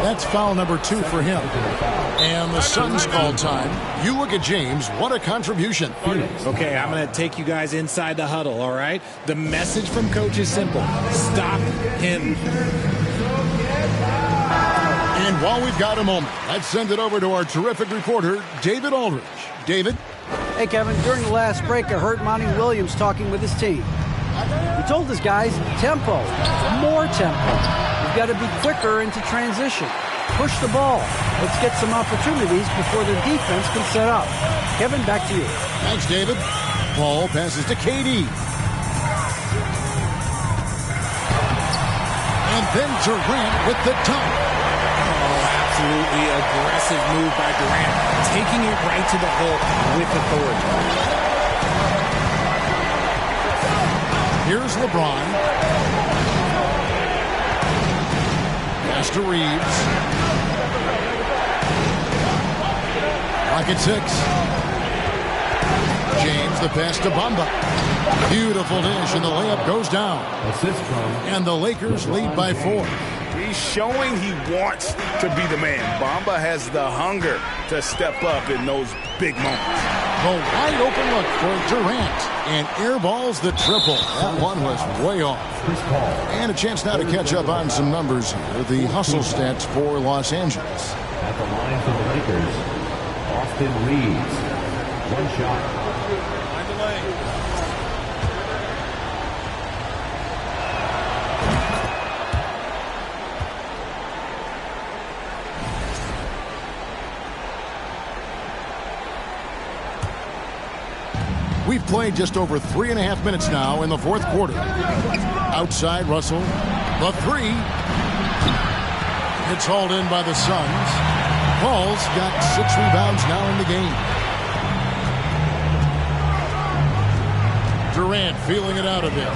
That's foul number 2 for him. And the Suns call time. You look at James. What a contribution. Okay, I'm going to take you guys inside the huddle, all right? The message from Coach is simple. Stop him. And while we've got a moment, let's send it over to our terrific reporter, David Aldridge. David? Hey, Kevin, during the last break, I heard Monty Williams talking with his team. He told his guys, tempo, more tempo. We've got to be quicker into transition. Push the ball. Let's get some opportunities before the defense can set up. Kevin, back to you. Thanks, David. Ball passes to KD. And then Durant with the dunk. Absolutely aggressive move by Durant, taking it right to the hole with authority. Here's LeBron. Pass to Reeves. Rocket 6. James, the pass to Bamba. Beautiful dish, and the layup goes down. And the Lakers lead by 4. He's showing he wants to be the man. Bamba has the hunger to step up in those big moments. The wide open look for Durant. And airballs the triple. That one was way off. And a chance now to catch up on some numbers here. The hustle stats for Los Angeles. At the line for the Lakers, Austin Reeves. 1 shot. We've played just over 3.5 minutes now in the fourth quarter. Outside, Russell. The 3. It's hauled in by the Suns. Paul's got 6 rebounds now in the game. Durant feeling it out a bit.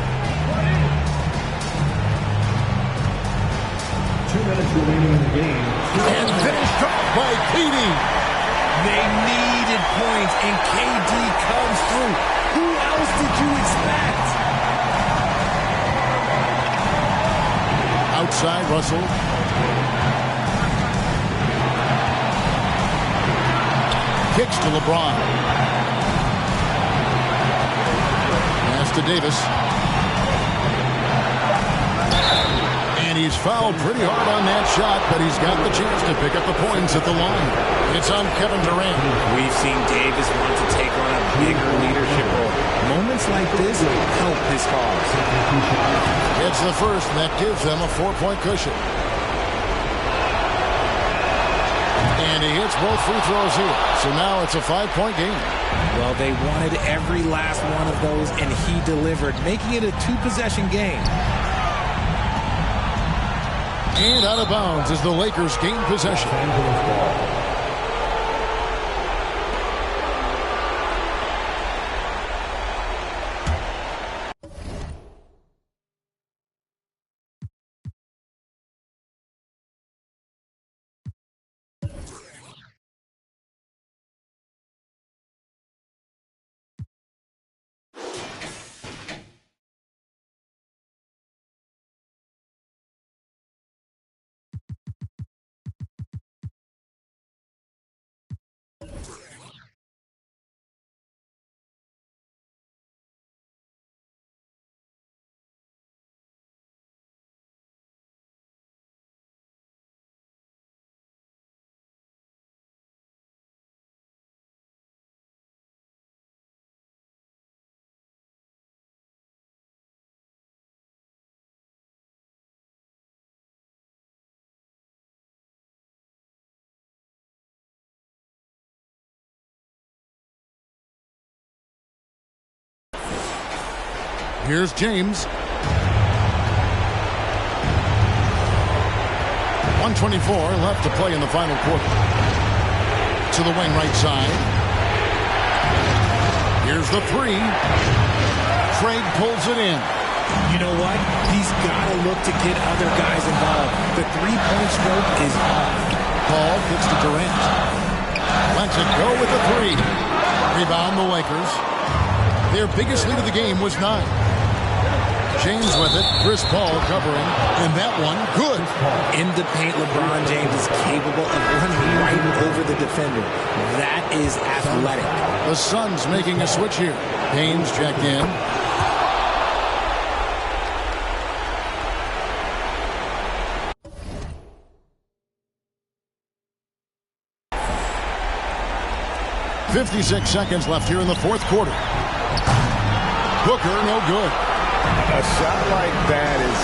2 minutes remaining in the game. And finished off by KD. They needed points, and KD comes through. Who else did you expect? Outside, Russell. Kicks to LeBron. Pass to Davis. And he's fouled pretty hard on that shot, but he's got the chance to pick up the points at the line. It's on Kevin Durant. We've seen Davis want to take on a bigger leadership role. Moments like this help his cause. It's the first, and that gives them a 4-point cushion. And he hits both free throws here. So now it's a 5-point game. Well, they wanted every last one of those, and he delivered, making it a 2-possession game. And out of bounds as the Lakers gain possession. Here's James. 1:24 left to play in the final quarter. To the wing right side. Here's the 3. Craig pulls it in. You know what? He's got to look to get other guys involved. The 3-point stroke is off. Paul gets to Durant. lets it go with a three. Rebound the Lakers. Their biggest lead of the game was 9. James with it. Chris Paul covering. And that one, good. In the paint, LeBron James is capable of running right over the defender. That is athletic. The Suns making a switch here. Haynes checked in. .56 seconds left here in the fourth quarter. Booker, no good. A shot like that is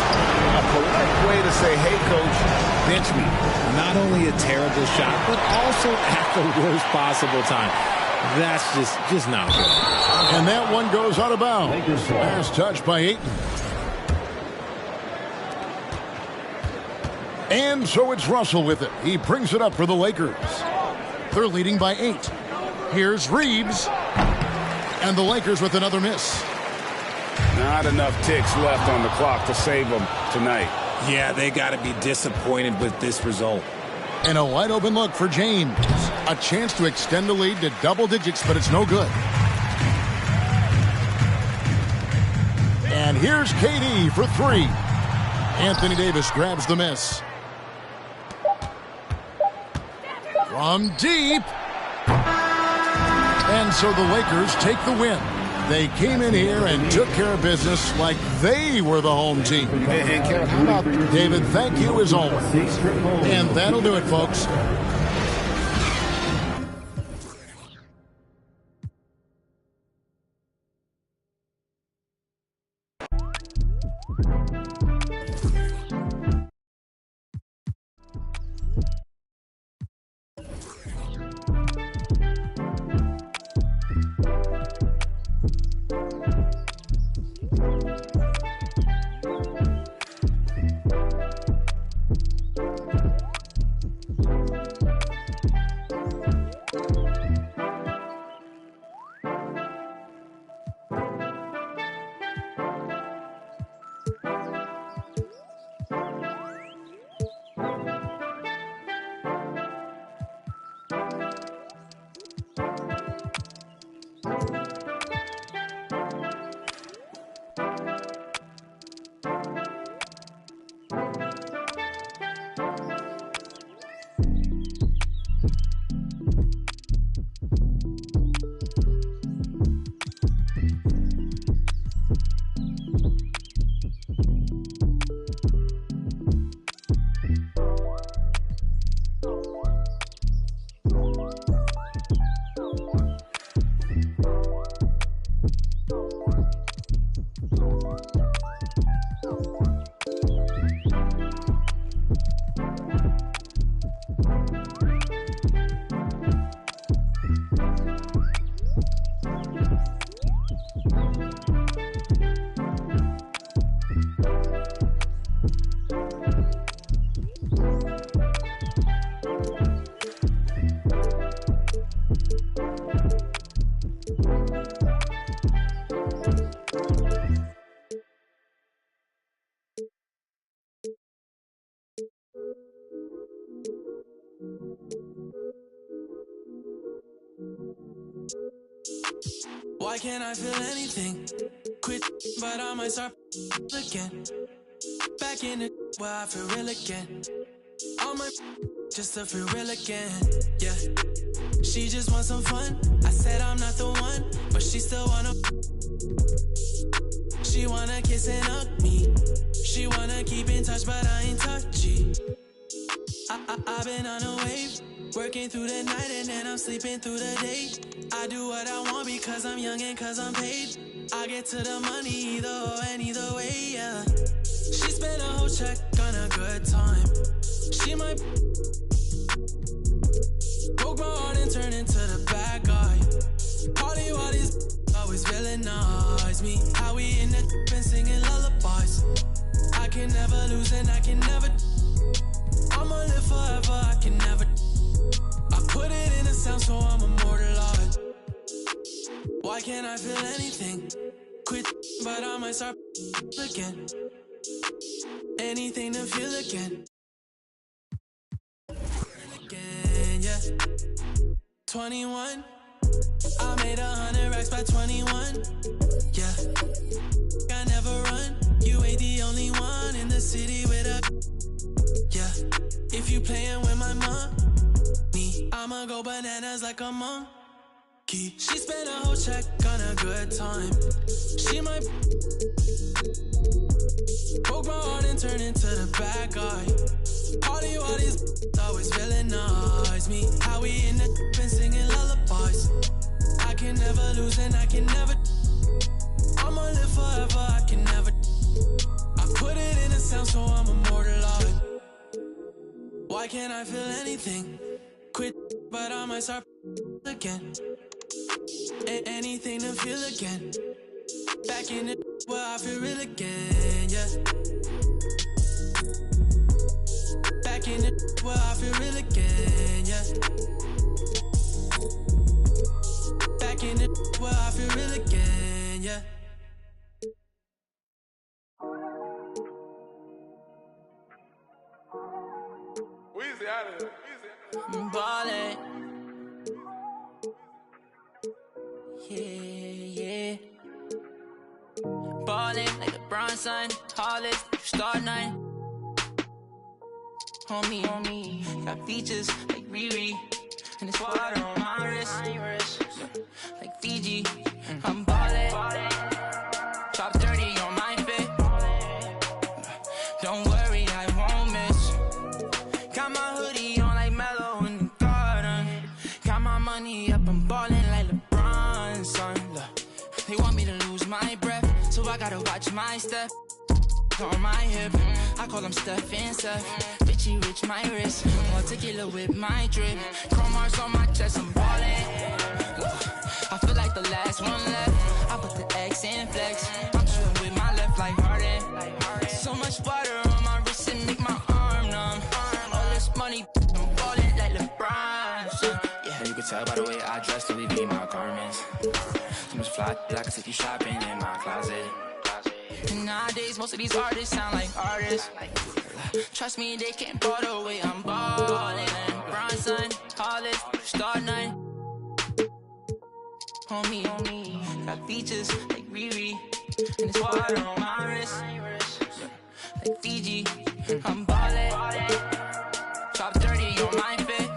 a polite way to say, hey, coach, bench me. Not only a terrible shot, but also at the worst possible time. That's just not good. And that one goes out of bounds. Last touch by Ayton. And so it's Russell with it. He brings it up for the Lakers. They're leading by 8. Here's Reeves. And the Lakers with another miss. Not enough ticks left on the clock to save them tonight. Yeah, they got to be disappointed with this result. And a wide open look for James. A chance to extend the lead to double digits, but it's no good. And here's KD for 3. Anthony Davis grabs the miss. From deep. And so the Lakers take the win. They came in here and took care of business like they were the home team. David, thank you as always. And that'll do it, folks. Why can't I feel anything? Quit, but I might start again. Back in the where I feel real again. All my just to feel real again. Yeah, she just wants some fun. I said I'm not the one, but she still wanna. She wanna kiss and hug me. She wanna keep in touch, but I ain't touchy. I've been on a wave, working through the night and then I'm sleeping through the day. I do what I want because I'm young and cause I'm paid. I get to the money either or and either way, yeah. She spent a whole check on a good time. She might broke my heart and turn into the bad guy. Party while these always villainize me. How we in the been singing lullabies. I can never lose and I can never. I'ma live forever, I can never. I put it in a sound so I'm immortalized. Why can't I feel anything? Quit, but I might start again. Anything to feel again. Again, yeah. 21. I made 100 racks by 21. Yeah. I never run. You ain't the only one in the city with a. Yeah. If you playin' with my money, I'ma go bananas like a monkey. She spent a whole check on a good time. She might broke my heart and turn into the bad guy. All these always villainize me. How we in the and singing lullabies. I can never lose and I can never. I'ma live forever, I can never. I put it in a sound so I'm immortalized. Why can't I feel anything? Quit, but I might start again. Anything to feel again. Back in it where I feel real again, yeah. Back in it where I feel real again, yeah. Back in it where I feel real again, yeah. Weezy out of here. I'm ballin'. Yeah. Ballin' like LeBron, son. Tallest, star 9. Homie, got features like Riri. And it's water on my wrist. Like Fiji, I'm ballin'. Top 30 on my fit. Don't worry, I won't miss. Got my hoodie on like Mellow in the garden. Got my money up, I'm ballin' like LeBron, son. Look, they want me to lose my breath, so I gotta watch my step. On my hip, I call them Steph and Seth. Bitchy rich, my wrist. More tequila with my drip. Chrome hearts on my chest, I'm ballin'. I feel like the last one left. I put the X in flex. I'm shooting with my left like Harden. So much water on my wrist and make my arm numb. All this money, I'm ballin' like LeBron. Yeah, you can tell by the way I dress to leave my garments. Too much fly, I can take you shopping in my closet. And nowadays, most of these artists sound like artists. Trust me, they can't ball the way I'm ballin'. Bronson, tallest, star 9. Homie, got features like Riri. And it's water on my wrist. Like Fiji, I'm ballin'. Top 30 on my fit.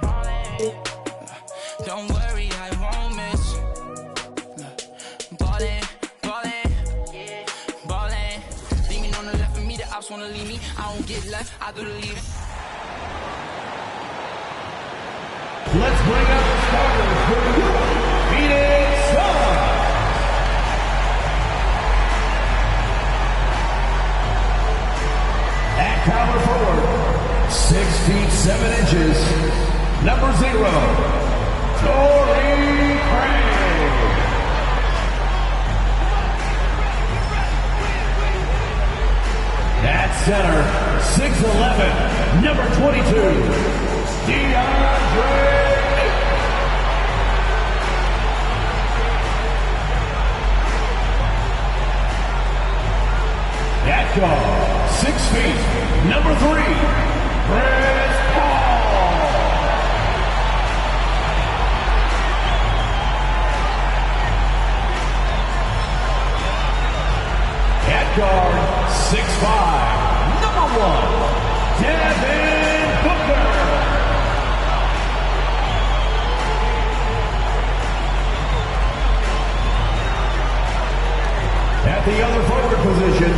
Don't worry, I won't miss. Ballin'. Wanna leave me, I don't get left, I do the lead. Let's bring up the starters for the Phoenix Suns. At power forward, 6 feet 7 inches, number 0, Torrey Craig. At center, 6'11", number 22, DeAndre Ayton. At guard, 6 feet, number 3, Chris Paul. At guard, 6'5", number 1, Devin Booker. At the other forward position,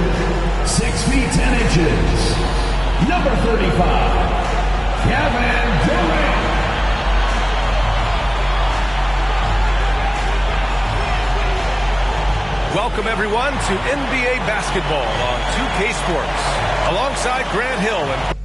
6 feet 10 inches, number 35, Kevin Durant. Welcome, everyone, to NBA basketball on 2K Sports. Alongside Grant Hill and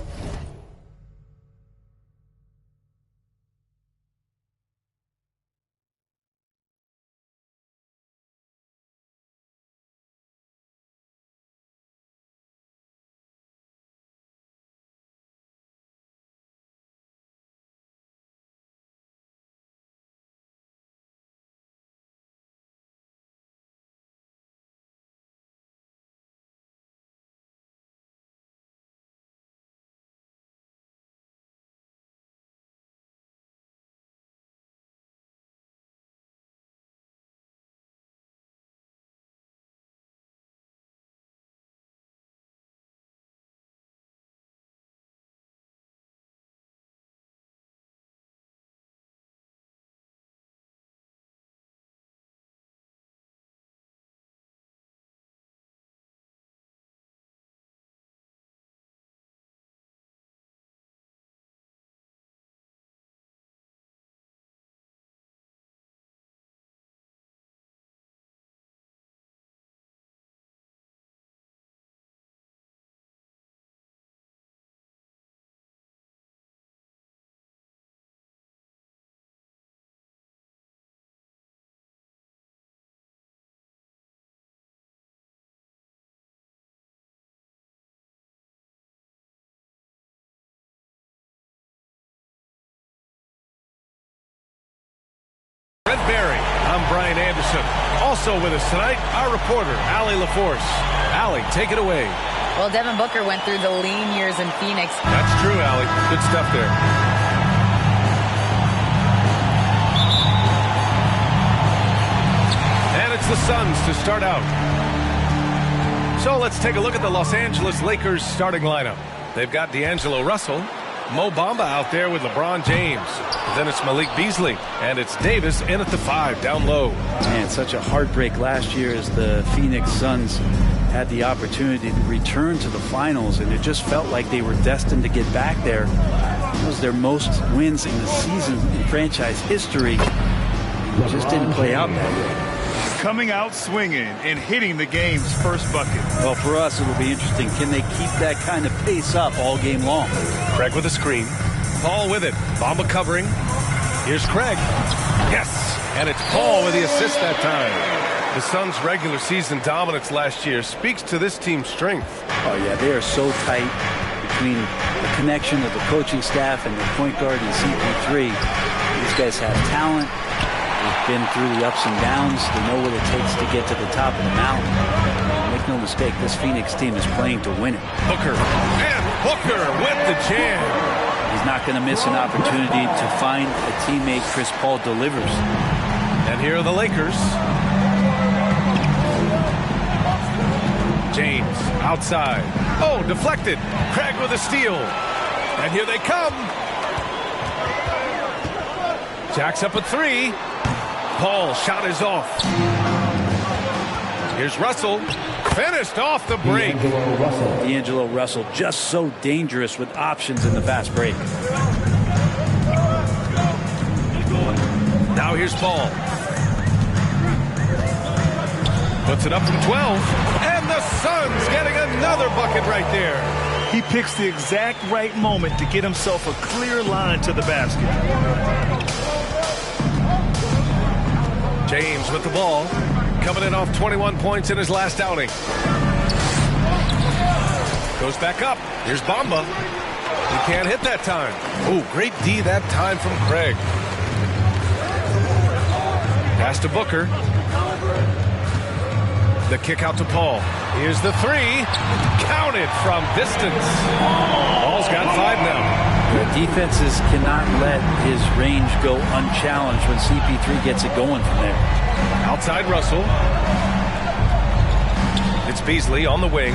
Brian Anderson. Also with us tonight, our reporter, Allie LaForce. Allie, take it away. Well, Devin Booker went through the lean years in Phoenix. That's true, Allie. Good stuff there. And it's the Suns to start out. So let's take a look at the Los Angeles Lakers starting lineup. They've got D'Angelo Russell, Mo Bamba out there with LeBron James. Then it's Malik Beasley, and it's Davis in at the 5, down low. Man, such a heartbreak last year as the Phoenix Suns had the opportunity to return to the finals, and it just felt like they were destined to get back there. It was their most wins in the season in franchise history. It just didn't play out that way. Coming out swinging and hitting the game's first bucket. Well, for us, it'll be interesting. Can they keep that kind of pace up all game long? Craig with a screen. Paul with it. Bamba covering. Here's Craig. Yes! And it's Paul with the assist that time. The Suns' regular season dominance last year speaks to this team's strength. Oh, yeah, they are so tight between the connection of the coaching staff and the point guard and CP3. These guys have talent. They've been through the ups and downs. They know what it takes to get to the top of the mountain. Make no mistake, this Phoenix team is playing to win it. Booker. And Booker with the jam. He's not going to miss an opportunity to find a teammate. Chris Paul delivers. And here are the Lakers. James outside. Oh, deflected. Craig with a steal. And here they come. Jack's up at 3. Paul shot is off. Here's Russell. Finished off the break. D'Angelo Russell just so dangerous with options in the fast break. Now here's Paul. Puts it up from 12. And the Suns getting another bucket right there. He picks the exact right moment to get himself a clear line to the basket. James with the ball, coming in off 21 points in his last outing. Goes back up. Here's Bamba. He can't hit that time. Oh, great D that time from Craig. Pass to Booker. The kick out to Paul. Here's the 3. Counted from distance. Paul's got 5 now. The defenses cannot let his range go unchallenged when CP3 gets it going from there. Outside Russell. It's Beasley on the wing.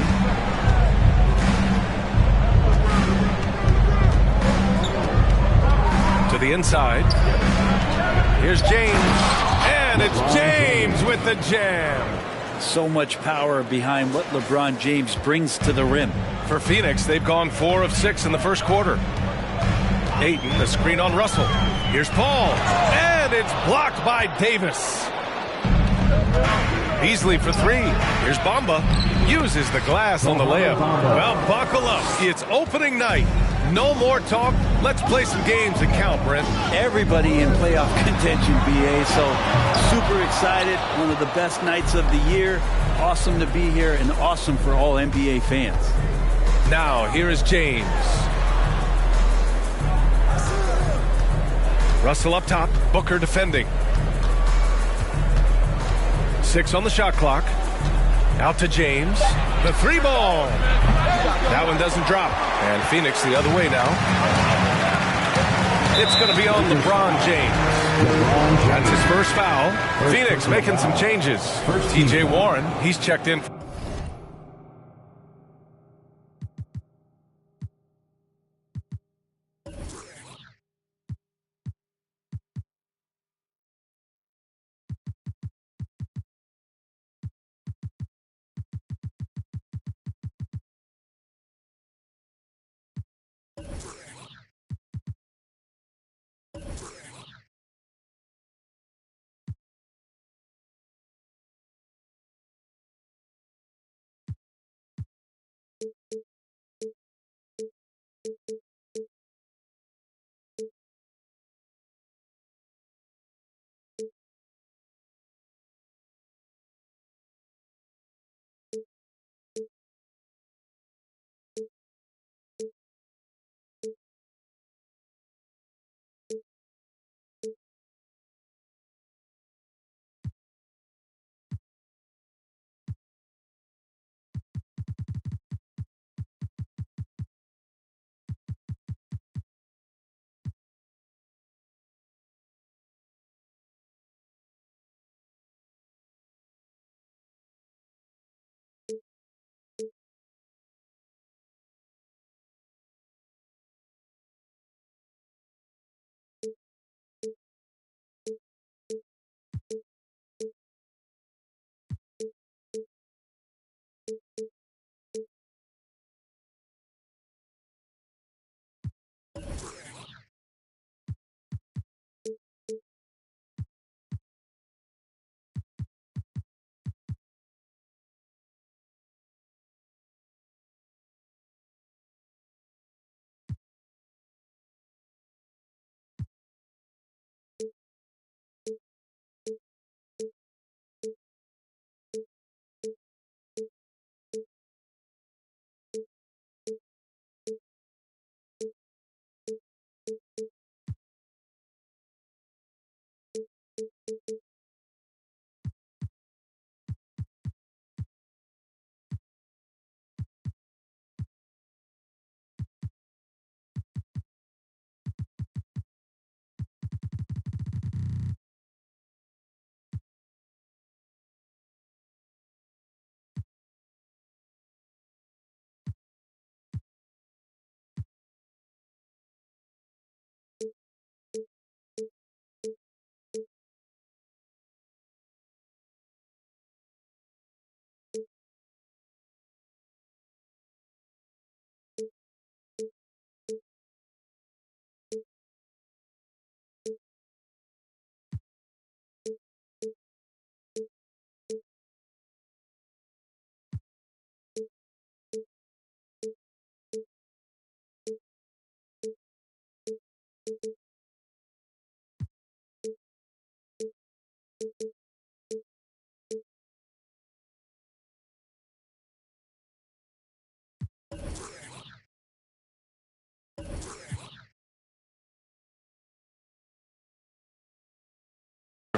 To the inside. Here's James. And it's James with the jam. So much power behind what LeBron James brings to the rim. For Phoenix, they've gone 4 of 6 in the first quarter. Ayton, the screen on Russell. Here's Paul. And it's blocked by Davis. Beasley for 3. Here's Bamba. Uses the glass on the layup. Well, buckle up. It's opening night. No more talk. Let's play some games that count, Brent. Everybody in playoff contention, BA. So super excited. One of the best nights of the year. Awesome to be here and awesome for all NBA fans. Now, here is James. Russell up top. Booker defending. 6 on the shot clock. Out to James. The 3 ball. That one doesn't drop. And Phoenix the other way now. It's going to be on LeBron James. That's his first foul. Phoenix making some changes. TJ Warren, he's checked in.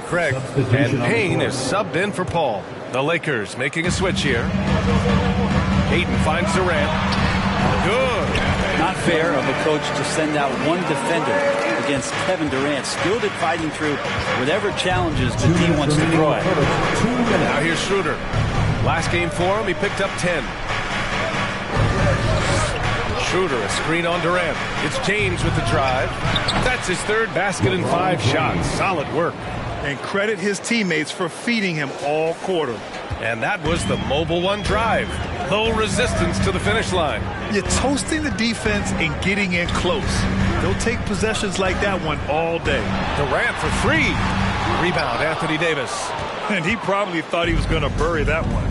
Craig. And Payne is subbed in for Paul. The Lakers making a switch here. Hayden finds Durant. Good. Not fair of a coach to send out one defender against Kevin Durant, skilled at fighting through whatever challenges the D wants to throw at him. Now here's Schroeder. Last game for him, he picked up 10. Schroeder, a screen on Durant. It's James with the drive. That's his third basket in 5 shots. Solid work. And credit his teammates for feeding him all quarter. And that was the mobile one drive. Low resistance to the finish line. You're toasting the defense and getting in close. They'll take possessions like that one all day. Durant for 3. Rebound, Anthony Davis. And he probably thought he was going to bury that one.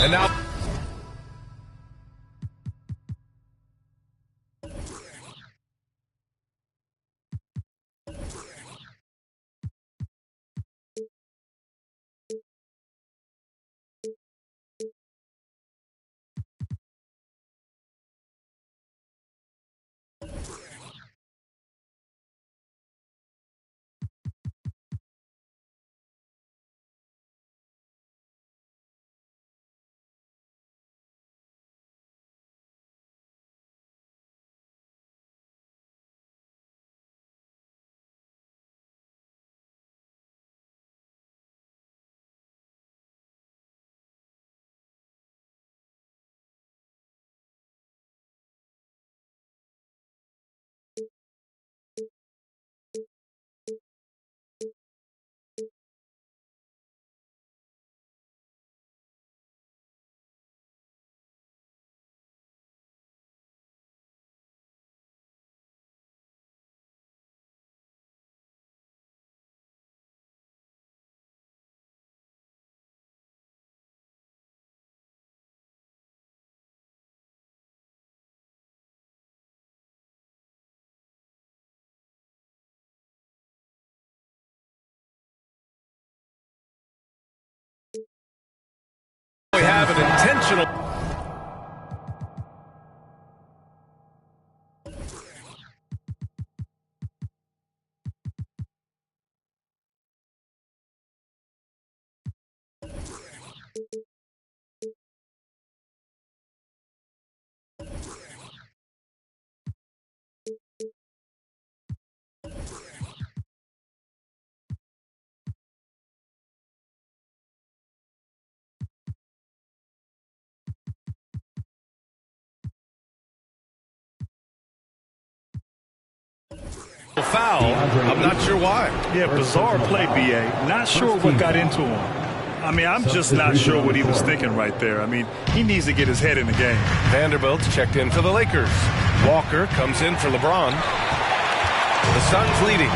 And now... We have an intentional... foul. I'm not sure why. Yeah, bizarre play, B.A. Not sure what got into him. I mean, I'm just not sure what he was thinking right there. I mean, he needs to get his head in the game. Vanderbilt's checked in for the Lakers. Walker comes in for LeBron. The Suns leading.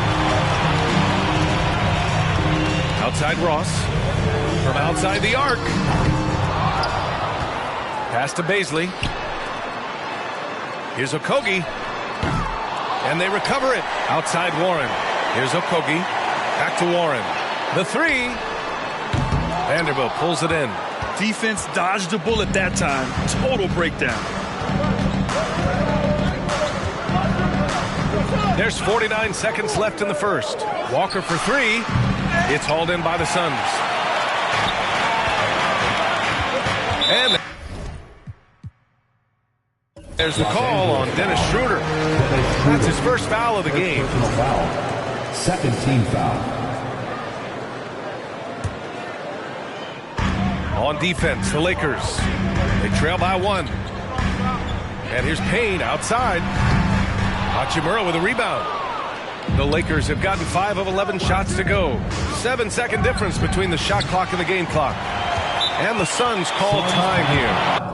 Outside Ross. From outside the arc. Pass to Baisley. Here's Okogie. And they recover it. Outside Warren. Here's Okogie. Back to Warren. The 3. Vanderbilt pulls it in. Defense dodged a bullet that time. Total breakdown. There's 49 seconds left in the first. Walker for 3. It's hauled in by the Suns. And there's the call on Dennis Schroeder. That's his first foul of the game. Second team foul. On defense, the Lakers. They trail by 1. And here's Payne outside. Hachimura with a rebound. The Lakers have gotten 5 of 11 shots to go. 7-second difference between the shot clock and the game clock. And the Suns call time here.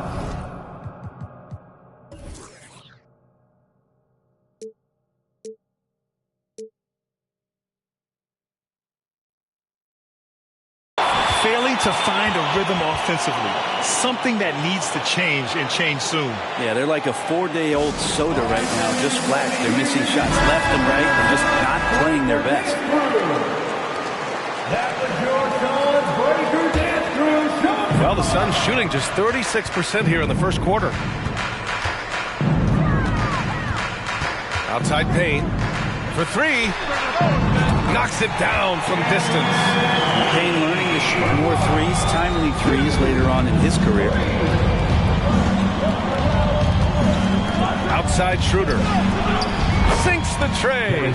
Failing to find a rhythm offensively. Something that needs to change and change soon. Yeah, they're like a 4-day-old soda right now, just flat. They're missing shots left and right and just not playing their best. Well, the Suns shooting just 36% here in the first quarter. Outside Payne for 3. knocks it down from distance. Payne learning to shoot more threes, timely threes later on in his career. Outside Schroeder. Sinks the tray.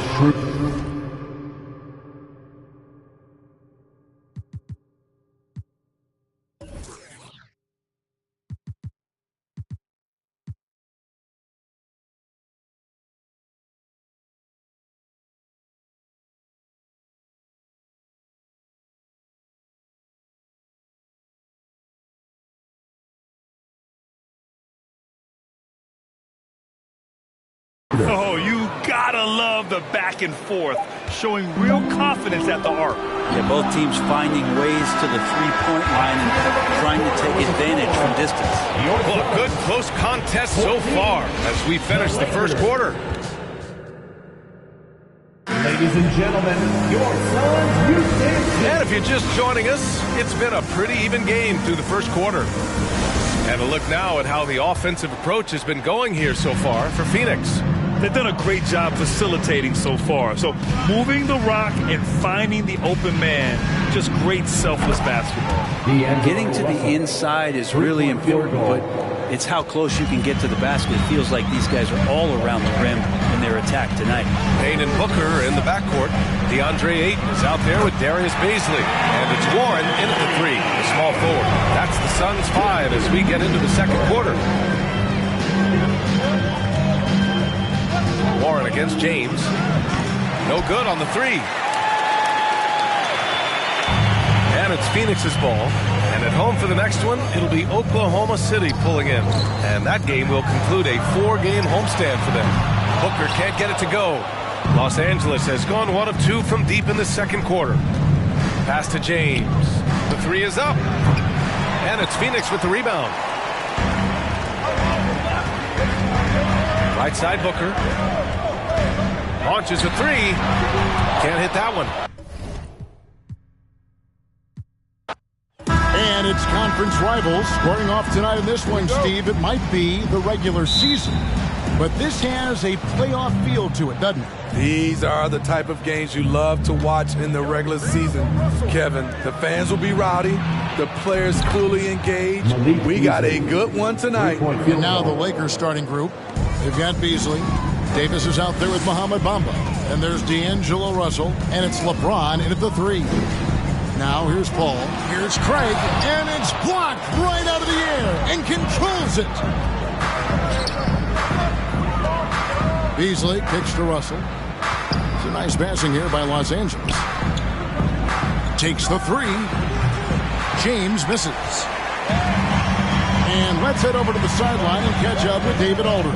Oh, you gotta love the back and forth, showing real confidence at the arc. Yeah, both teams finding ways to the three-point line and trying to take advantage from distance. Well, a good close contest so far as we finish the first quarter. Ladies and gentlemen, your Suns Houston. And if you're just joining us, it's been a pretty even game through the first quarter. And a look now at how the offensive approach has been going here so far for Phoenix. They've done a great job facilitating so far. So moving the rock and finding the open man, just great selfless basketball. Getting to the inside is really important, but it's how close you can get to the basket. It feels like these guys are all around the rim in their attack tonight. Payne and Booker in the backcourt. DeAndre Ayton is out there with Darius Bazley. And it's Warren in at the three, the small forward. That's the Suns' 5 as we get into the second quarter. Warren against James. No good on the three. And it's Phoenix's ball. And at home for the next one, it'll be Oklahoma City pulling in. And that game will conclude a 4-game homestand for them. Booker can't get it to go. Los Angeles has gone 1 of 2 from deep in the second quarter. Pass to James. The three is up. And it's Phoenix with the rebound. Right side Booker. Launches a three. Can't hit that one. And it's conference rivals squaring off tonight in this one, Steve. It might be the regular season, but this has a playoff feel to it, doesn't it? These are the type of games you love to watch in the regular season, Kevin. The fans will be rowdy. The players clearly engaged. We got a good one tonight. And now the Lakers starting group. They've got Beasley. Davis is out there with Mohamed Bamba. And there's D'Angelo Russell. And it's LeBron in at the three. Now here's Paul. Here's Craig. And it's blocked right out of the air and controls it. Beasley kicks to Russell. It's a nice passing here by Los Angeles. Takes the three. James misses. And let's head over to the sideline and catch up with David Aldridge.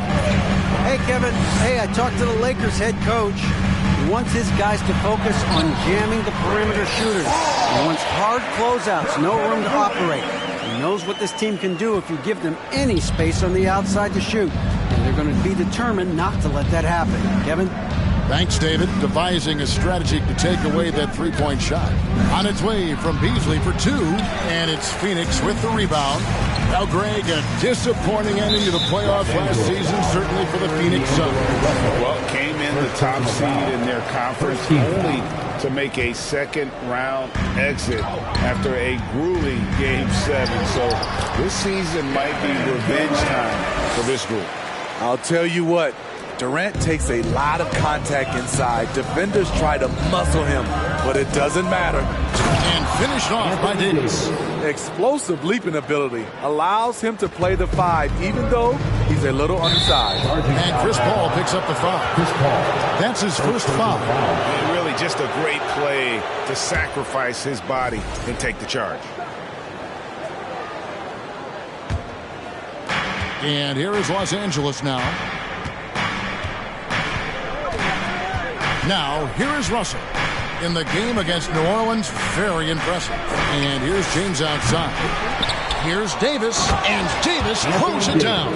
Hey, Kevin. Hey, I talked to the Lakers head coach. He wants his guys to focus on jamming the perimeter shooters. He wants hard closeouts, no room to operate. He knows what this team can do if you give them any space on the outside to shoot. And they're going to be determined not to let that happen. Kevin? Thanks, David. Devising a strategy to take away that three-point shot. On its way from Beasley for two, and it's Phoenix with the rebound. Now, Greg, a disappointing ending to the playoffs last season, certainly for the Phoenix Suns. Well, came in the top seed in their conference, only to make a second-round exit after a grueling Game 7. So this season might be revenge time for this group. I'll tell you what, Durant takes a lot of contact inside. Defenders try to muscle him, but it doesn't matter. And finished off by Davis. Explosive leaping ability allows him to play the 5, even though he's a little undersized. And Chris Paul picks up the foul. That's his first foul. And really just a great play to sacrifice his body and take the charge. And here is Los Angeles now. Now, here is Russell. In the game against New Orleans, very impressive. And here's James outside. Here's Davis, and Davis throws it down.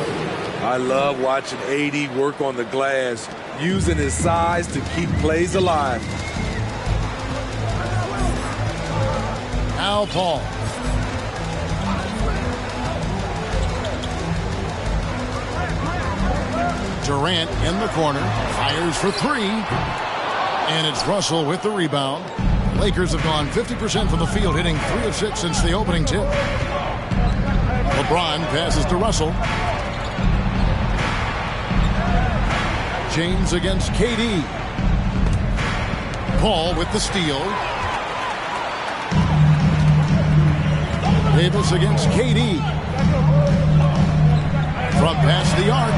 I love watching AD work on the glass, using his size to keep plays alive. Al Paul. Durant in the corner, fires for three. And it's Russell with the rebound. Lakers have gone 50% from the field, hitting 3 of 6 since the opening tip. LeBron passes to Russell. James against KD. Paul with the steal. Davis against KD. From past the arc.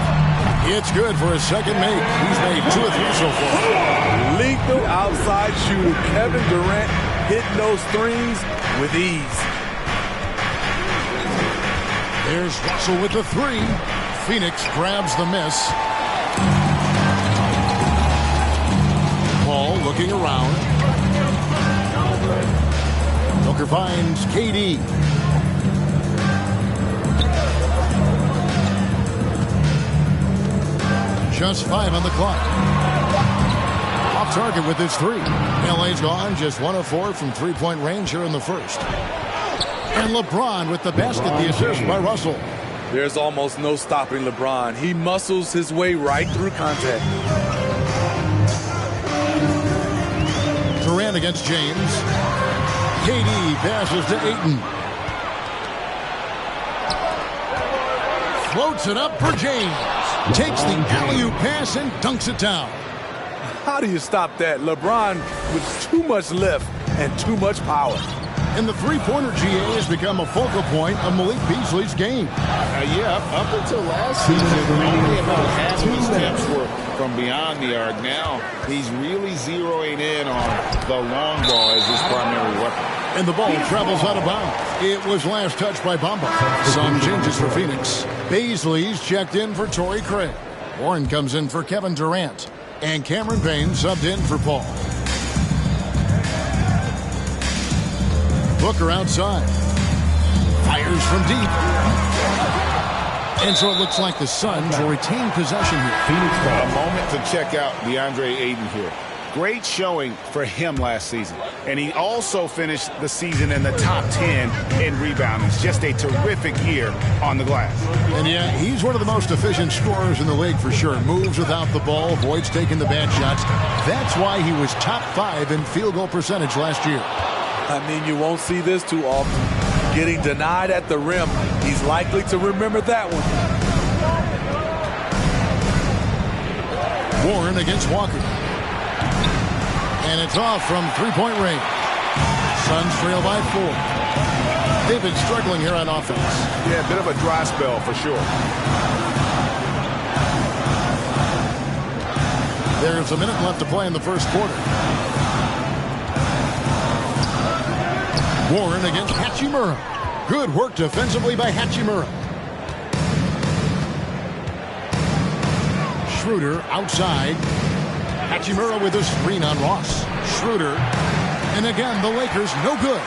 It's good for his second make. He's made 2 of 3 so far. Lethal outside shooter. Kevin Durant hitting those threes with ease. There's Russell with the 3. Phoenix grabs the miss. Paul looking around. Booker finds KD. Just 5 on the clock. Off target with his 3. LA's gone just 1 of 4 from three-point range here in the first. And LeBron with the basket, the assist by Russell. There's almost no stopping LeBron. He muscles his way right through contact. Durant against James. KD passes to Ayton. Floats it up for James. Takes the alley-oop pass and dunks it down. How do you stop that? LeBron with too much lift and too much power. And the three-pointer GA has become a focal point of Malik Beasley's game. Up until last season, only about half of his attempts were from beyond the arc. Now he's really zeroing in on the long ball as his primary weapon. And the ball travels out of bounds. It was last touched by Bamba. Some changes for Phoenix. Beasley's checked in for Torrey Craig. Warren comes in for Kevin Durant. And Cameron Payne subbed in for Paul. Booker outside. Fires from deep. And so it looks like the Suns will retain possession here. Phoenix got a moment to check out DeAndre Ayton here. Great showing for him last season. And he also finished the season in the top 10 in rebounding. It's just a terrific year on the glass. And yeah, he's one of the most efficient scorers in the league for sure. Moves without the ball, avoids taking the bad shots. That's why he was top 5 in field goal percentage last year. I mean, you won't see this too often. Getting denied at the rim. He's likely to remember that one. Warren against Walker. And it's off from three-point range. Suns trail by 4. They've been struggling here on offense. Yeah, a bit of a dry spell for sure. There's a minute left to play in the first quarter. Warren against Hachimura. Good work defensively by Hachimura. Schroeder outside. Hachimura with a screen on Ross. Schroeder. And again, the Lakers no good.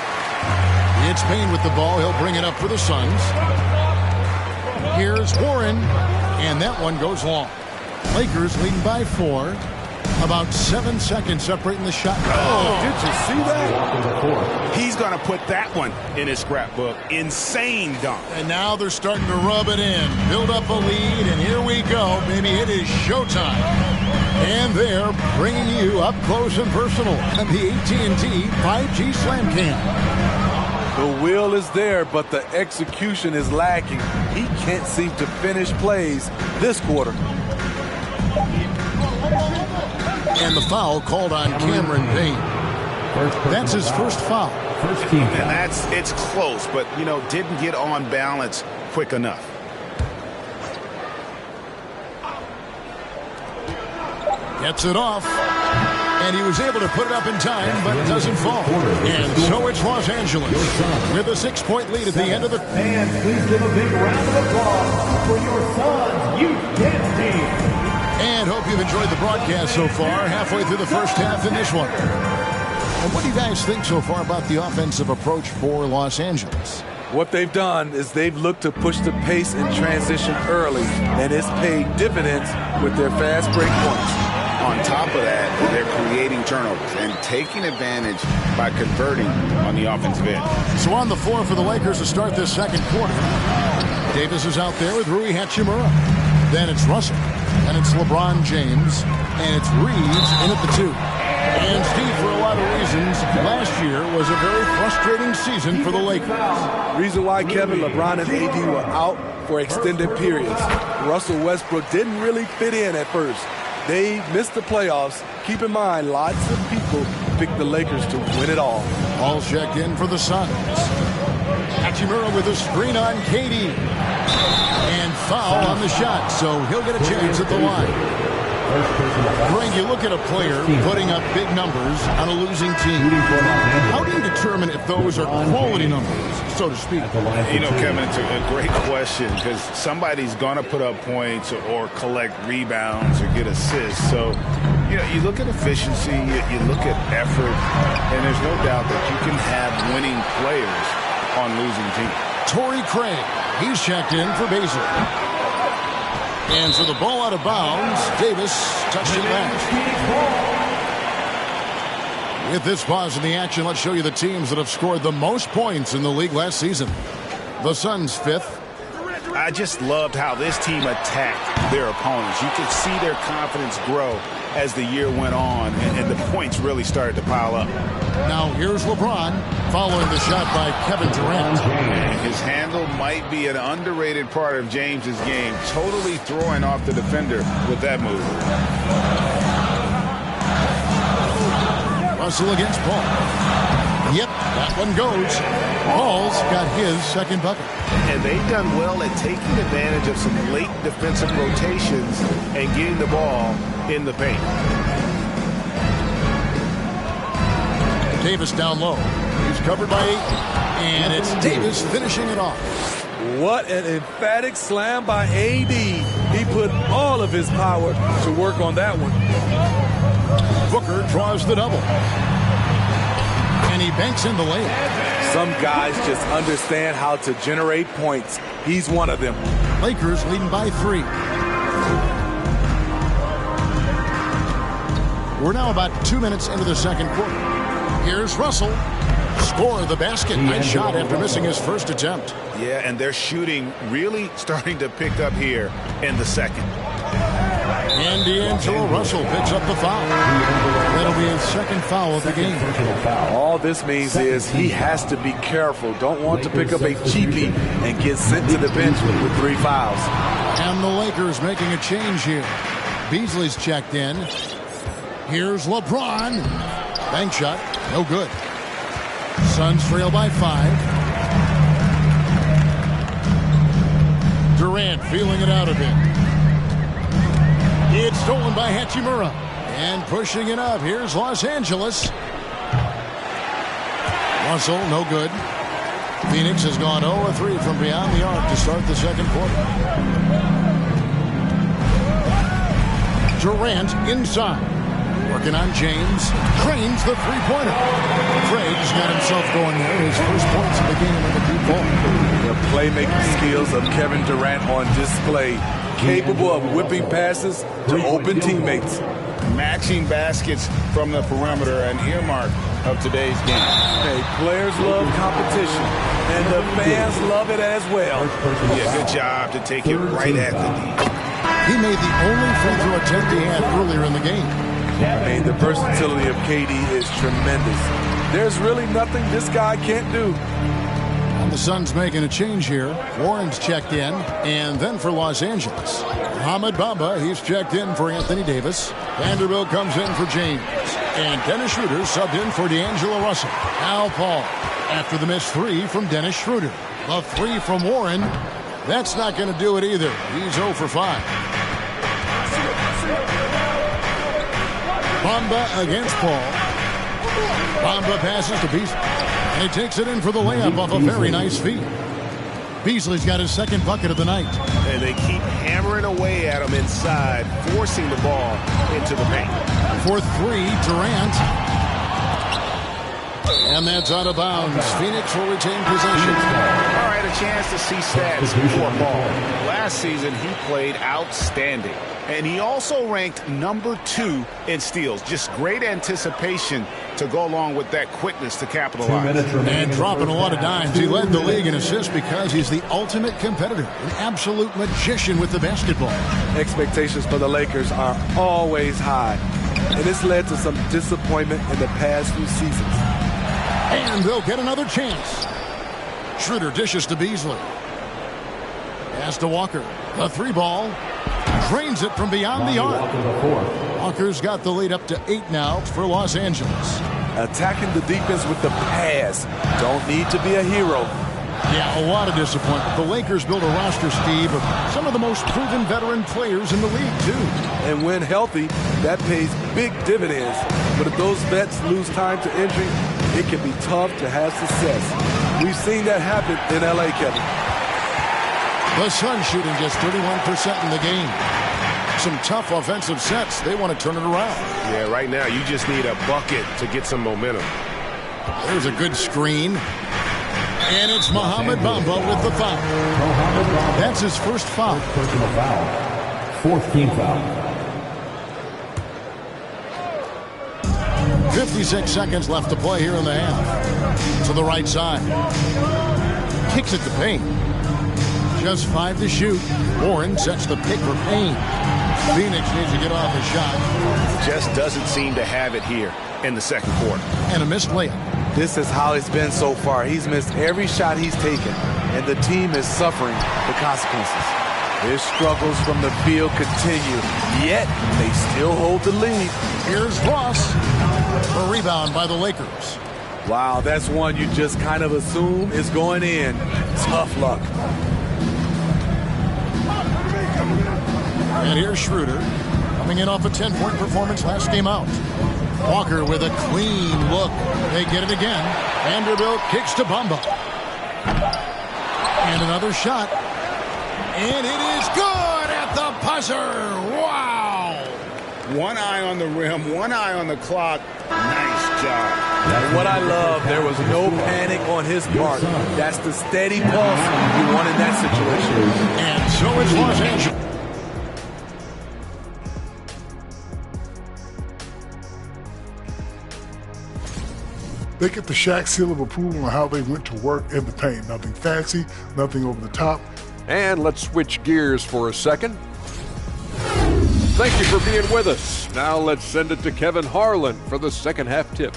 It's Payne with the ball. He'll bring it up for the Suns. Here's Warren. And that one goes long. Lakers leading by 4. About 7 seconds separating the shot. Oh, did you see that? He's going to put that one in his scrapbook. Insane dunk. And now they're starting to rub it in. Build up a lead, and here we go. Baby, it is showtime. And they're bringing you up close and personal at the AT&T 5G Slam Cam. The will is there, but the execution is lacking. He can't seem to finish plays this quarter. And the foul called on Cameron Payne. That's his first foul. First team. And it's close, but, didn't get on balance quick enough. Gets it off. And he was able to put it up in time, but it doesn't fall. And so it's Los Angeles with a 6-point lead at the end of the... And please give a big round of applause for your Suns youth dance team. And hope you've enjoyed the broadcast so far, halfway through the first half in this one. And what do you guys think so far about the offensive approach for Los Angeles? What they've done is they've looked to push the pace in transition early, and it's paid dividends with their fast break points. On top of that, they're creating turnovers and taking advantage by converting on the offensive end. So on the floor for the Lakers to start this second quarter. Davis is out there with Rui Hachimura. Then it's Russell. And it's LeBron James. And it's Reeves in at the 2. And Steve, for a lot of reasons, last year was a very frustrating season for the Lakers. Reason why, Kevin, LeBron and AD were out for extended periods. Russell Westbrook didn't really fit in at first. They missed the playoffs. Keep in mind, lots of people picked the Lakers to win it all. All checked in for the Suns. Hachimura with a screen on KD. And foul on the shot, so he'll get a chance at the line. Greg, you look at a player putting up big numbers on a losing team. How do you determine if those are quality numbers, so to speak? You know, Kevin, it's a great question because somebody's going to put up points or collect rebounds or get assists. So, you know, you look at efficiency, you look at effort, and there's no doubt that you can have winning players on losing teams. Torrey Craig, he's checked in for Baszler. And so the ball out of bounds. Davis touched it back. With this pause in the action, let's show you the teams that have scored the most points in the league last season. The Suns 5th. I just loved how this team attacked their opponents. You could see their confidence grow as the year went on, and the points really started to pile up. Now here's LeBron following the shot by Kevin Durant. His handle might be an underrated part of James's game, totally throwing off the defender with that move. Russell against Paul. Yep, that one goes. Paul's got his second bucket. And they've done well at taking advantage of some late defensive rotations and getting the ball in the paint. Davis down low. He's covered by 8. And it's Davis finishing it off. What an emphatic slam by AD. He put all of his power to work on that one. Booker draws the double. And he banks in the layup. Some guys just understand how to generate points. He's one of them. Lakers leading by 3. We're now about 2 minutes into the second quarter. Here's Russell. Score the basket. Nice shot after missing his first attempt. Yeah, and their shooting really starting to pick up here in the second. And D'Angelo Russell picks up the foul. That'll be his second foul of the game. All this means is he has to be careful. Don't want to pick up a cheapie and get sent to the bench with 3 fouls. And the Lakers making a change here. Beasley's checked in. Here's LeBron. Bank shot. No good. Suns trail by 5. Durant feeling it out a bit. It's stolen by Hachimura. And pushing it up. Here's Los Angeles. Russell, no good. Phoenix has gone 0-3 from beyond the arc to start the second quarter. Durant inside. Working on James. Cranes the three-pointer. Craig's got himself going there. His first points of the game in the deep ball. The playmaking skills of Kevin Durant on display. Capable of whipping passes to open teammates. Matching baskets from the perimeter, an earmark of today's game. Hey, players love competition, and the fans love it as well. Yeah, good job to take it right at the knee. He made the only free throw attempt he had earlier in the game. I mean, the versatility of KD is tremendous. There's really nothing this guy can't do. And the Suns making a change here. Warren's checked in, and then for Los Angeles. Mohamed Bamba, he's checked in for Anthony Davis. Vanderbilt comes in for James. And Dennis Schroeder subbed in for D'Angelo Russell. Al Paul after the missed 3 from Dennis Schroeder. The 3 from Warren. That's not going to do it either. He's 0 for 5. Bamba against Paul. Bamba passes to Beasley. And he takes it in for the layup off a very nice feed. Beasley's got his second bucket of the night. And they keep hammering away at him inside, forcing the ball into the paint. For 3, Durant. And that's out of bounds. Phoenix will retain possession. All right, a chance to see stats for Paul. Last season, he played outstanding. And he also ranked number 2 in steals. Just great anticipation to go along with that quickness to capitalize. And dropping a lot of dimes. He led the league in assists because he's the ultimate competitor. An absolute magician with the basketball. Expectations for the Lakers are always high. and it's led to some disappointment in the past few seasons. And they'll get another chance. Schroeder dishes to Beasley. Pass to Walker. The 3-ball. Drains it from beyond the arc. Walker's got the lead up to 8 now for Los Angeles. Attacking the defense with the pass. Don't need to be a hero. Yeah, a lot of disappointment. The Lakers built a roster, Steve, of some of the most proven veteran players in the league, too. And when healthy, that pays big dividends. But if those vets lose time to injury, it can be tough to have success. We've seen that happen in L.A., Kevin. The Suns shooting just 31% in the game. Some tough offensive sets. They want to turn it around. Yeah, right now you just need a bucket to get some momentum. There's a good screen. And it's Mohamed Bamba with the foul. That's his first foul. Personal foul. 4th team foul. 56 seconds left to play here in the half. To the right side. Kicks at the paint. Just 5 to shoot. Warren sets the pick for Payne. Phoenix needs to get off a shot. Just doesn't seem to have it here in the second quarter. And a missed layup. This is how it's been so far. He's missed every shot he's taken, and the team is suffering the consequences. His struggles from the field continue, yet they still hold the lead. Here's Ross. A rebound by the Lakers. Wow, that's one you just kind of assume is going in. Tough luck. And here's Schroeder, coming in off a 10-point performance last game out. Walker with a clean look. They get it again. Vanderbilt kicks to Bamba. And another shot. And it is good at the buzzer. Wow. One eye on the rim, one eye on the clock. Nice job. And what I love, there was no panic on his part. That's the steady pulse you want in that situation. And so it's Los Angeles. They get the Shaq seal of approval on how they went to work in the paint. Nothing fancy, nothing over the top. And let's switch gears for a second. Thank you for being with us. Now let's send it to Kevin Harlan for the second half tip.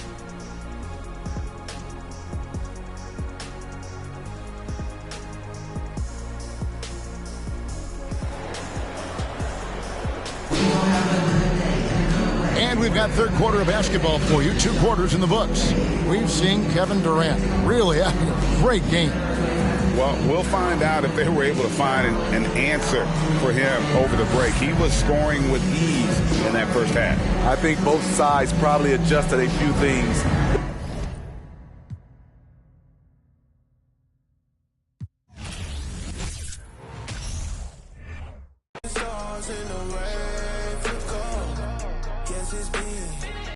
And we've got third quarter of basketball for you. 2 quarters in the books. We've seen Kevin Durant really having a great game. Well, we'll find out if they were able to find an answer for him over the break. He was scoring with ease in that first half. I think both sides probably adjusted a few things. Stars in the